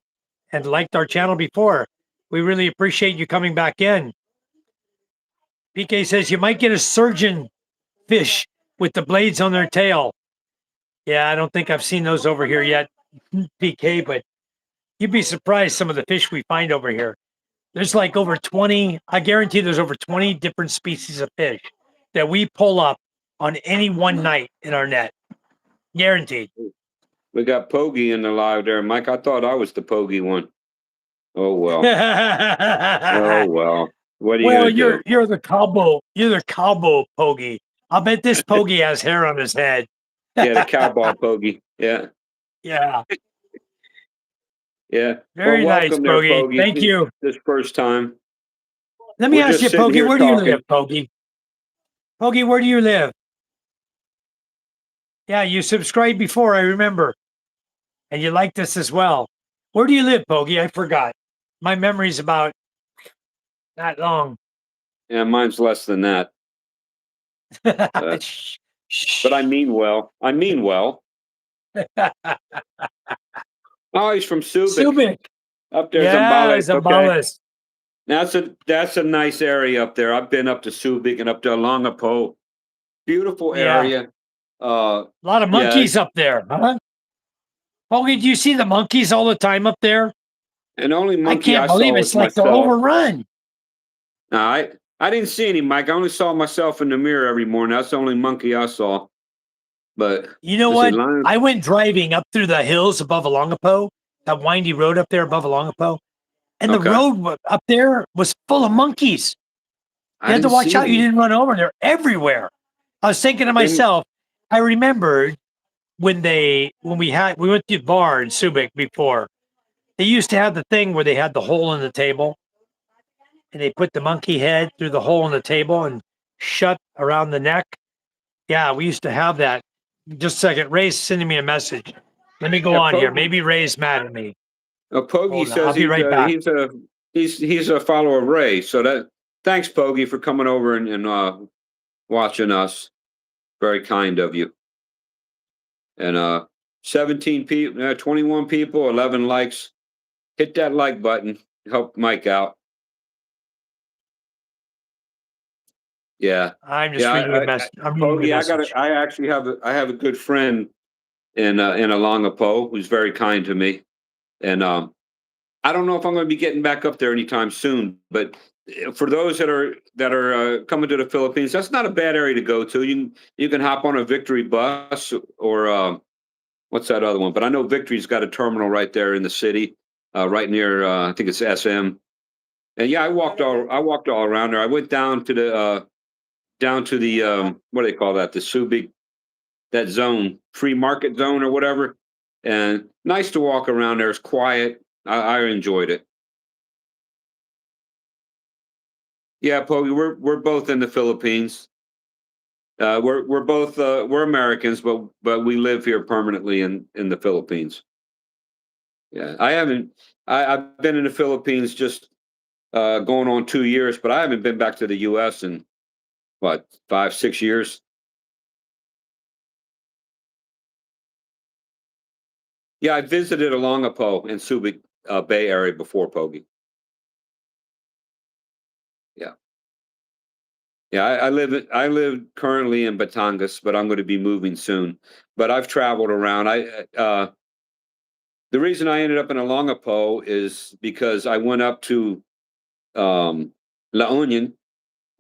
And liked our channel before. We really appreciate you coming back in. PK says you might get a surgeon fish with the blades on their tail. Yeah, I don't think I've seen those over here yet, PK, but you'd be surprised some of the fish we find over here. There's like over 20, I guarantee there's over 20 different species of fish that we pull up on any one night in our net. Guaranteed. We got Pogie in the live there, Mike. I thought I was the Pogie one. Oh well. Oh well. What are you Well, gonna do? you're the cowboy. You're the cowboy Pogie. I bet this Pogie has hair on his head. Yeah, the cowball Pogie. Yeah, Yeah. yeah. Well, Very nice, welcome there, Pogie. Pogie. Thank you. This first time. Let me We're ask just you, sitting Pogie, here where do you live, talking. Pogie? Pogie, where do you live? Yeah, you subscribed before, I remember. And you liked us as well. Where do you live, Pogie? I forgot. My memory's about that long. Yeah, mine's less than that. Shh, But I shh. mean well. I mean well. Oh, he's from Subic. Subic. Up there, Yeah, Zambales. Okay. Zambales. That's a nice area up there. I've been up to Subic and up to Longapo. Beautiful Yeah, area. a lot of Yeah, monkeys up there, huh? Paulie, do you see the monkeys all the time up there? and the only I monkey can't I saw believe was it's like they're myself. overrun. No, I didn't see any, Mike. I only saw myself in the mirror every morning. That's the only monkey I saw. But You know let's see, what? lion. I went driving up through the hills above Alongapo, that windy road up there above Alongapo, and the Okay, road up there was full of monkeys. I You had to didn't watch see out you any. didn't run over. They're everywhere. I was thinking to And myself, I remembered when we went to the bar in Subic before. They used to have the thing where they had the hole in the table and they put the monkey head through the hole in the table and shut around the neck. Yeah, we used to have that. Just a second. Ray's sending me a message. Let me go yeah, on here. Pogie, Maybe Ray's mad at me. Pogie Hold on. I'll says be right back. he's a follower of Ray. So that thanks, Pogie, for coming over and watching us. Very kind of you. And 17 people, 21 people, 11 likes. Hit that like button. Help Mike out. Yeah, I'm just yeah. reading a message. I'm reading the Pogie, message. I actually have a good friend in Alongapo who's very kind to me, and I don't know if I'm going to be getting back up there anytime soon. But for those that are coming to the Philippines, that's not a bad area to go to. You can hop on a Victory bus or what's that other one? But I know Victory's got a terminal right there in the city, right near I think it's SM. And yeah, I walked all around there. I went down to the what do they call that? The Subic, that zone, free market zone or whatever. And nice to walk around there. It's quiet. I enjoyed it. Yeah, Poe, we're both in the Philippines. We're both we're Americans, but we live here permanently in the Philippines. Yeah, I haven't. I've been in the Philippines just going on 2 years, but I haven't been back to the U.S. in what 5 6 years. Yeah, I visited Olongapo and Subic Bay Area before, Pogie. Yeah, yeah. I live currently in Batangas, but I'm going to be moving soon. But I've traveled around. The reason I ended up in Olongapo is because I went up to um, La Union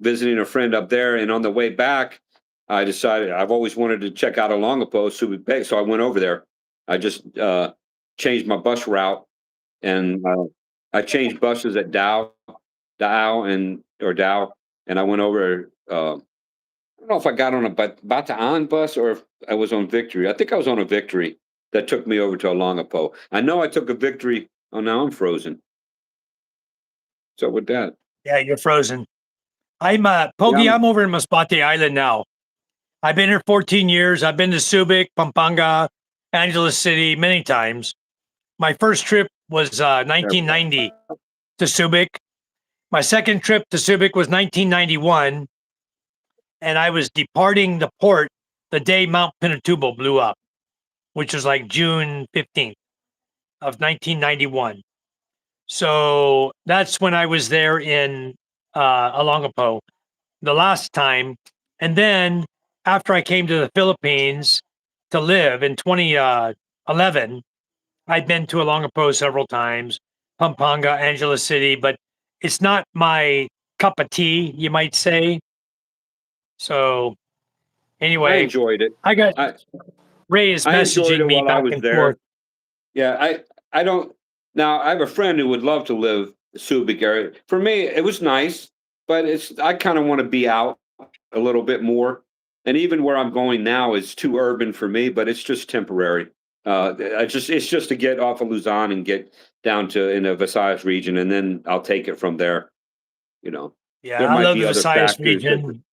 visiting a friend up there, and on the way back, I decided I've always wanted to check out Olongapo, Subic Bay, so I went over there. I just changed my bus route, and I changed buses at Dow, and I went over. I don't know if I got on a Bataan bus or if I was on Victory. I think I was on a Victory that took me over to Olongapo. I know I took a Victory. Oh, now I'm frozen. So with that, Yeah, you're frozen. I'm yeah, Pogi, I'm over in Masbate Island now. I've been here 14 years. I've been to Subic, Pampanga, Angeles City many times. My first trip was there we go. 1990 to Subic. My second trip to Subic was 1991, and I was departing the port the day Mount Pinatubo blew up, which was like June 15th of 1991. So that's when I was there in Olongapo the last time. And then after I came to the Philippines to live in 2011, I'd been to Olongapo several times, Pampanga, Angeles City, but it's not my cup of tea, you might say. So I anyway, enjoyed it. I got I Ray is I enjoyed messaging it me while I back was and forth. there. Yeah, I don't. Now I have a friend who would love to live Subic area. For me, it was nice, but I kind of want to be out a little bit more. And even where I'm going now is too urban for me, but it's just temporary. It's just to get off of Luzon and get down to in the Visayas region, and then I'll take it from there. You know, Yeah, there I might love be the other Visayas factors that, region.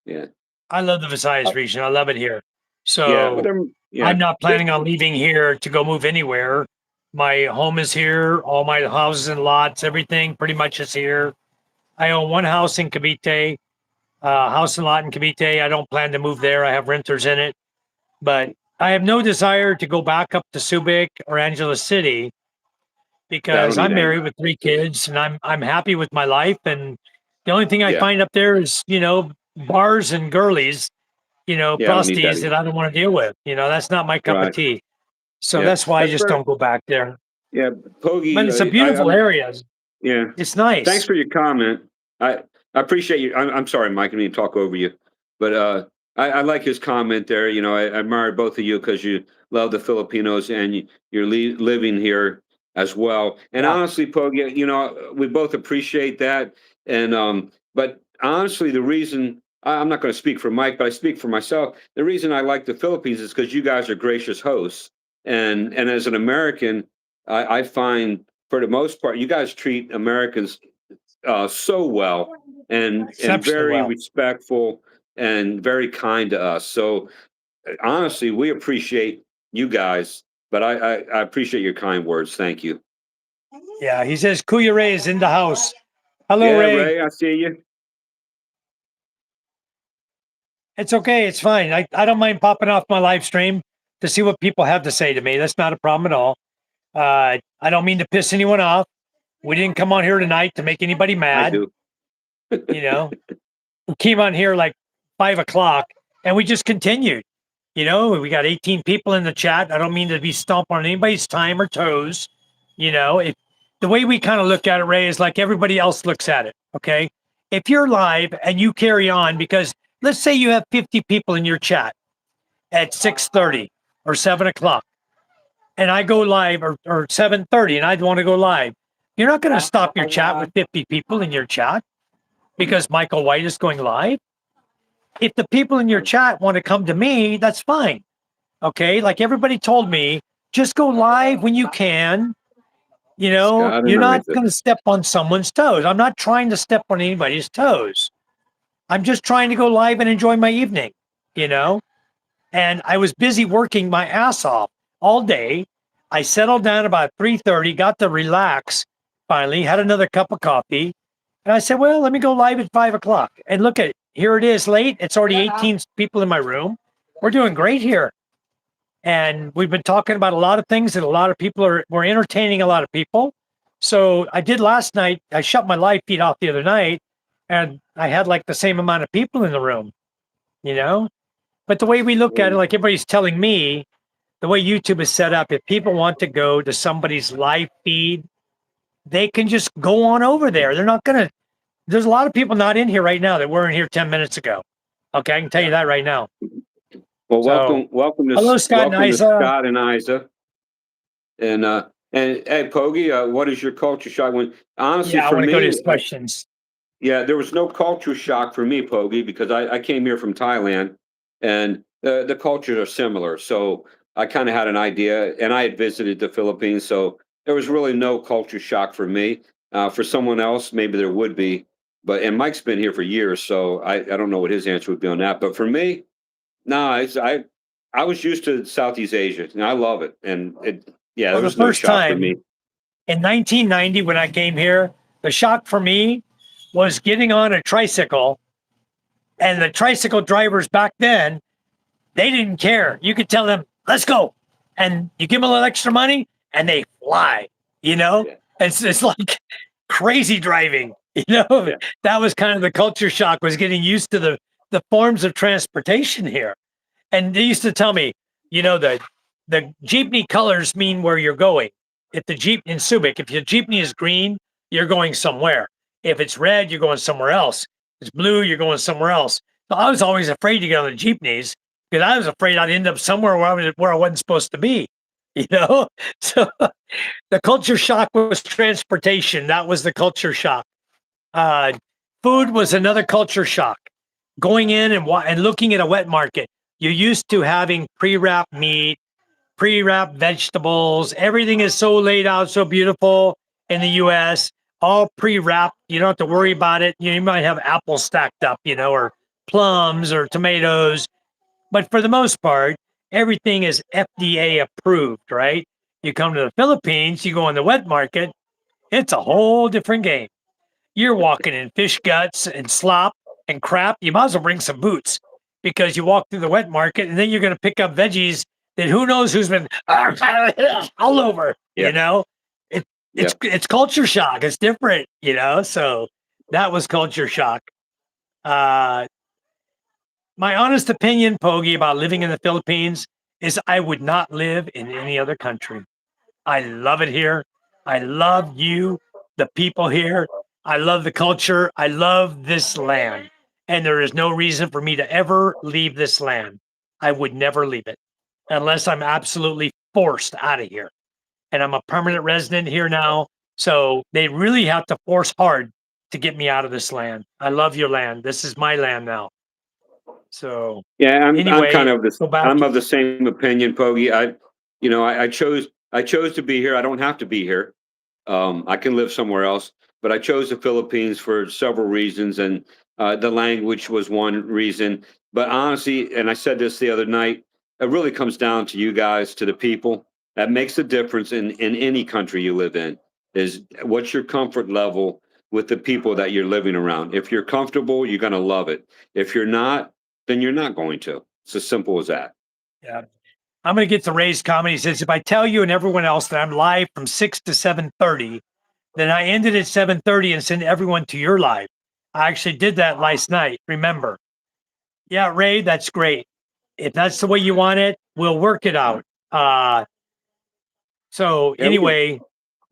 yeah, I love the Visayas region. I love it here. yeah, but So yeah, I'm not planning on leaving here to go move anywhere. My home is here. All my houses and lots, everything pretty much is here. I own one house in Cavite, house and lot in Cavite. I don't plan to move there. I have renters in it, but I have no desire to go back up to Subic or Angeles City I because don't need I'm any. married with three kids and I'm happy with my life. And the only thing I Yeah, find up there is bars and girlies. Yeah, I don't need that prosties that either. I don't want to deal with. That's not my cup of Right. tea. So Yeah. that's why I That's just very, don't go back there. yeah, But it's a Pogie, beautiful I'm area. yeah. It's Thanks nice. for your comment. I appreciate you. I'm sorry, Mike, I didn't mean to talk over you, but I like his comment there. I admire both of you because you love the Filipinos and you're living here as well. And Yeah. honestly, Pogi, we both appreciate that. And but honestly, the reason I'm not going to speak for Mike, but I speak for myself. The reason I like the Philippines is because you guys are gracious hosts, and as an American, I find for the most part, you guys treat Americans so well and Exceptionally very well. respectful and very kind to us. So honestly, we appreciate you guys, but I appreciate your kind words. Thank you. Yeah. He says Kuya Ray is in the house. Hello, Yeah, Ray. Ray, I see you. It's okay. It's fine. I don't mind popping off my live stream to see what people have to say to me. That's not a problem at all. I don't mean to piss anyone off. We didn't come on here tonight to make anybody I mad. do. You know, we came on here like 5 o'clock and we just continued. We got 18 people in the chat. I don't mean to be stomping on anybody's time or toes. The way we kind of look at it, Ray, is like everybody else looks at it. Okay. If you're live and you carry on, because let's say you have 50 people in your chat at 6:30 or 7 o'clock, and I go live or 7:30 and I'd want to go live. You're not going to stop your chat with 50 people in your chat because Michael White is going live. If the people in your chat want to come to me, that's fine. Okay. Like everybody told me, just go live when you can. Scott You're and not Isaac. going to step on someone's toes. I'm not trying to step on anybody's toes. I'm just trying to go live and enjoy my evening, you know? And I was busy working my ass off all day. I settled down about 3:30, got to relax finally, had another cup of coffee. And I said, well, let me go live at 5 o'clock. And look at it. Here it is late. It's already 18 people in my room. We're doing great here. And we've been talking about a lot of things that a lot of people we're entertaining a lot of people. So I did last night. I shut my live feed off the other night and I had like the same amount of people in the room, you know? But the way we look at it, like everybody's telling me, the way YouTube is set up, if people want to go to somebody's live feed, they can just go on over there. They're not going to, there's a lot of people not in here right now that weren't here 10 minutes ago. Okay. I can tell you that right now. Well, So, hello, Scott and welcome to Isa. Scott and Isa. And hey, Pogi, what is your culture shock? When honestly, Yeah, I for want to go to his me, questions. yeah, there was no culture shock for me, Pogi, because I came here from Thailand, and the cultures are similar. So I kind of had an idea, and I had visited the Philippines, so there was really no culture shock for me. For someone else, maybe there would be, and Mike's been here for years, so I don't know what his answer would be on that. But for me, no, I was used to Southeast Asia, and I love it. And yeah, there Well, the was no first shock for time me. in 1990 when I came here, the shock for me was getting on a tricycle, and the tricycle drivers back then, they didn't care. You could tell them, let's go. And you give them a little extra money and they fly, you know? Yeah, It's like crazy driving, you know? yeah, That was kind of the culture shock, was getting used to the forms of transportation here. And they used to tell me, the jeepney colors mean where you're going. If the Jeep in Subic, if your jeepney is green, you're going somewhere. If it's red, you're going somewhere else. If it's blue, you're going somewhere else. So I was always afraid to get on the jeepneys because I was afraid I'd end up somewhere where I wasn't supposed to be. You know, so the culture shock was transportation. That was the culture shock. Uh, Food was another culture shock. Going in and looking at a wet market, you're used to having pre-wrapped meat, pre-wrapped vegetables. Everything is so laid out, so beautiful in the U.S. All pre-wrapped. You don't have to worry about it. You might have apples stacked up, or plums or tomatoes, but for the most part, everything is FDA approved. Right? You come to the Philippines, you go on the wet market. It's a whole different game. You're walking in fish guts and slop and crap. You might as well bring some boots because you walk through the wet market and then you're going to pick up veggies that who knows who's been all over. yeah, It, yeah. it's culture shock. It's different. So that was culture shock. Uh, My honest opinion, Pogi, about living in the Philippines is I would not live in any other country. I love it here. I love you, the people here. I love the culture. I love this land. And there is no reason for me to ever leave this land. I would never leave it unless I'm absolutely forced out of here. And I'm a permanent resident here now. So they really have to force hard to get me out of this land. I love your land. This is my land now. So Yeah, I'm kind anyway, of this. go back I'm to of the same opinion, Pogi. I chose to be here. I don't have to be here. I can live somewhere else, but I chose the Philippines for several reasons, and the language was one reason. But honestly, and I said this the other night, it really comes down to you guys, to the people. That makes a difference in any country you live in. Is what's your comfort level with the people that you're living around? If you're comfortable, you're going to love it. If you're not, then you're not going to. It's as simple as that. yeah. I'm gonna get to Ray's comment. He says, if I tell you and everyone else that I'm live from 6 to 7:30, then I ended at 7:30 and send everyone to your live. I actually did that last night. Remember. Yeah, Ray, that's great. If that's the way you want it, we'll work it out. So Yeah, anyway,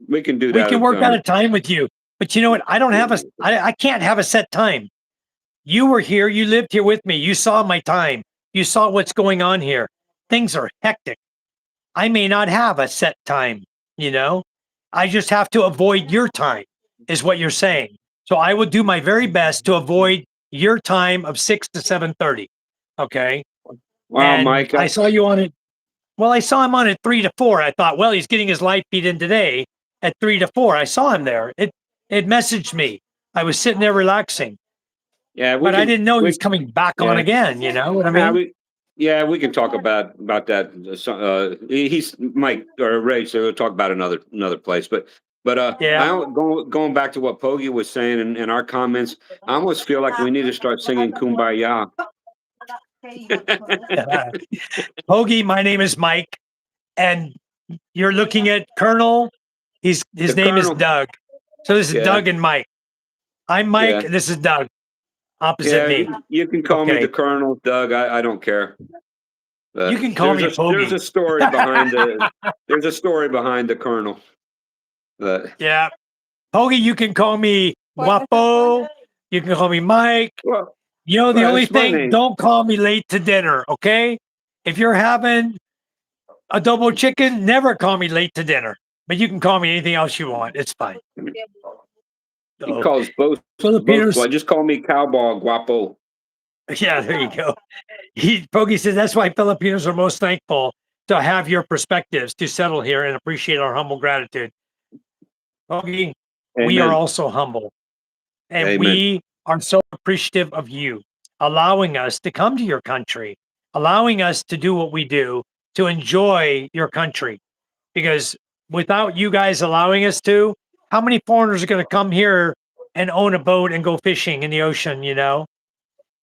we can do we that. can work out a time with you. But you know what? I don't have I can't have a set time. You were here, you lived here with me. You saw my time. You saw what's going on here. Things are hectic. I may not have a set time, you know? I just have to avoid your time, is what you're saying. So I will do my very best to avoid your time of 6 to 7:30. Okay. Wow, And Mike. I saw you on it. Well, I saw him on at 3 to 4. I thought, well, he's getting his light feed in today at 3 to 4. I saw him there. It messaged me. I was sitting there relaxing, Yeah, but I didn't know he was we coming back on yeah. again. You know what I Yeah, mean? we can talk about that. He's Mike or Ray, so we'll talk about another place. But Yeah. going back to what Pogi was saying in our comments, I almost feel like we need to start singing "Kumbaya." Hoagie, my name is Mike, and you're looking at Colonel. The His name is Colonel. Doug. So this is Yeah, Doug and Mike. I'm Mike. yeah, This is Doug. Opposite yeah. me. You can call me the Okay. Colonel, Doug. I don't care. You can call me There's Hoagie. a story behind the Colonel. But Yeah. Hoagie, you can call me Guapo. You can call me Mike. well, You know, the well, only it's my thing, name. don't call me late to dinner, okay? If you're having a double chicken, never call me late to dinner. But you can call me anything else you want. It's fine. He So, calls both. Filipinos, Well, just call me Cowboy Guapo. yeah, there you go. Pogi says that's why Filipinos are most thankful to have your perspectives to settle here and appreciate our humble gratitude. Pogi, we are Amen. also humble and Amen. we are so appreciative of you allowing us to come to your country, allowing us to do what we do to enjoy your country. Because without you guys allowing us to, how many foreigners are going to come here and own a boat and go fishing in the ocean? You know,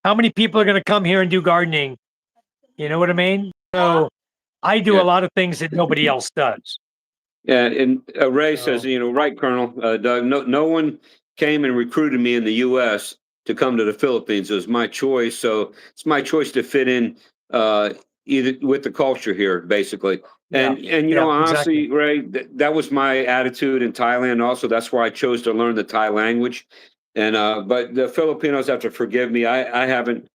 how many people are going to come here and do gardening? You know what I mean? So I do a Yeah. lot of things that nobody else does. Yeah. And Ray says, So right, Colonel Doug. No one came and recruited me in the U.S. to come to the Philippines. It was my choice. So it's my choice to fit in uh, either with the culture here, basically. yeah, And yeah, exactly. honestly, Ray, that was my attitude in Thailand. Also, that's why I chose to learn the Thai language. And but the Filipinos have to forgive me. I haven't.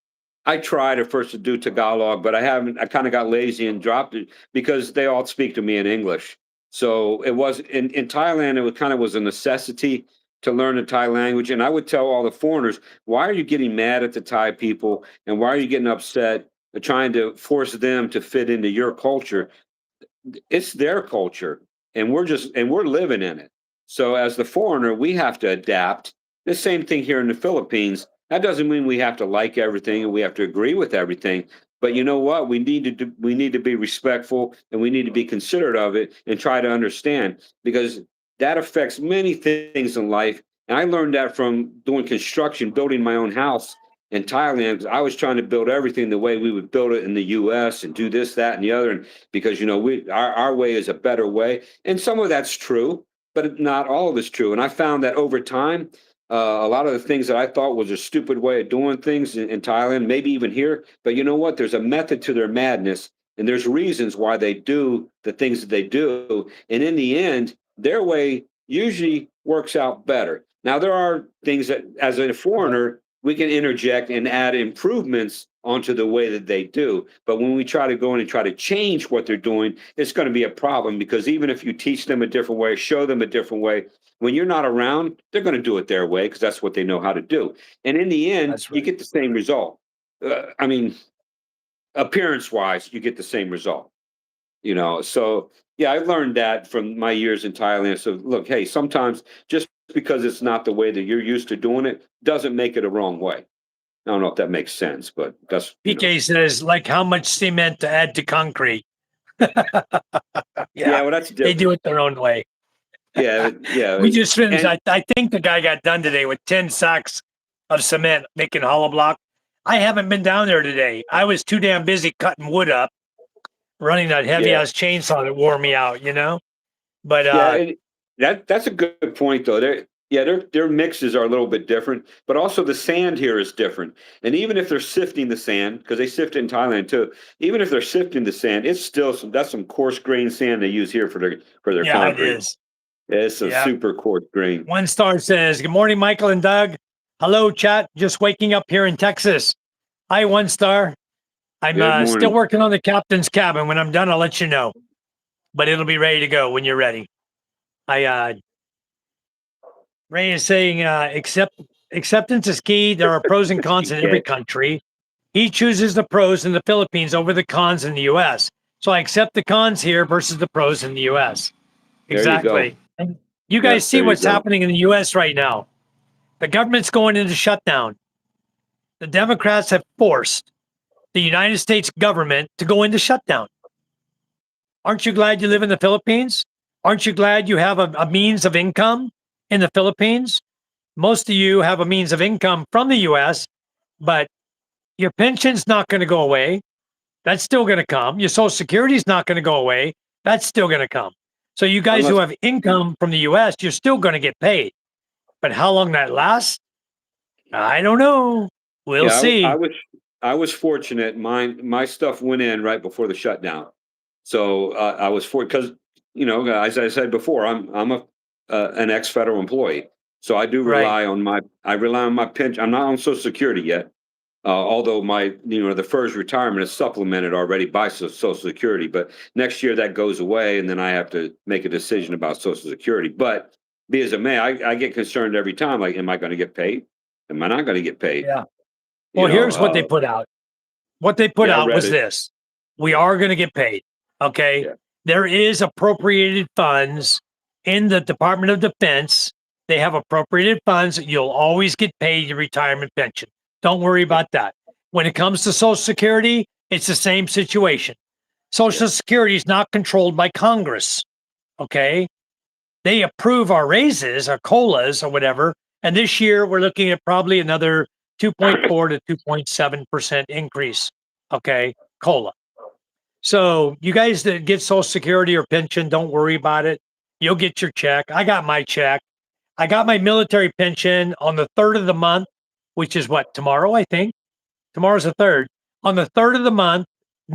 I tried at first to do Tagalog, but I haven't. I kind of got lazy and dropped it because they all speak to me in English. So it was in Thailand. It was kind of was a necessity to learn the Thai language. And I would tell all the foreigners, why are you getting mad at the Thai people, and why are you getting upset trying to force them to fit into your culture? It's their culture, and we're living in it. So as the foreigner, we have to adapt. The same thing here in the Philippines. That doesn't mean we have to like everything and we have to agree with everything. But you know what? We need to be respectful, and we need to be considerate of it and try to understand, because that affects many things in life. And I learned that from doing construction, building my own house in Thailand, because I was trying to build everything the way we would build it in the US and do this, that, and the other. And because our way is a better way. And some of that's true, but not all of it's true. And I found that over time, A lot of the things that I thought was a stupid way of doing things in Thailand, maybe even here. But you know what? There's a method to their madness, and there's reasons why they do the things that they do. And in the end, their way usually works out better. Now, there are things that, as a Right. foreigner, we can interject and add improvements onto the way that they do. But when we try to go in and try to change what they're doing, it's going to be a problem because even if you teach them a different way, show them a different way, when you're not around, they're going to do it their way because that's what they know how to do. And in the end, That's you right. get the same result. I mean, appearance wise, you get the same result, So, yeah, I learned that from my years in Thailand. So, look, hey, sometimes just because it's not the way that you're used to doing it doesn't make it a wrong way. I don't know if that makes sense, but PK says, like how much cement to add to concrete. yeah, Yeah, well, that's they do different. it their own way. Yeah, yeah. We just finished. And I think the guy got done today with 10 sacks of cement making hollow block. I haven't been down there today. I was too damn busy cutting wood up, running that heavy yeah, ass chainsaw that wore me out, But yeah, and that's a good point though. Their mixes are a little bit different, but also the sand here is different. And even if they're sifting the sand, because they sift in Thailand too, even if they're sifting the sand, it's still that's some coarse grain sand they use here for their yeah, it concrete. is. It's a Yeah. super coarse grain. One star says, "Good morning, Michael and Doug. Hello, chat. Just waking up here in Texas. Hi, one star. I'm Good still morning. working on the captain's cabin. When I'm done, I'll let you know. But it'll be ready to go when you're ready." I Ray is saying, acceptance is key. There are pros and cons in every PK. country. He chooses the pros in the Philippines over the cons in the US. So I accept the cons here versus the pros in the US. There you go. Exactly. And you Yeah, guys see there you what's go. happening in the US right now. The government's going into shutdown. The Democrats have forced the United States government to go into shutdown. Aren't you glad you live in the Philippines? Aren't you glad you have a means of income in the Philippines? Most of you have a means of income from the US, but your pension's not going to go away. That's still going to come. Your social security is not going to go away. That's still going to come. So you guys who Unless, have income from the US, you're still going to get paid. But how long that lasts, I don't know. We'll yeah, see. I was fortunate. My stuff went in right before the shutdown, so I was for because as I said before, I'm a an ex federal employee, so Right. I rely on my pension. I'm not on Social Security yet, although my the first retirement is supplemented already by Social Security. But next year that goes away, and then I have to make a decision about Social Security. But be as it may, I get concerned every time. Like, am I going to get paid? Am I not going to get paid? Yeah. You Well, know, here's what they put out. What they put yeah, I out read was it. this: we Yeah, are going to get paid. Okay. yeah, There is appropriated funds in the Department of Defense. They have appropriated funds. You'll always get paid your retirement pension. Don't worry yeah, about that. When it comes to Social Security, it's the same situation. yeah, Social Security is not controlled by Congress. Okay. They approve our raises, our COLAs, or whatever. And this year, we're looking at probably another 2.4 to 2.7% increase. Okay. COLA. So you guys that get Social Security or pension, don't worry about it. You'll get your check. I got my check. I got my military pension on the third of the month, which is what, tomorrow, I think. Tomorrow's the third. On the third of the month,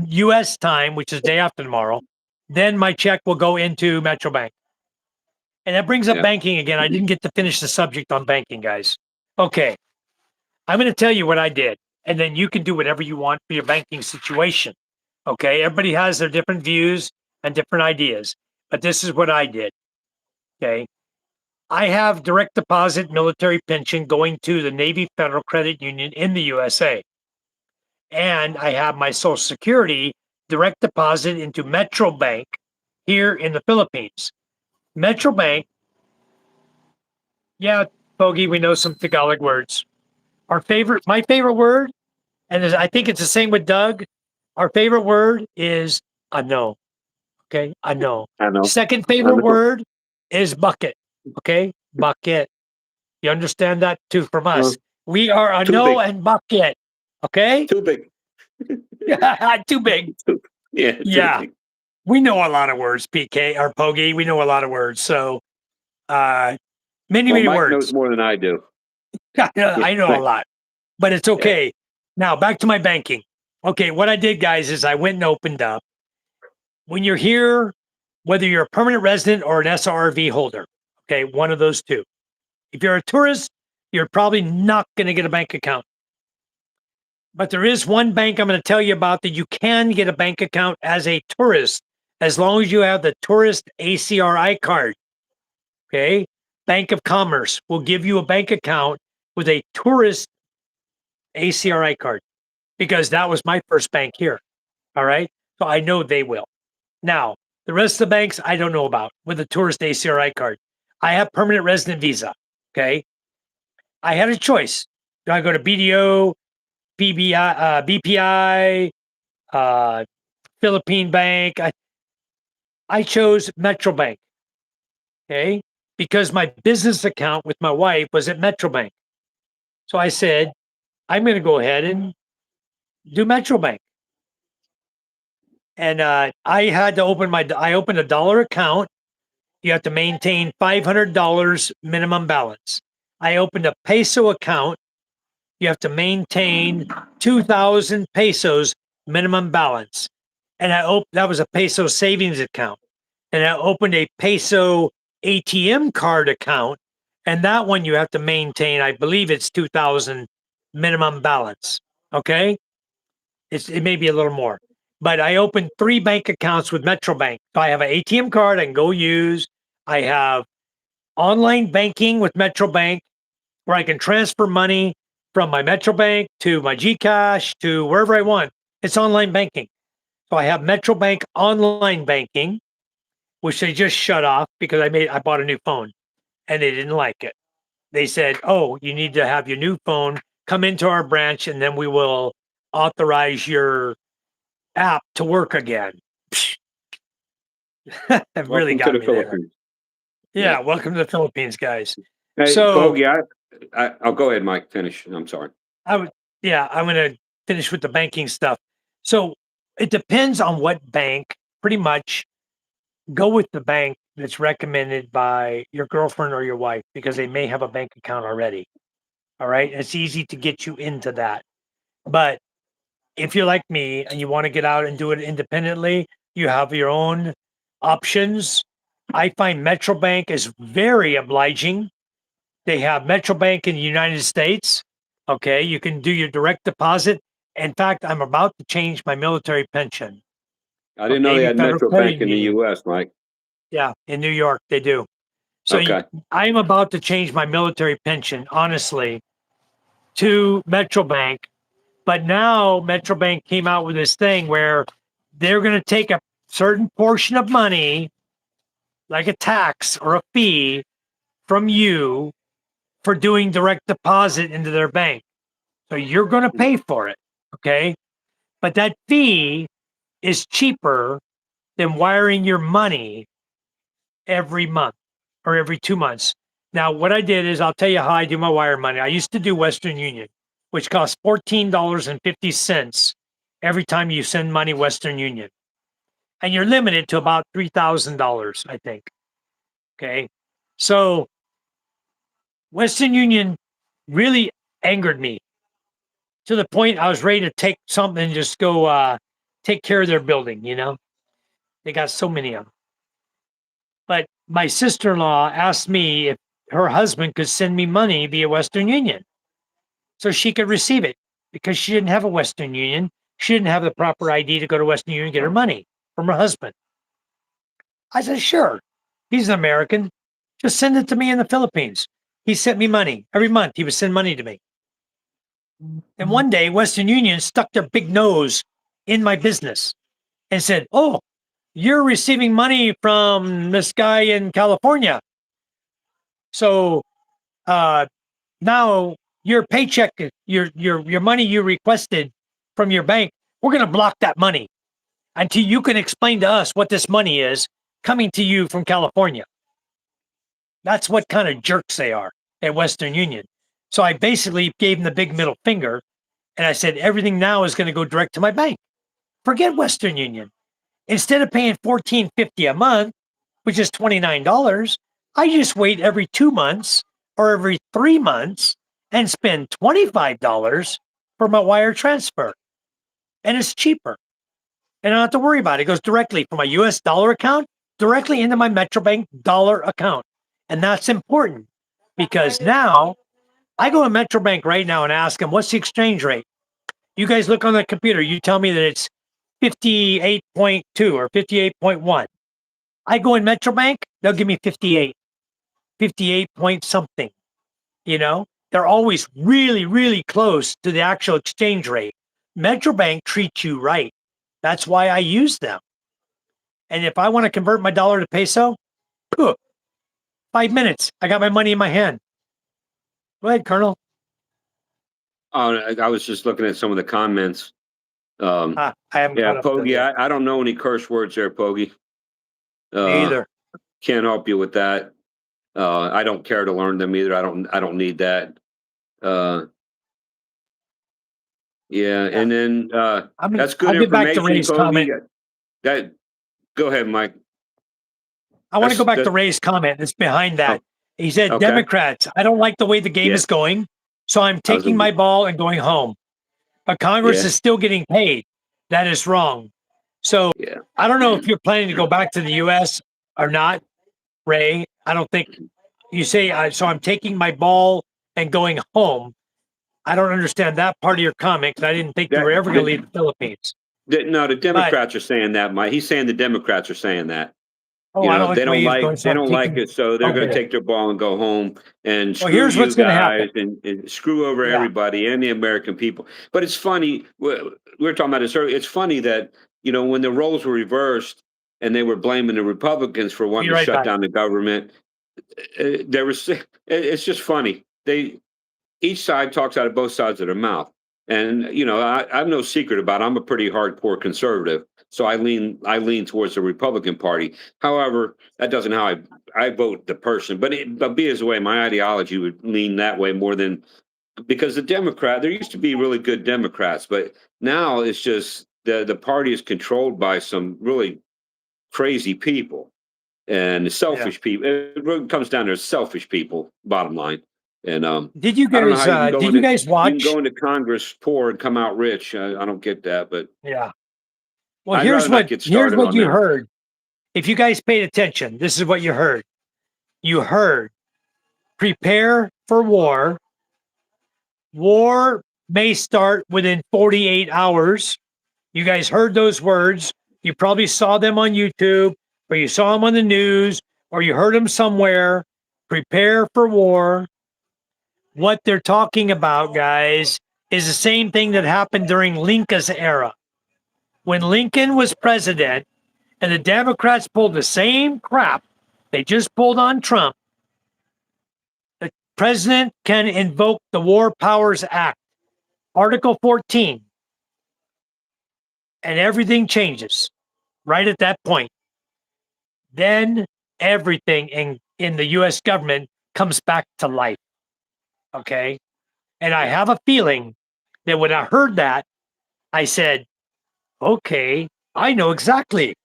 US time, which is day after tomorrow, then my check will go into Metro Bank. And that brings up yeah. banking again. I didn't get to finish the subject on banking, guys. Okay. I'm going to tell you what I did, and then you can do whatever you want for your banking situation. Okay. Everybody has their different views and different ideas, but this is what I did. Okay. I have direct deposit military pension going to the Navy Federal Credit Union in the USA. And I have my Social Security direct deposit into Metro Bank here in the Philippines. Metro Bank, yeah, Bogey, we know some Tagalog words. My favorite word, and I think it's the same with Doug. Our favorite word is I know. Okay, I know. I know, Second I favorite know. word is bucket. Okay, bucket. You understand that too from Uh, us. We are a too no big, and bucket. Okay, too big. too big. Yeah, too Yeah, big. we know a lot of words. PK or Pogi, we know a lot of words. So, uh, many Well, many Mike knows words. more than I do. I know a lot, but it's Yeah. okay. Now back to my banking. Okay, what I did, guys, is I went and opened up. When you're here, whether you're a permanent resident or an SRV holder, okay, one of those two. If you're a tourist, you're probably not going to get a bank account. But there is one bank I'm going to tell you about that you can get a bank account as a tourist as long as you have the tourist ACRI card. Okay. Bank of Commerce will give you a bank account with a tourist ACRI card because that was my first bank here. All right. So I know they will. Now, the rest of the banks I don't know about with a tourist ACRI card. I have permanent resident visa. Okay. I had a choice. Do I go to BDO, BPI, uh, Philippine Bank? I chose Metro Bank. Okay. Because my business account with my wife was at Metro Bank. So I said, I'm going to go ahead and do Metro Bank. And I had to I opened a dollar account. You have to maintain $500 minimum balance. I opened a peso account. You have to maintain 2,000 pesos minimum balance. And that was a peso savings account. And I opened a peso ATM card account. And that one you have to maintain, I believe it's 2,000 minimum balance. Okay. It may be a little more, but I opened 3 bank accounts with Metro Bank. So I have an ATM card I can go use. I have online banking with Metro Bank where I can transfer money from my Metro Bank to my Gcash to wherever I want. It's online banking. So I have Metro Bank online banking, which they just shut off because I bought a new phone and they didn't like it. They said, "Oh, you need to have your new phone come into our branch and then we will authorize your app to work again." That really Welcome to got the me there. Philippines. Yeah. Yeah, welcome to the Philippines, guys. Hey, So Bogey, I'll go ahead, Mike. Finish. I'm sorry. I would, yeah, I'm going to finish with the banking stuff. So it depends on what bank. Pretty much, go with the bank that's recommended by your girlfriend or your wife because they may have a bank account already. All right, it's easy to get you into that. But if you're like me and you want to get out and do it independently, you have your own options. I find Metro Bank is very obliging. They have Metro Bank in the United States. Okay, you can do your direct deposit. In fact, I'm about to change my military pension I from didn't know they Navy had Federal Metro Credit Bank in the Union. U.S., Mike. Yeah, in New York, they do. So Okay. I'm about to change my military pension, honestly, to Metro Bank. But now Metro Bank came out with this thing where they're going to take a certain portion of money, like a tax or a fee, from you for doing direct deposit into their bank. So you're going to pay for it. Okay. But that fee is cheaper than wiring your money every month or every 2 months. Now, what I did is I'll tell you how I do my wire money. I used to do Western Union, which costs $14.50 every time you send money Western Union. And you're limited to about $3,000, I think. Okay. So Western Union really angered me to the point I was ready to take something and just go take care of their building, you know? They got so many of them. But my sister-in-law asked me if her husband could send me money via Western Union so she could receive it because she didn't have a Western Union. She didn't have the proper ID to go to Western Union and get her money from her husband. I said, sure. He's an American. Just send it to me in the Philippines. He sent me money every month. He would send money to me. And one day, Western Union stuck their big nose in my business and said, "Oh, you're receiving money from this guy in California. So uh, now your paycheck, your money you requested from your bank, we're going to block that money until you can explain to us what this money is coming to you from California." That's what kind of jerks they are at Western Union. So I basically gave them the big middle finger and I said, everything now is going to go direct to my bank. Forget Western Union. Instead of paying $14.50 a month, which is $29, I just wait every 2 months or every 3 months and spend $25 for my wire transfer. And it's cheaper. And I don't have to worry about it. It goes directly from my US dollar account directly into my Metrobank dollar account. And that's important because now I go to Metrobank right now and ask them, what's the exchange rate? You guys look on the computer, you tell me that it's 58.2 or 58.1. I go in Metrobank, they'll give me 58 point something. They're always really, really close to the actual exchange rate. Metrobank treats you right. That's why I use them. And if I want to convert my dollar to peso, 5 minutes, I got my money in my hand. Go ahead, Colonel. Oh, I was just looking at some of the comments. I haven't Yeah, caught up to Pogie, yet. I don't know any curse words there, Pogie. Me either. Can't help you with that. I don't care to learn them either. I don't need that. Yeah, and then that's good I'll get back to information, Ray's comment. Pogie. That go ahead, Mike. I want to go back to Ray's comment that's behind that. He said, okay. Democrats, I don't like the way the game is going, so I'm taking my ball and going home. But Congress is still getting paid. That is wrong. So I don't know if you're planning to go back to the U.S. or not, Ray. I don't think you say, so I'm taking my ball and going home. I don't understand that part of your comment because I didn't think you were ever going to leave the Philippines. No, the Democrats are saying that, Mike. He's saying the Democrats are saying that. Oh, I don't like they don't like it, so they're going to take their ball and go home and screw here's you what's going to guys happen. and screw over everybody and the American people. But it's funny. We were talking about this earlier. It's funny that when the roles were reversed and they were blaming the Republicans for wanting to shut down the government. It's just funny. Each side talks out of both sides of their mouth. And I'm no secret about it. I'm a pretty hardcore conservative, so I lean towards the Republican Party. However, that doesn't how I vote the person, but be as the way my ideology would lean that way more than because there used to be really good Democrats, but now it's just the party is controlled by some really crazy people and selfish people. It really comes down to selfish people. Bottom line. And did you guys? Did you guys watch? You can go into Congress poor and come out rich. I don't get that, but yeah. Well, here's what you heard. If you guys paid attention, this is what you heard. You heard, prepare for war. War may start within 48 hours. You guys heard those words. You probably saw them on YouTube, or you saw them on the news, or you heard them somewhere. Prepare for war. What they're talking about, guys, is the same thing that happened during Lincoln's era. When Lincoln was president and the Democrats pulled the same crap they just pulled on Trump, the president can invoke the War Powers Act, Article 14, and everything changes right at that point. Then everything in the U.S. government comes back to life. Okay? And I have a feeling that when I heard that, I said, okay, I know exactly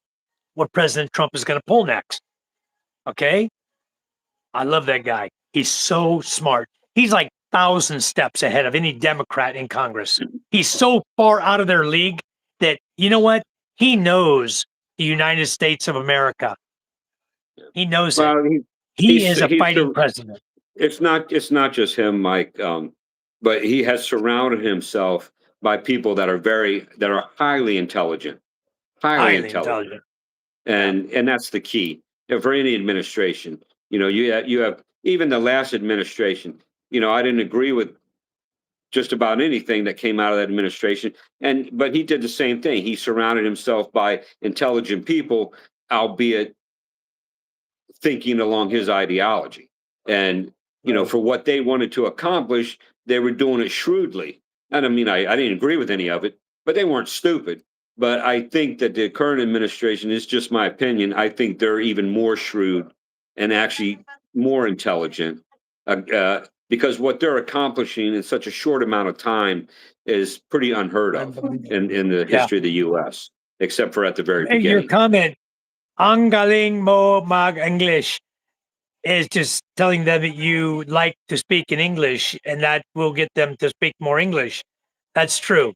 what President Trump is going to pull next. Okay? I love that guy. He's so smart. He's like 1,000 steps ahead of any Democrat in Congress. He's so far out of their league that, you know what? He knows the United States of America. He knows it. He is a fighting president. It's not just him, Mike, but he has surrounded himself by people that are highly intelligent. Highly intelligent. And that's the key for any administration. You have even the last administration. I didn't agree with just about anything that came out of that administration, but he did the same thing. He surrounded himself by intelligent people, albeit thinking along his ideology. And for what they wanted to accomplish, they were doing it shrewdly. And I mean, I didn't agree with any of it, but they weren't stupid. But I think that the current administration is just my opinion. I think they're even more shrewd and actually more intelligent because what they're accomplishing in such a short amount of time is pretty unheard of in the history of the U.S., except for at the very beginning. Your comment, ang galing mo mag-English. is just telling them that you like to speak in English, and that will get them to speak more English. That's true,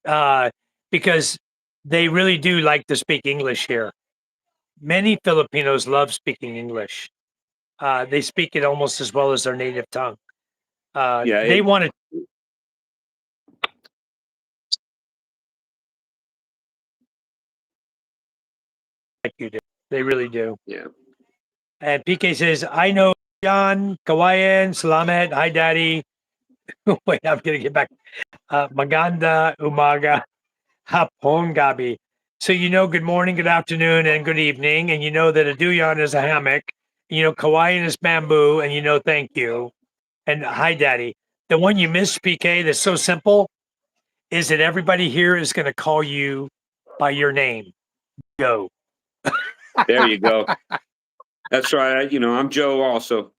uh, because they really do like to speak English here. Many Filipinos love speaking English. They speak it almost as well as their native tongue. Yeah, They want to like you do. They really do. yeah. And PK says, I know John, Kawayan, Salamat, hi daddy. Wait, I'm gonna get back. Maganda, Umaga, Hapon Gabi. So you know good morning, good afternoon, and good evening, and you know that a duyan is a hammock, you know Kawayan is bamboo, and you know thank you. And hi daddy. The one you missed, PK, that's so simple is that everybody here is gonna call you by your name. Joe. There you go. That's right. I'm Joe also.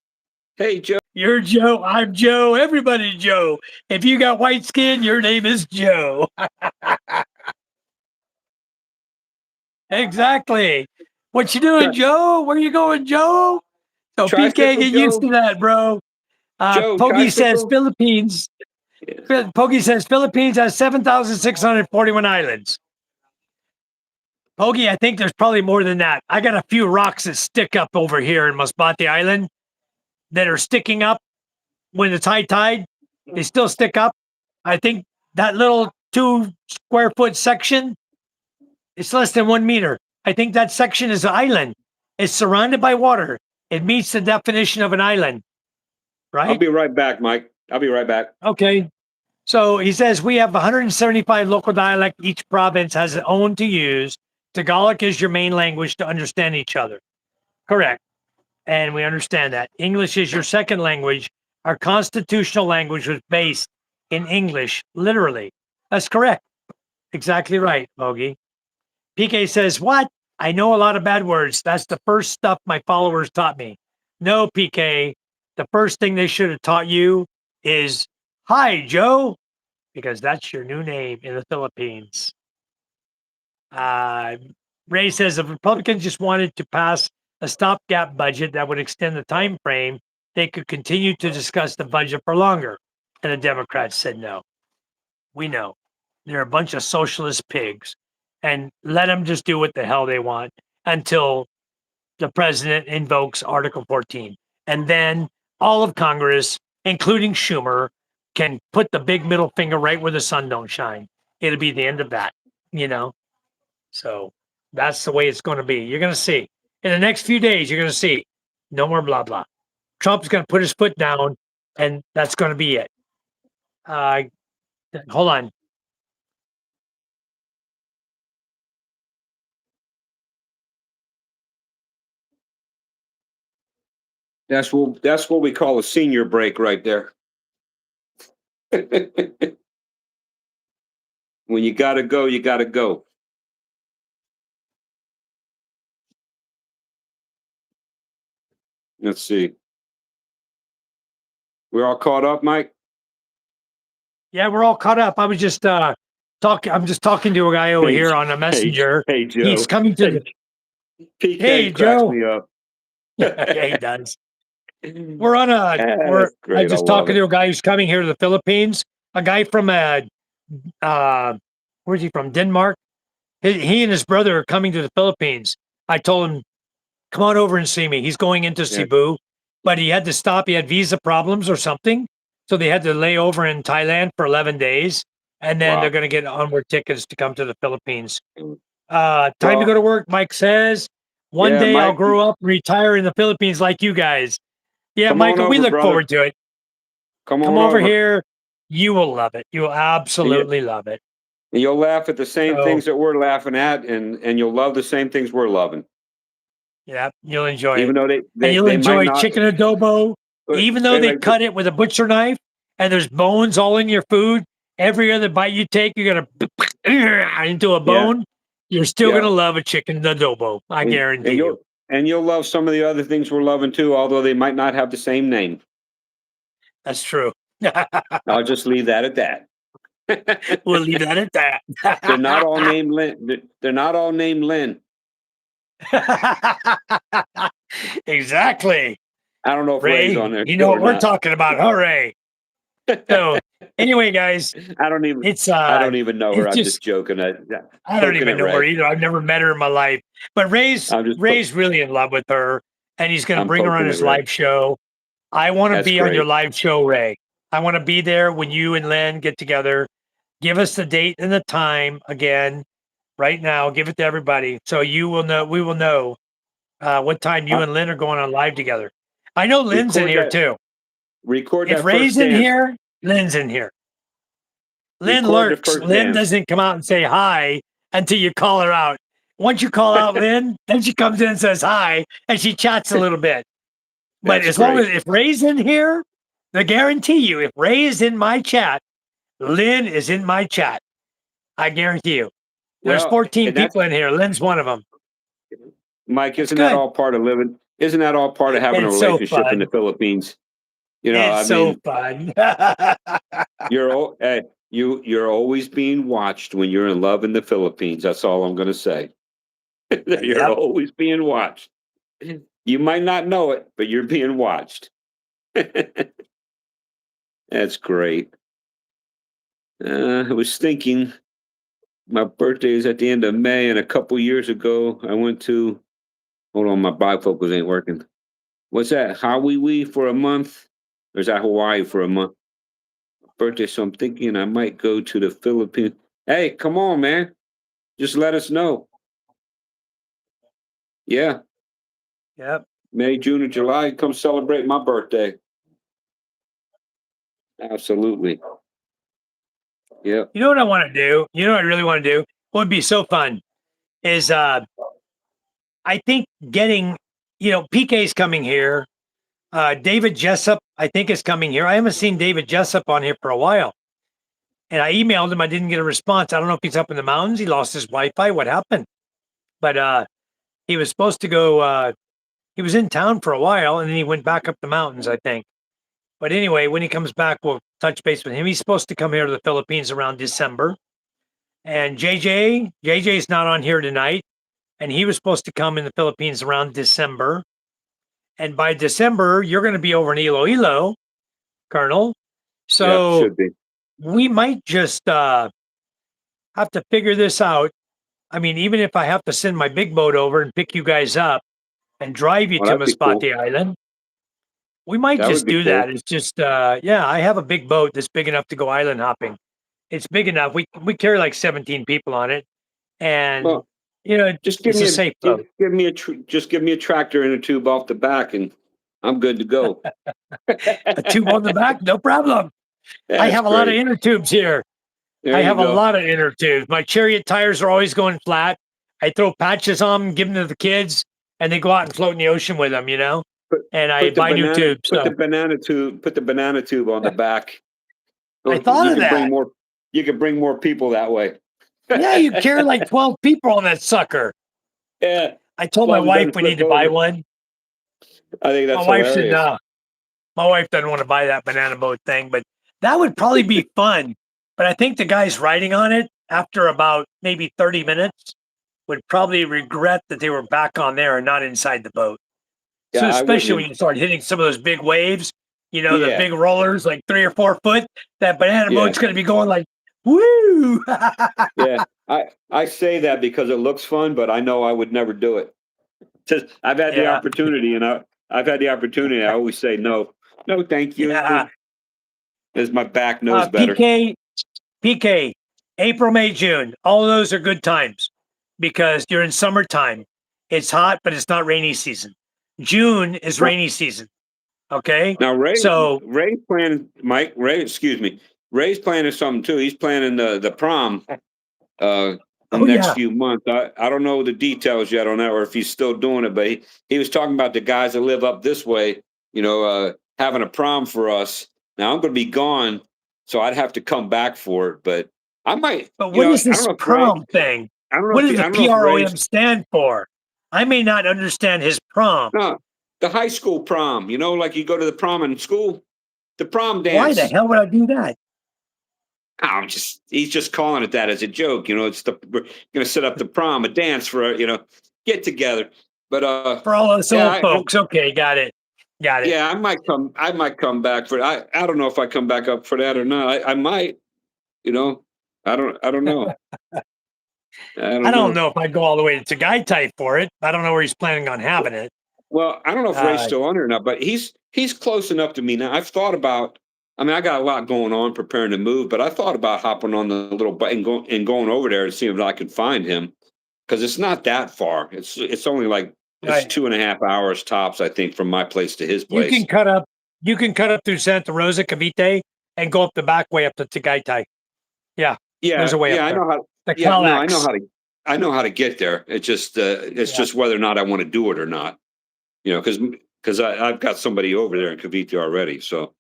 Hey, Joe. You're Joe. I'm Joe. Everybody's Joe. If you got white skin, your name is Joe. Exactly. What you doing, Joe? Where you going, Joe? So PK, Tricycle get used Joe. to that, bro. Joe, Pogi says tricycle. Philippines. Yeah. Pogi says Philippines has 7,641 islands. Pogi, I think there's probably more than that. I got a few rocks that stick up over here in Masbate Island that are sticking up when it's high tide. They still stick up. I think that little 2 square foot section, it's less than 1 meter. I think that section is an island. It's surrounded by water. It meets the definition of an island, I'll right? be right back, Mike. I'll be right back. Okay. So he says we have 175 local dialect. Each province has its own to use. Tagalog is your main language to understand each other. Correct. And we understand that. English is your second language. Our constitutional language was based in English, literally. That's correct. Exactly right, Bogey. PK says, what? I know a lot of bad words. That's the first stuff my followers taught me. No, PK. The first thing they should have taught you is, hi, Joe, because that's your new name in the Philippines. Uh, Ray says, if Republicans just wanted to pass a stopgap budget that would extend the time frame, they could continue to discuss the budget for longer. And the Democrats said no. We know. They're a bunch of socialist pigs. And let them just do what the hell they want until the president invokes Article 14. And then all of Congress, including Schumer, can put the big middle finger right where the sun don't shine. It'll be the end of that, you know? So that's the way it's going to be. You're going to see in the next few days, you're going to see no more blah, blah. Trump's going to put his foot down and that's going to be it. Hold on. That's what we call a senior break right there. When you gotta go, you gotta go. Let's see. We're all caught up, Mike. Yeah, we're all caught up. I was just talking. I'm just talking to a guy over Hey, here on a hey, messenger. hey, He's Joe. coming to the. PK Hey, cracks Joe. me up. Yeah, he does. We're on a. That's I'm great. I just love talking it. to a guy who's coming here to the Philippines. A guy from where's he from? Denmark. He and his brother are coming to the Philippines. I told him, come on over and see me. He's going into Yeah. Cebu, but he had to stop. He had visa problems or something. So they had to lay over in Thailand for 11 days. And then they're Wow. going to get onward tickets to come to the Philippines. Mm. Time to Well, go to work, Mike says. One yeah, day I'll Mike, grow up and retire in the Philippines like you guys. Yeah, come on Michael, we over, look brother. forward to it. Come Come on over over. here. You will love it. You will And, you, absolutely love it. and you'll laugh at the same So, things that we're laughing at, and you'll love the same things we're loving. yeah, you'll enjoy it. Even though And you'll they might enjoy not. chicken adobo, even though they Like, cut it with a butcher knife and there's bones all in your food. Every other bite you take, you're going to into a yeah, bone. You're still going yeah. to love a chicken adobo. I And, guarantee and you. you'll love some of the other things we're loving too, although they might not have the same name. That's true. I'll just leave that at that. We'll leave that at They're not all that. named Lynn. They're not all named Lynn. Exactly. I don't know if Ray's on Ray, there you know still what or we're not. talking about, huh, Ray? So anyway, guys, I don't even it's I don't even know her. it's I'm just just joking. I don't Poking even at know her Ray. either. I've never met her in my life. But Ray's really in love with her, and he's going to I'm bring her on poking at his Ray. live show. I want to That's be on your great. live show, Ray. I want to be there when you and Lynn get together. Give us the date and the time again right now. Give it to everybody so you will know. We will know what time you Uh, and Lynn are going on live together. I know Lynn's in record here that. too. Record If that first Ray's in dance. here, Lynn's in here. Lynn Record the lurks. first Lynn dance. doesn't come out and say hi until you call her out. Once you call out Lynn, then she comes in and says hi, and she chats a little bit. But That's as long as great. if Ray's in here, I guarantee you, if Ray is in my chat, Lynn is in my chat. I guarantee you. There's Well, 14 and that's people in here. Lynn's one of them. Mike. That's Isn't that good. all part of living? Isn't that all part of having a It's so relationship in the fun. Philippines? It's I so mean, fun. you're always being watched when you're in love in the Philippines. That's all I'm going to say. You're Yep. always being watched. You might not know it, but you're being watched. That's great. I was thinking my birthday is at the end of May, and a couple years ago, I went to. Hold on, my bifocals ain't working. What's that? Hawaii for a month? Or is that Hawaii for a month? Birthday, so I'm thinking I might go to the Philippines. Hey, come on, man. Just let us know. Yeah, Yep. May, June, or July. Come celebrate my birthday. Absolutely. Yep. You know what I want to do? You know what I really want to do? What would be so fun is I think getting, PK's coming here. David Jessup, I think, is coming here. I haven't seen David Jessup on here for a while. And I emailed him. I didn't get a response. I don't know if he's up in the mountains. He lost his Wi-Fi. What happened? But he was supposed to go. He was in town for a while, and then he went back up the mountains, I think. But anyway, when he comes back, we'll touch base with him. He's supposed to come here to the Philippines around December. And JJ's not on here tonight, and he was supposed to come in the Philippines around December. And by December, you're going to be over in Iloilo, Colonel. Yeah, So should be. we might just have to figure this out. I mean, even if I have to send my big boat over and pick you guys up and drive you Well, to that'd be cool. Masbate Island, we might That would just be do cool. that. It's just, yeah, I have a big boat that's big enough to go island hopping. It's big enough. We carry like 17 people on it, and Well, just give it's me a a safe boat. just give me a tractor and a tube off the back, and I'm good to go. A tube on the back, no problem. I That's have a lot of great. inner tubes here. There I you have a go. lot of inner tubes. My Chariot tires are always going flat. I throw patches on them, give them to the kids, and they go out and float in the ocean with them, Put and I buy new tubes. So put the banana tube on the back. I So thought of that. You can bring more people that way. Yeah, you carry like 12 people on that sucker. Yeah, as I told my long as it wife doesn't we need flip to buy over. one. I think My that's wife said hilarious. no. My wife doesn't want to buy that banana boat thing, but that would probably be fun. But I think the guys riding on it after about maybe 30 minutes would probably regret that they were back on there and not inside the boat. So Yeah, I especially wouldn't. when you start hitting some of those big waves, the Yeah, big rollers, like 3 or 4 foot, that banana yeah, boat's going to be going like, woo. yeah. I say that because it looks fun, but I know I would never do it. Just I've had the Yeah. opportunity, and I've had the opportunity. I always say no, no, thank Yeah. you, as my back knows better. PK, April, May, June, all of those are good times because you're in summertime. It's hot, but it's not rainy season. June is No, rainy season. Okay. now So, Ray's planning. Mike Ray, excuse me. Ray's planning something too. He's planning the prom in oh, the next yeah. few months. I don't know the details yet on that, or if he's still doing it. But he was talking about the guys that live up this way. Having a prom for us. Now I'm going to be gone, so I'd have to come back for it. But I might. But what is I don't this know if Ray. prom thing? I don't know What if does I the don't know if Ray's PROM stand for? I may not understand his prom. no the high school prom. Like you go to the prom in school, the prom Why the dance. hell would I do that? He's just calling it that as a joke. We're going to set up the prom, a dance for get together. But For all us yeah, old folks. Okay, got it. Got it. Yeah, I might come back for I don't know if I come back up for that or not. I might, you know. I don't know. I I don't don't know. know if I'd go all the way to Tagaytay for it. I don't know where he's planning on having it. Well, I don't know if Ray's Uh, still on or not, but he's close enough to me now. I've thought about. I mean, I got a lot going on preparing to move, but I thought about hopping on the little bike and going over there and seeing if I could find him because it's not that far. It's only like it's right. 2.5 hours tops, I think, from my place to his You place. can cut up. You can cut up through Santa Rosa, Cavite, and go up the back way up to Tagaytay. Yeah, there's Yeah, a way up yeah, I there. know how. The Yeah, no, Calex. I know how to get there. It's Yeah. just whether or not I want to do it or not. You know, because I've got somebody over there in Cavite already. So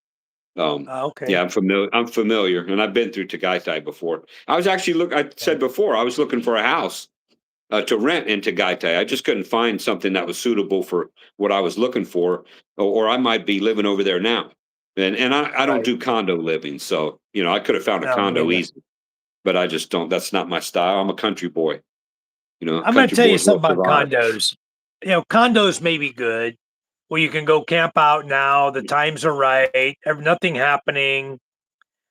Okay. yeah, I'm familiar, and I've been through Tagaytay before. I was actually I Okay. said before I was looking for a house to rent in Tagaytay. I just couldn't find something that was suitable for what I was looking for, or I might be living over there now. And I don't Right. do condo living, so you know I could have found a No, me condo neither. easy, but I just don't. That's not my style. I'm a country boy. You know, I'm going to country tell you boys something will about survive. condos. Condos may be good where you can go camp out now. The times are right. Nothing happening.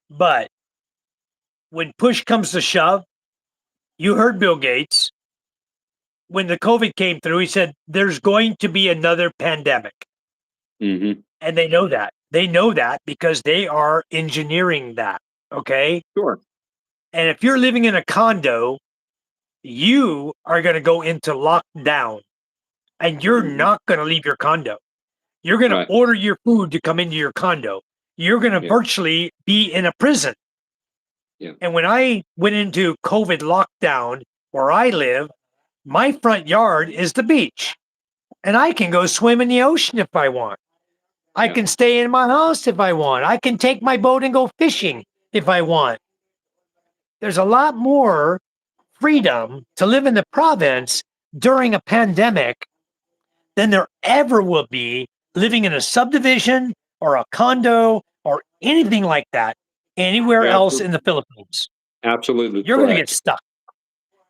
But when push comes to shove, you heard Bill Gates. When the COVID came through, he said there's going to be another pandemic. Hmm. And they know that. They know that because they are engineering that. Okay. Sure. And if you're living in a condo, you are going to go into lockdown and you're Hmm. not going to leave your condo. You're going to Right. order your food to come into your condo. You're going to Yeah. virtually be in a prison. Yeah. And when I went into COVID lockdown where I live, my front yard is the beach and I can go swim in the ocean if I want. I Yeah. can stay in my house if I want. I can take my boat and go fishing if I want. There's a lot more freedom to live in the province during a pandemic than there ever will be living in a subdivision or a condo or anything like that anywhere You're else in the Philippines. absolutely You're going to get correct. stuck.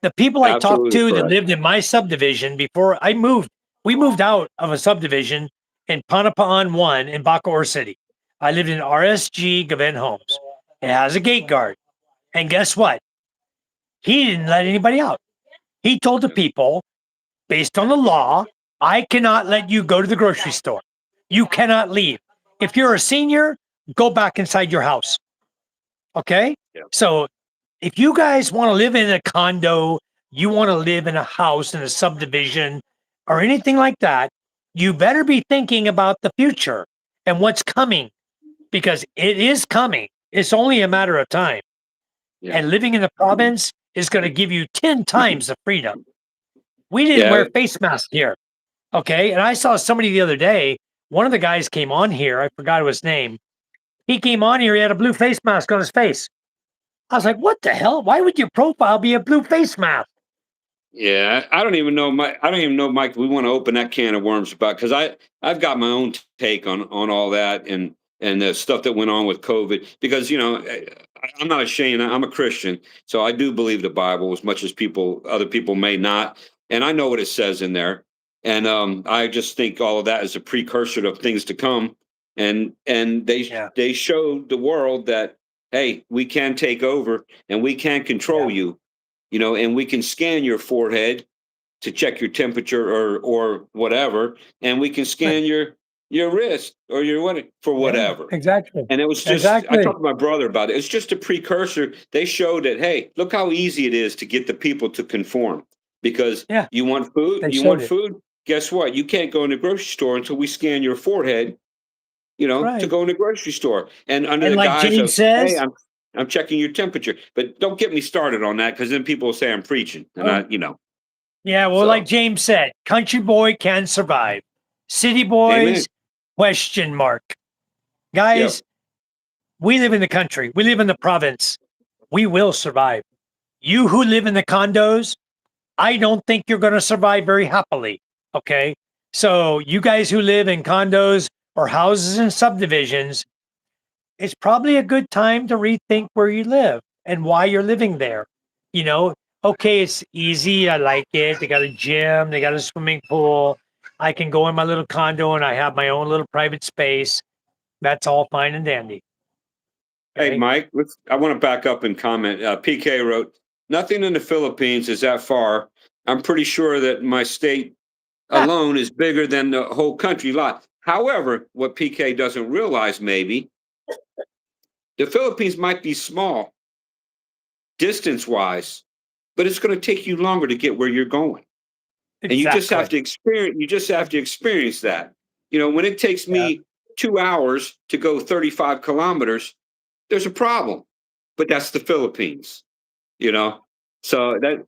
The people I talked Absolutely to that correct. lived in my subdivision before I moved, we moved out of a subdivision in Panapaan 1 in Bacoor City. I lived in RSG Gaven Homes. It has a gate guard. And guess what? He didn't let anybody out. He told the Yeah. people, based on the law, I cannot let you go to the grocery store. You cannot leave. If you're a senior, go back inside your house. Okay? Yeah. So if you guys want to live in a condo, you want to live in a house in a subdivision or anything like that, you better be thinking about the future and what's coming because it is coming. It's only a matter of time. Yeah. And living in the province is going to give you 10 times the freedom. We didn't Yeah. wear face masks here. Okay. And I saw somebody the other day, one of the guys came on here. I forgot his name. He came on here. He had a blue face mask on his face. I was like, what the hell? Why would your profile be a blue face mask? Yeah, I don't even know, Mike. I don't even know, Mike. We want to open that can of worms about because I've got my own take on all that and the stuff that went on with COVID. Because you know, I'm not ashamed. I'm a Christian, so I do believe the Bible as much as other people may not. And I know what it says in there. And I just think all of that is a precursor of things to come. And Yeah. they showed the world that hey, we can take over and we can control Yeah. you, you know, and we can scan your forehead to check your temperature or whatever, and we can scan your wrist or your what for Yeah. whatever. Exactly. And it was just I Exactly. talked to my brother about it. It's just a precursor. They showed that hey, look how easy it is to get the people to conform because Yeah. you want food, They you showed want it. food. Guess what? You can't go in the grocery store until we scan your forehead, you know, to Right. go in the grocery store. And under And the like guise James of, hey, says, I'm checking your temperature. But don't get me started on that because then people will say I'm preaching. And oh, you know, yeah, well, like so James said, country boy can survive. City amen. boys, question mark. Yep. Guys, we live in the country. We live in the province. We will survive. You who live in the condos, I don't think you're going to survive very happily. Okay. So, you guys who live in condos or houses and subdivisions, it's probably a good time to rethink where you live and why you're living there. You know, okay, it's easy. I like it. They got a gym, they got a swimming pool. I can go in my little condo and I have my own little private space. That's all fine and dandy. Hey, Okay. Mike, I want to back up and comment. PK wrote, nothing in the Philippines is that far. I'm pretty sure that my state alone is bigger than the whole country lot. However, what PK doesn't realize maybe, the Philippines might be small distance wise, but it's going to take you longer to get where you're going. And you just have Exactly. to experience that. You know, when it takes Yeah. me 2 hours to go 35 kilometers, there's a problem. But that's the Philippines, you know. So that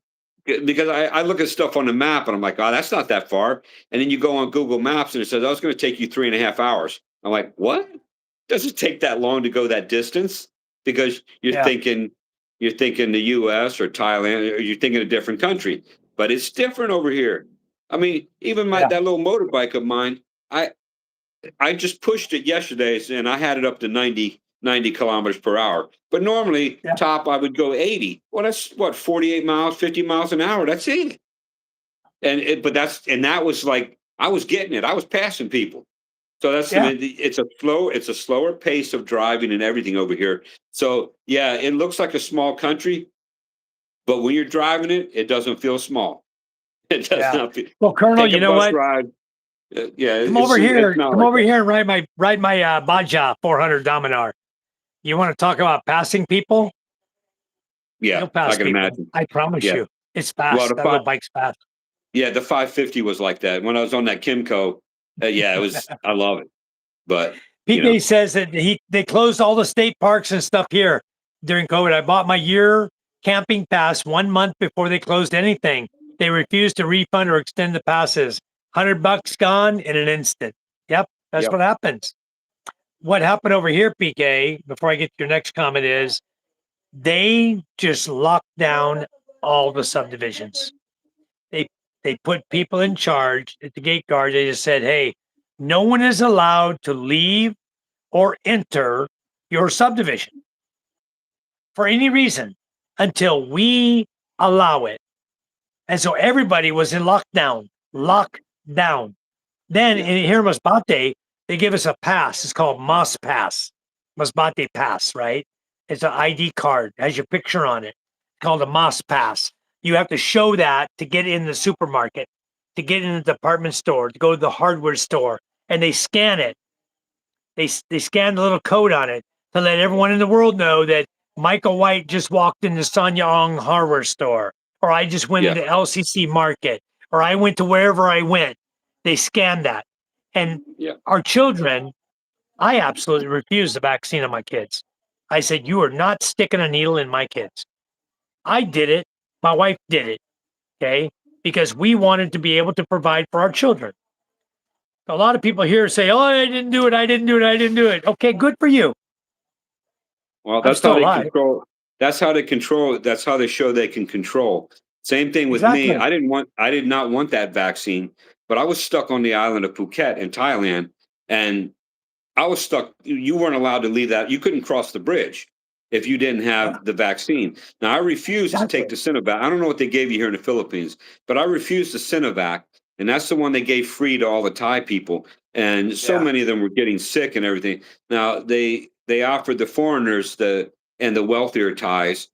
because I look at stuff on the map and I'm like, oh, that's not that far. And then you go on Google Maps and it says, oh, it's going to take you 3.5 hours. I'm like, what? Does it take that long to go that distance? Because Yeah. you're thinking the US or Thailand, or you're thinking a different country. But it's different over here. I mean, even Yeah. that little motorbike of mine, I I just pushed it yesterday and I had it up to 90 kilometers per hour. But normally, Yeah. top, I would go 80. Well, that's what, 48 miles, 50 miles an hour. That's it. And that was like, I was getting it. I was passing people. So Yeah. it's a slower pace of driving and everything over here. So yeah, it looks like a small country, but when you're driving it, it doesn't feel small. It does Yeah. not feel. Well, Colonel, Take a you know bus what? ride. Yeah, Come over it's here. not Come like over that. here and ride my Baja 400 Dominar. You want to talk about passing people? Yeah, You'll I pass can people. imagine. I promise Yeah. you. It's Well, fast. That little bike's fast. the 550 was like that when I was on that Kimco. Yeah, it was. I love it, but you PK know, says that they closed all the state parks and stuff here during COVID. I bought my year camping pass 1 month before they closed anything. They refused to refund or extend the passes. $100 gone in an instant. Yep, that's yep, what happens. What happened over here, PK, before I get to your next comment, is they just locked down all the subdivisions. They they put people in charge at the gate guard. They just said, "Hey, no one is allowed to leave or enter your subdivision for any reason until we allow it." And so everybody was in lockdown, lockdown. Then yeah, here in Masbate, they give us a pass. It's called Mas Pass, Masbate Pass, right? It's an ID card, has your picture on it. It's called a Mas Pass. You have to show that to get in the supermarket, to get in the department store, to go to the hardware store, and they scan it. They scan the little code on it to let everyone in the world know that Michael White just walked into Sanyong hardware store, or I just went yeah, into LCC Market, or I went to wherever I went. They scan that, and yeah. our children. I absolutely refused the vaccine of my kids. I said, "You are not sticking a needle in my kids." I did it. My wife did it. Okay, because we wanted to be able to provide for our children. A lot of people here say, "Oh, I didn't do it. I didn't do it. I didn't do it." Okay, good for you. Well, I'm that's how still they alive. control. That's how they control. That's how they show they can control. Same thing with me. Exactly. I did not want that vaccine, but I was stuck on the island of Phuket in Thailand, and I was stuck. You weren't allowed to leave that. You couldn't cross the bridge if you didn't Yeah, have the vaccine. Now, I refused to take exactly. the Sinovac. I don't know what they gave you here in the Philippines, but I refused the Sinovac, and that's the one they gave free to all the Thai people. And so Yeah, many of them were getting sick and everything. Now they offered the foreigners the wealthier Thais,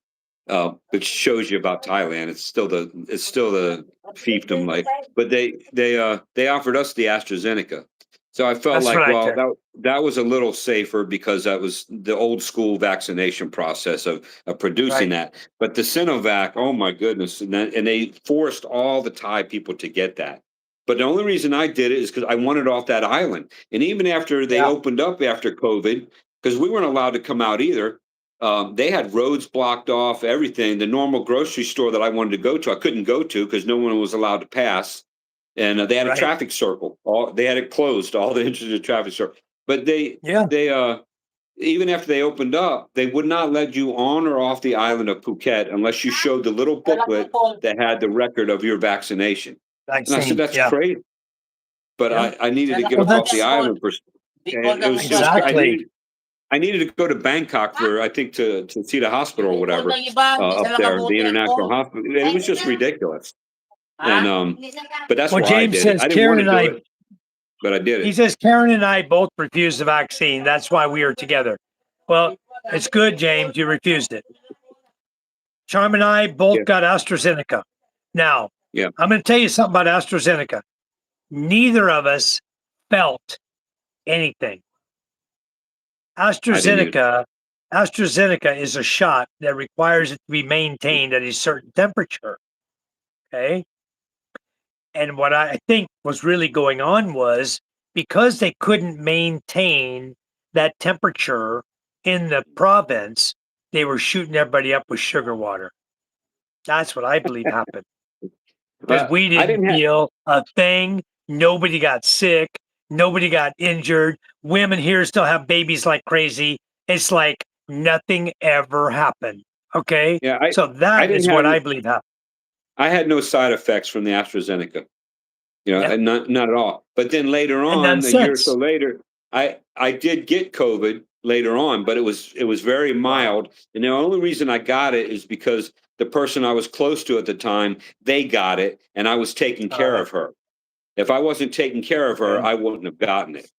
which shows you about Thailand. It's still the fiefdom, like, but they offered us the AstraZeneca. So I felt that's what like, I well, did. that was a little safer because that was the old school vaccination process of producing Right. that. But the Sinovac, oh my goodness, and they forced all the Thai people to get that. But the only reason I did it is because I wanted off that island. And even after they Yeah. opened up after COVID, because we weren't allowed to come out either, they had roads blocked off, everything. The normal grocery store that I wanted to go to, I couldn't go to because no one was allowed to pass. And they had a Right. traffic circle. They had it closed. All the entrances to the traffic circle. But Yeah. they even after they opened up, they would not let you on or off the island of Phuket unless you showed the little booklet that had the record of your vaccination. And I said, Vaccine. that's Yeah. crazy. But Yeah. I needed to get Well, up off the that's island for. It was exactly. I needed to go to Bangkok for I think to see the hospital or whatever up there, the international hospital. It was just ridiculous. And but that's Well, why I James did it. says I didn't want Karen to and do I. it, but I did He it. says Karen and I both refused the vaccine. That's why we are together. Well, it's good, James. You refused it. Charm and I both Yeah, got AstraZeneca. Now, yeah. I'm going to tell you something about AstraZeneca. Neither of us felt anything. I didn't even. AstraZeneca is a shot that requires it to be maintained at a certain temperature. Okay. And what I think was really going on was because they couldn't maintain that temperature in the province, they were shooting everybody up with sugar water. That's what I believe happened because we I didn't didn't have. feel a thing. Nobody got sick. Nobody got injured. Women here still have babies like crazy. It's like nothing ever happened. Okay. Yeah, So I that didn't is what have. I believe happened. I had no side effects from the AstraZeneca. Yep. And not at all. But then later And none on, a year or so since. later, I did get COVID later on, but it was very Wow. mild. And the only reason I got it is because the person I was close to at the time, they got it, and I was taking care Uh, of her. If I wasn't taking care of her, okay. I wouldn't have gotten it.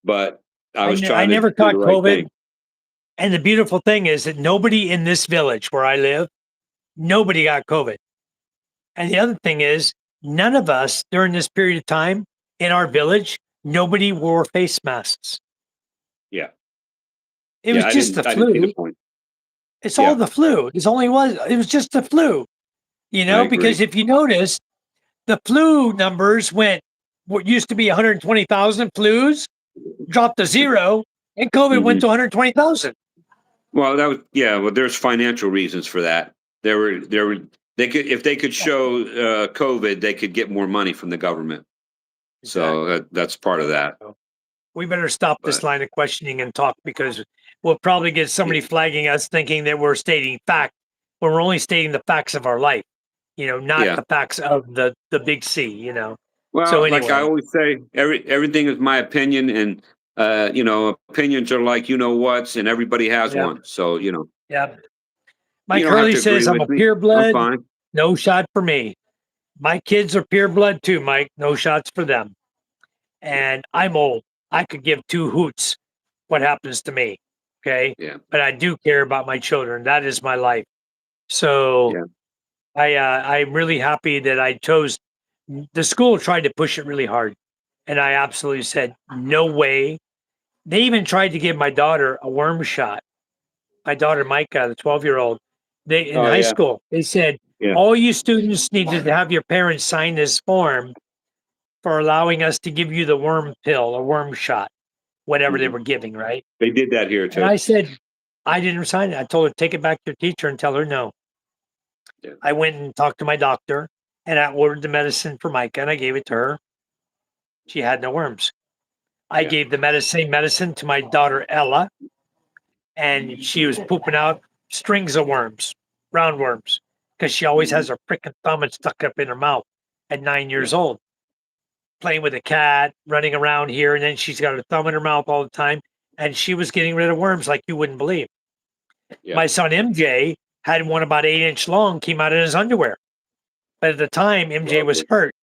But I was I trying to never do the caught right COVID. thing. And the beautiful thing is that nobody in this village where I live, nobody got COVID. And the other thing is, none of us during this period of time in our village, nobody wore face masks. Yeah, It was yeah. just the I didn't see the flu. point. It's all Yeah, the flu. It was just the flu, I because agree. if you notice, the flu numbers went what used to be 120,000 flus dropped to zero, and COVID went Hmm. to 120,000. Well, that was yeah. Well, there's financial reasons for that. There were they could if they could show COVID, they could get more money from the government. So Exactly. that's part of that. So we better stop this But line of questioning and talk because we'll probably get yeah, somebody flagging us thinking that we're stating fact when we're only stating the facts of our life, not yeah. the facts of the big C. So Well, like I anyway, always say, everything is my opinion, and opinions are like what's, and everybody has yeah, one. So yeah. you Mike don't have Hurley to agree says I'm with a me. pure I'm blood, fine. no shot for me. My kids are pure blood too, Mike. No shots for them. And I'm old. I could give two hoots what happens to me. Okay. Yeah, But I do care about my children. That is my life. So yeah, I'm really happy that I chose. The school tried to push it really hard, and I absolutely said no way. They even tried to give my daughter a worm shot. My daughter Micah, the 12-year-old, they in oh high yeah, school, they said yeah, all you students need to have your parents sign this form for allowing us to give you the worm pill or worm shot, whatever they hmm. were giving, right? They did that here And too. I said, I didn't sign it. I told her, take it back to your teacher and tell her no. Yeah, I went and talked to my doctor and I ordered the medicine for Micah and I gave it to her. She had no worms. I yeah, gave the medicine to my daughter Ella, and she was pooping out strings of worms, roundworms, because she always hmm, has her freaking thumb and stuck up in her mouth at 9 years yeah, old, playing with a cat, running around here, and then she's got her thumb in her mouth all the time. And she was getting rid of worms like you wouldn't believe. yeah. My son MJ had one about 8 inch long, came out in his underwear. But at the time, MJ was Lovely. hurt.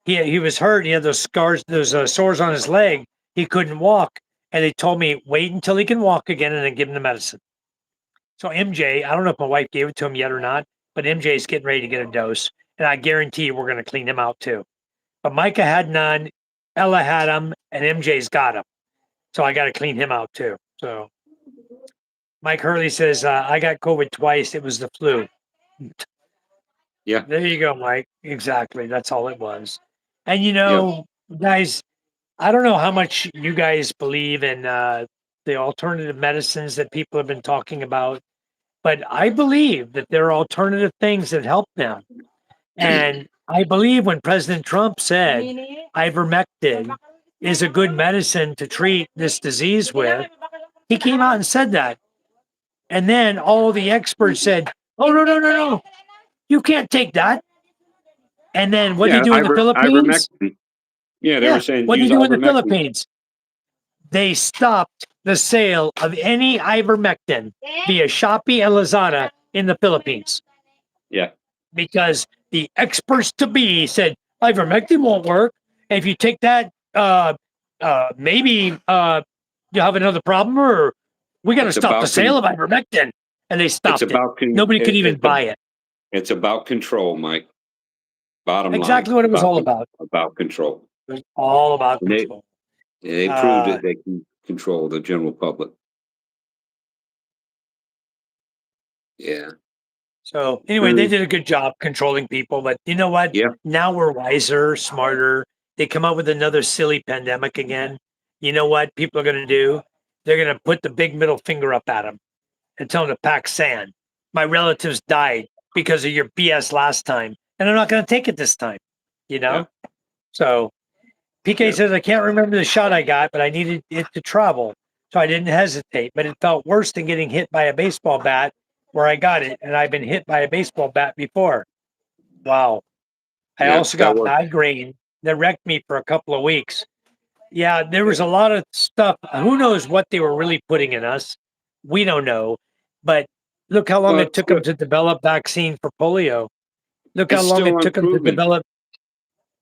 He was hurt. He had those scars, those sores on his leg. He couldn't walk, and they told me wait until he can walk again and then give him the medicine. So MJ, I don't know if my wife gave it to him yet or not, but MJ is getting ready to get a dose, and I guarantee you we're going to clean him out too. But Micah had none, Ella had them, and MJ's got them. So I got to clean him out too. So Mike Hurley says I got COVID twice. It was the flu. Yeah, There you go, Mike. Exactly. That's all it was. And yeah. guys, I don't know how much you guys believe in the alternative medicines that people have been talking about, but I believe that there are alternative things that help them. And I believe when President Trump said ivermectin is a good medicine to treat this disease with, he came out and said that. And then all the experts said, oh, no, no, no, no, you can't take that. And then what do you Yeah, do in the Philippines? ivermectin. Yeah, they were Yeah. saying What do you use do in the ivermectin. Philippines? They stopped the sale of any ivermectin via Shopee and Lazada in the Philippines Yeah, because the experts to be said ivermectin won't work. And if you take that, maybe you'll have another problem, or we got to It's stop the about sale of ivermectin. And they it's stopped it. about Nobody could even buy it. it's about control, Mike. Bottom line, Exactly what it was all about. about control. It was all about And control. they proved Uh, that they can control the general public. Yeah. so anyway, they did a good job controlling people, but you know what? Yeah. Now we're wiser, smarter. They come up with another silly pandemic again. You know what people are going to do? They're going to put the big middle finger up at them and tell them to pack sand. My relatives died because of your BS last time, and I'm not going to take it this time. You know? Yeah. So PK says, I can't remember the shot I got, but I needed it to travel. So I didn't hesitate, but it felt worse than getting hit by a baseball bat where I got it. And I've been hit by a baseball bat before. Wow. I Yeah. also That got was migraine that wrecked me for a couple of weeks. Yeah, there was yeah. a lot of stuff. Who knows what they were really putting in us? We don't know. But look how long Well, it took them to develop vaccine for polio. Look how it's long it still took them to unproven. develop.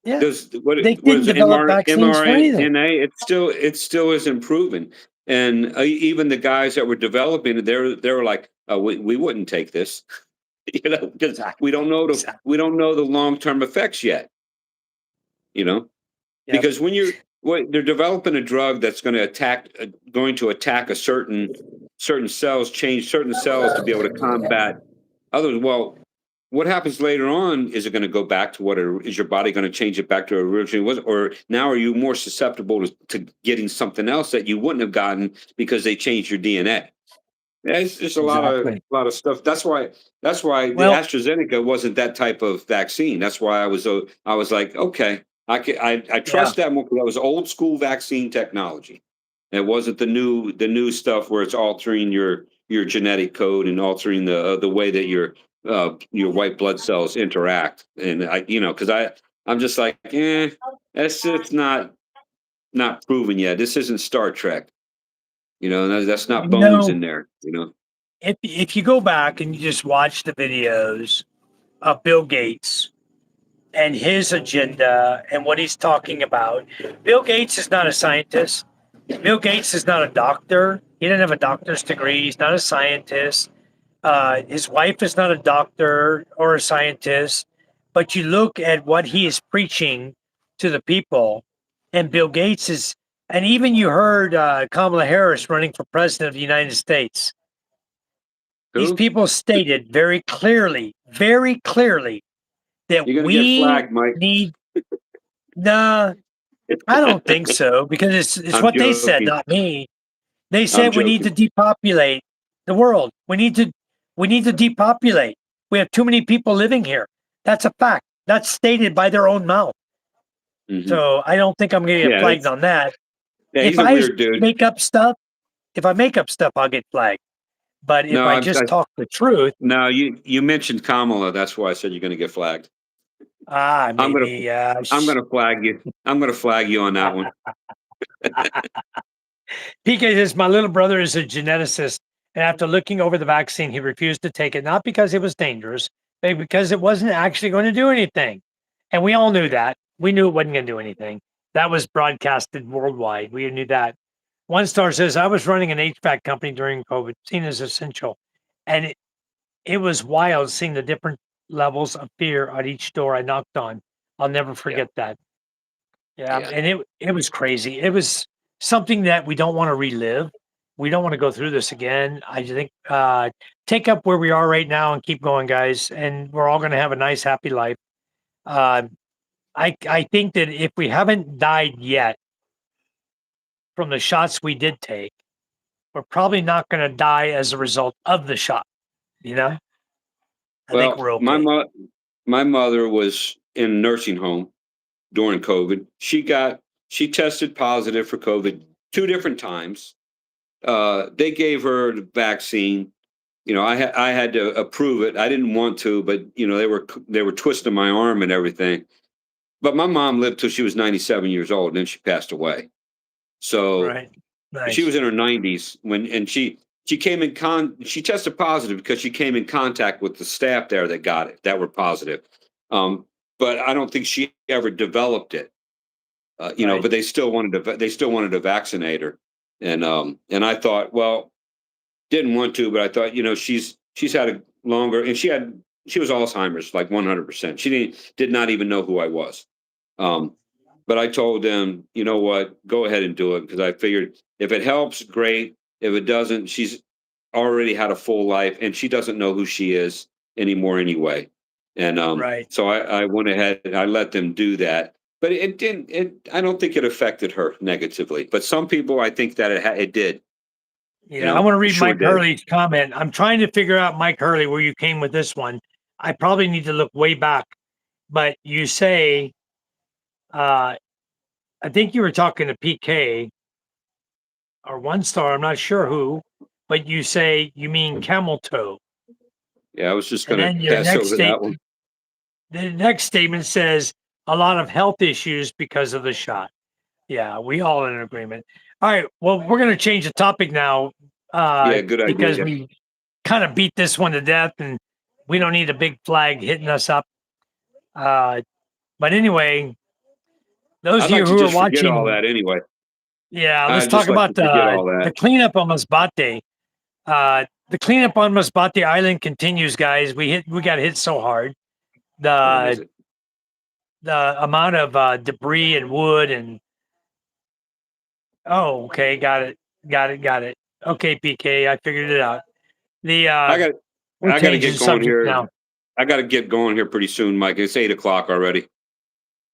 Yeah, Does what they what is didn't develop vaccines for anything. mRNA? It still isn't proven. And even the guys that were developing it, they were like, we wouldn't take this, because Exactly. Exactly. we don't know the long term effects yet. You know, Yep. because they're developing a drug that's going to attack a certain cells, change certain cells to be able to combat others. Well, what happens later on? Is it going to go back to is your body going to change it back to what it originally was, or now are you more susceptible to getting something else that you wouldn't have gotten because they changed your DNA? Yeah, it's just Exactly. a lot of stuff. That's why the Well, AstraZeneca wasn't that type of vaccine. That's why I was like, okay, I yeah. trust that more because that was old school vaccine technology. It wasn't the new stuff where it's altering your genetic code and altering the way that your white blood cells interact. And because I'm just like, that's just not proven yet. This isn't Star Trek. That's not You bones know, in there. if you go back and you just watch the videos of Bill Gates and his agenda and what he's talking about, Bill Gates is not a scientist. Bill Gates is not a doctor. He didn't have a doctor's degree. He's not a scientist. His wife is not a doctor or a scientist. But you look at what he is preaching to the people, and Bill Gates is, and even you heard Kamala Harris running for president of the United States. These Who? people stated very clearly, that You're gonna get we flagged, Mike. need. Nah, I don't think so because it's I'm what they said, joking. not me. They I'm said we need to joking. depopulate the world. We need to depopulate. We have too many people living here. That's a fact. That's stated by their own mouth. Hmm. So I don't think I'm going to get Yeah, flagged on that. yeah. If He's a I weird dude. make up stuff, if I make up stuff, I'll get flagged. But if No, I just talk the truth, no. You mentioned Kamala. That's why I said you're gonna get flagged. I'm gonna maybe. I'm gonna flag you. I'm gonna flag you on that one. PK says, my little brother is a geneticist, and after looking over the vaccine, he refused to take it, not because it was dangerous, but because it wasn't actually going to do anything. And we all knew that. We knew it wasn't going to do anything. That was broadcasted worldwide. We knew that. One star says, I was running an HVAC company during COVID, seen as essential. And it was wild seeing the different levels of fear at each door I knocked on. I'll never Yeah, forget that. Yeah, yeah. and it was crazy. It was something that we don't want to relive. We don't want to go through this again. I think take up where we are right now and keep going, guys. And we're all going to have a nice, happy life. Uh, I think that if we haven't died yet from the shots we did take, we're probably not going to die as a result of the shot. You know, I think Well, we're okay. my mother was in a nursing home during COVID. She tested positive for COVID 2 different times. They gave her the vaccine. I had to approve it. I didn't want to, but they were twisting my arm and everything. But my mom lived till she was 97 years old, and then she passed away. So Right. she Nice. was in her 90s and she tested positive because she came in contact with the staff there that got it, that were positive. But I don't think she ever developed it. Right. But they still wanted to vaccinate her, and I thought, well, didn't want to, but I thought, she's had a longer, and she was Alzheimer's, like 100%. She did not even know who I was. Um, but I told them, you know what, go ahead and do it, because I figured if it helps, great. If it doesn't, she's already had a full life, and she doesn't know who she is anymore anyway. And Right. so I went ahead and I let them do that. But it didn't. I don't think it affected her negatively. But some people, I think that it did. Yeah, I want to It read sure Mike did. Hurley's comment. I'm trying to figure out, Mike Hurley, where you came with this one. I probably need to look way back, but you say, uh, I think you were talking to PK or One Star. I'm not sure who, but you say you mean camel toe, Yeah, I was just and going to then your pass next over that one. statement, the next statement says a lot of health issues because of the shot. Yeah, we all in agreement. All right, well, we're going to change the topic now Yeah, good because idea. we kind of beat this one to death, and we don't need a big flag hitting us up. But anyway, those I'd of you like to who are just forget all watching, that anyway. yeah, let's I'd talk just like to about forget all that. the cleanup on Masbate. The cleanup on Masbate Island continues, guys. We got hit so hard. When is The it? the amount of debris and wood and oh, okay, got it. Okay, PK, I figured it out. The I got we're I got to get changing going subject here. now. I got to get going here pretty soon, Mike. It's 8 o'clock already,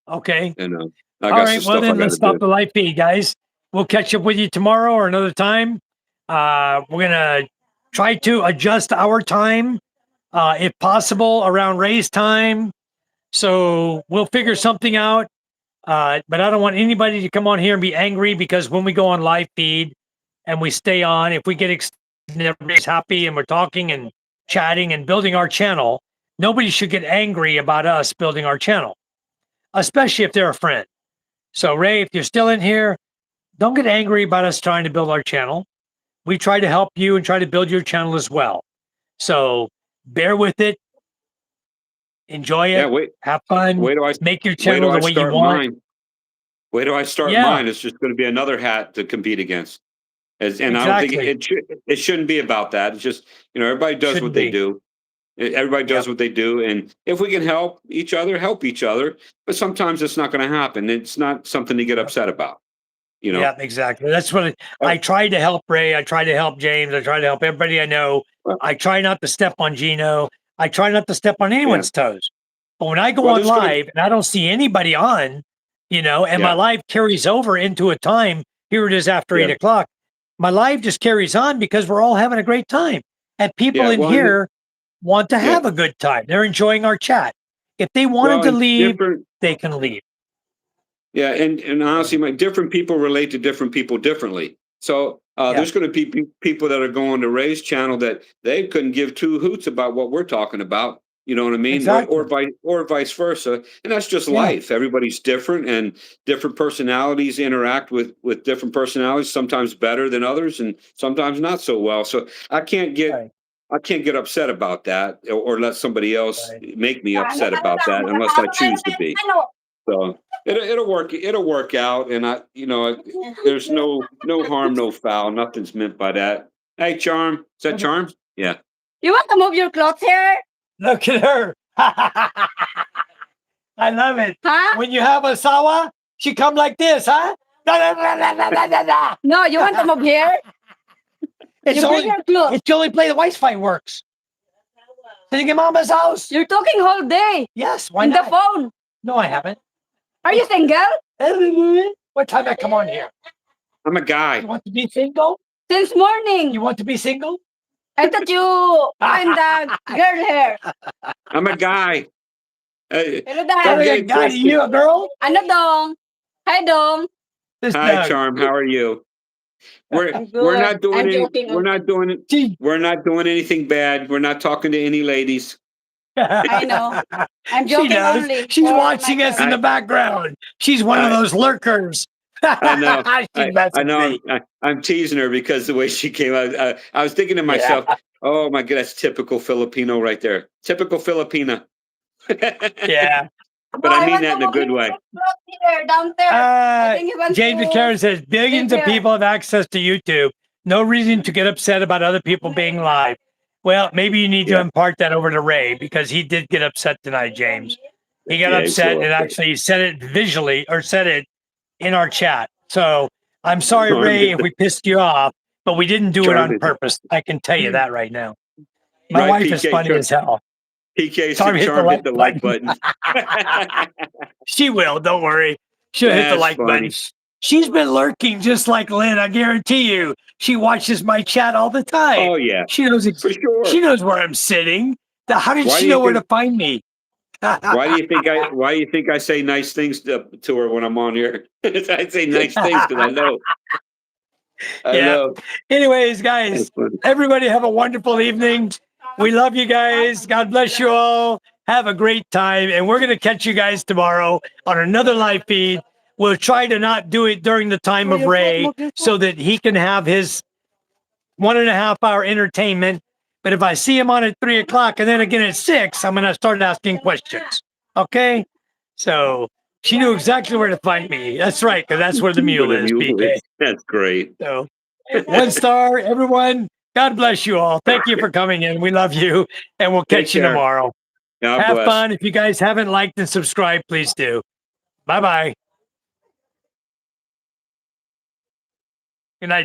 Okay. and I All got some right. Well, stuff I then got let's to stop do. the live feed, guys. We'll catch up with you tomorrow or another time. We're gonna try to adjust our time, if possible, around Ray's time. So we'll figure something out. But I don't want anybody to come on here and be angry because when we go on live feed and we stay on, if we get everybody's happy and we're talking and chatting and building our channel, nobody should get angry about us building our channel, especially if they're a friend. So, Ray, if you're still in here, don't get angry about us trying to build our channel. We try to help you and try to build your channel as well. So, bear with it, enjoy Yeah, it, have fun, wait do I make your wait do channel the I way you start want. mine? Wait do I start Yeah, mine? It's just going to be another hat to compete against. And I don't think exactly. it shouldn't be about that. It's just, everybody does Shouldn't what they be. do. Everybody Yep. does what they do, and if we can help each other, help each other. But sometimes it's not going to happen. It's not something to get Yep. upset about. You know. Yeah, exactly. That's what Uh, I tried to help Ray. I tried to help James. I tried to help everybody I know. well, I try not to step on Gino. I try not to step on yeah. anyone's toes. But when I go Well, on there's going to live and I don't see anybody on, and my yeah, live carries over into a time, here it is after yeah, 8 o'clock. My live just carries on because we're all having a great time. And people yeah. in Well, here want to yeah. have a good time. They're enjoying our chat. If they wanted Well, to and leave, different. they can leave. Yeah, and honestly, So, my different people relate to different people differently. So yeah, there's going to be people that are going to Ray's channel that they couldn't give two hoots about what we're talking about. You know what I mean? exactly. Or vice versa. And that's just Yeah, life. Everybody's different, and different personalities interact with different personalities. Sometimes better than others, and sometimes not so well. So right, I can't get upset about that, or let somebody else right. make me upset about that unless I choose to be. So it'll work out, and there's no harm, no foul. Nothing's meant by that. Hey, Charm, is that Charm? Yeah. You want to move your clothes here? Look at her. I love it. Huh? When you have a sawa, she come like this, huh? Da, da, da, da, da, da, da, da. No, you want to move here? It's You bring only your clothes. it's the only play the Wi-Fi works. Sitting in Mama's house. You're talking whole day Yes, why in the not? phone. No, I haven't. Are you single? What time I come on here? I'm a guy. You want to be single? Since morning. You want to be single? I thought you find the girl here. I'm a guy. Hey, Hello, don't Hey, Dad. get guy, it twisted. you a girl? Ano dong? Hi, Dong. This Hi, Doug. Charm. How are you? We're I'm we're good. not doing I'm any, joking. we're not doing it. Gee. We're not doing anything bad. We're not talking to any ladies. I know. I'm She joking knows. only. She's for watching my us in girl. the background. She's one of I those lurkers. I know. She's I messing know. with me. I'm teasing her because the way she came out. I was thinking to Yeah. myself, "Oh my God, that's typical Filipino right there. Typical Filipina." Yeah. But I mean that in a good way. Here, downstairs. I think he went James to McCarran says billions of here. people have access to YouTube. No reason to get upset about other people being live. Well, maybe you need to Yeah. impart that over to Ray because he did get upset tonight, James. He got Yeah, he's upset so and upset. actually said it visually or said it in our chat. So I'm sorry, Ray, if we pissed you off, but we didn't do it on Charmed. purpose. I can tell you that right now. My Right, wife is PK, funny as hell. PK Charm said hit the Charm hit the like button. button. She will. Don't worry. She'll hit the That's like funny. button. She's been lurking just like Lynn. I guarantee you. She watches my chat all the time. Oh yeah, She knows. for sure. She knows where I'm sitting. How did Why she do you know where to think- find me? Why do you think I say nice things to her when I'm on here? I say nice things because I know. I Yeah. know. Anyways, guys, That's funny. everybody have a wonderful evening. We love you guys. God bless you all. Have a great time. And we're going to catch you guys tomorrow on another live feed. We'll try to not do it during the time of Ray so that he can have his 1.5 hour entertainment. But if I see him on at 3 o'clock and then again at 6, I'm going to start asking questions. Okay. So she knew exactly where to find me. That's right. Because that's where the mule Where the is, mule BK. is. That's great. So 1 star, everyone. God bless you all. Thank you for coming in. We love you. And we'll Take catch you care. tomorrow. God Have bless. fun. If you guys haven't liked and subscribed, please do. Bye-bye. Good night.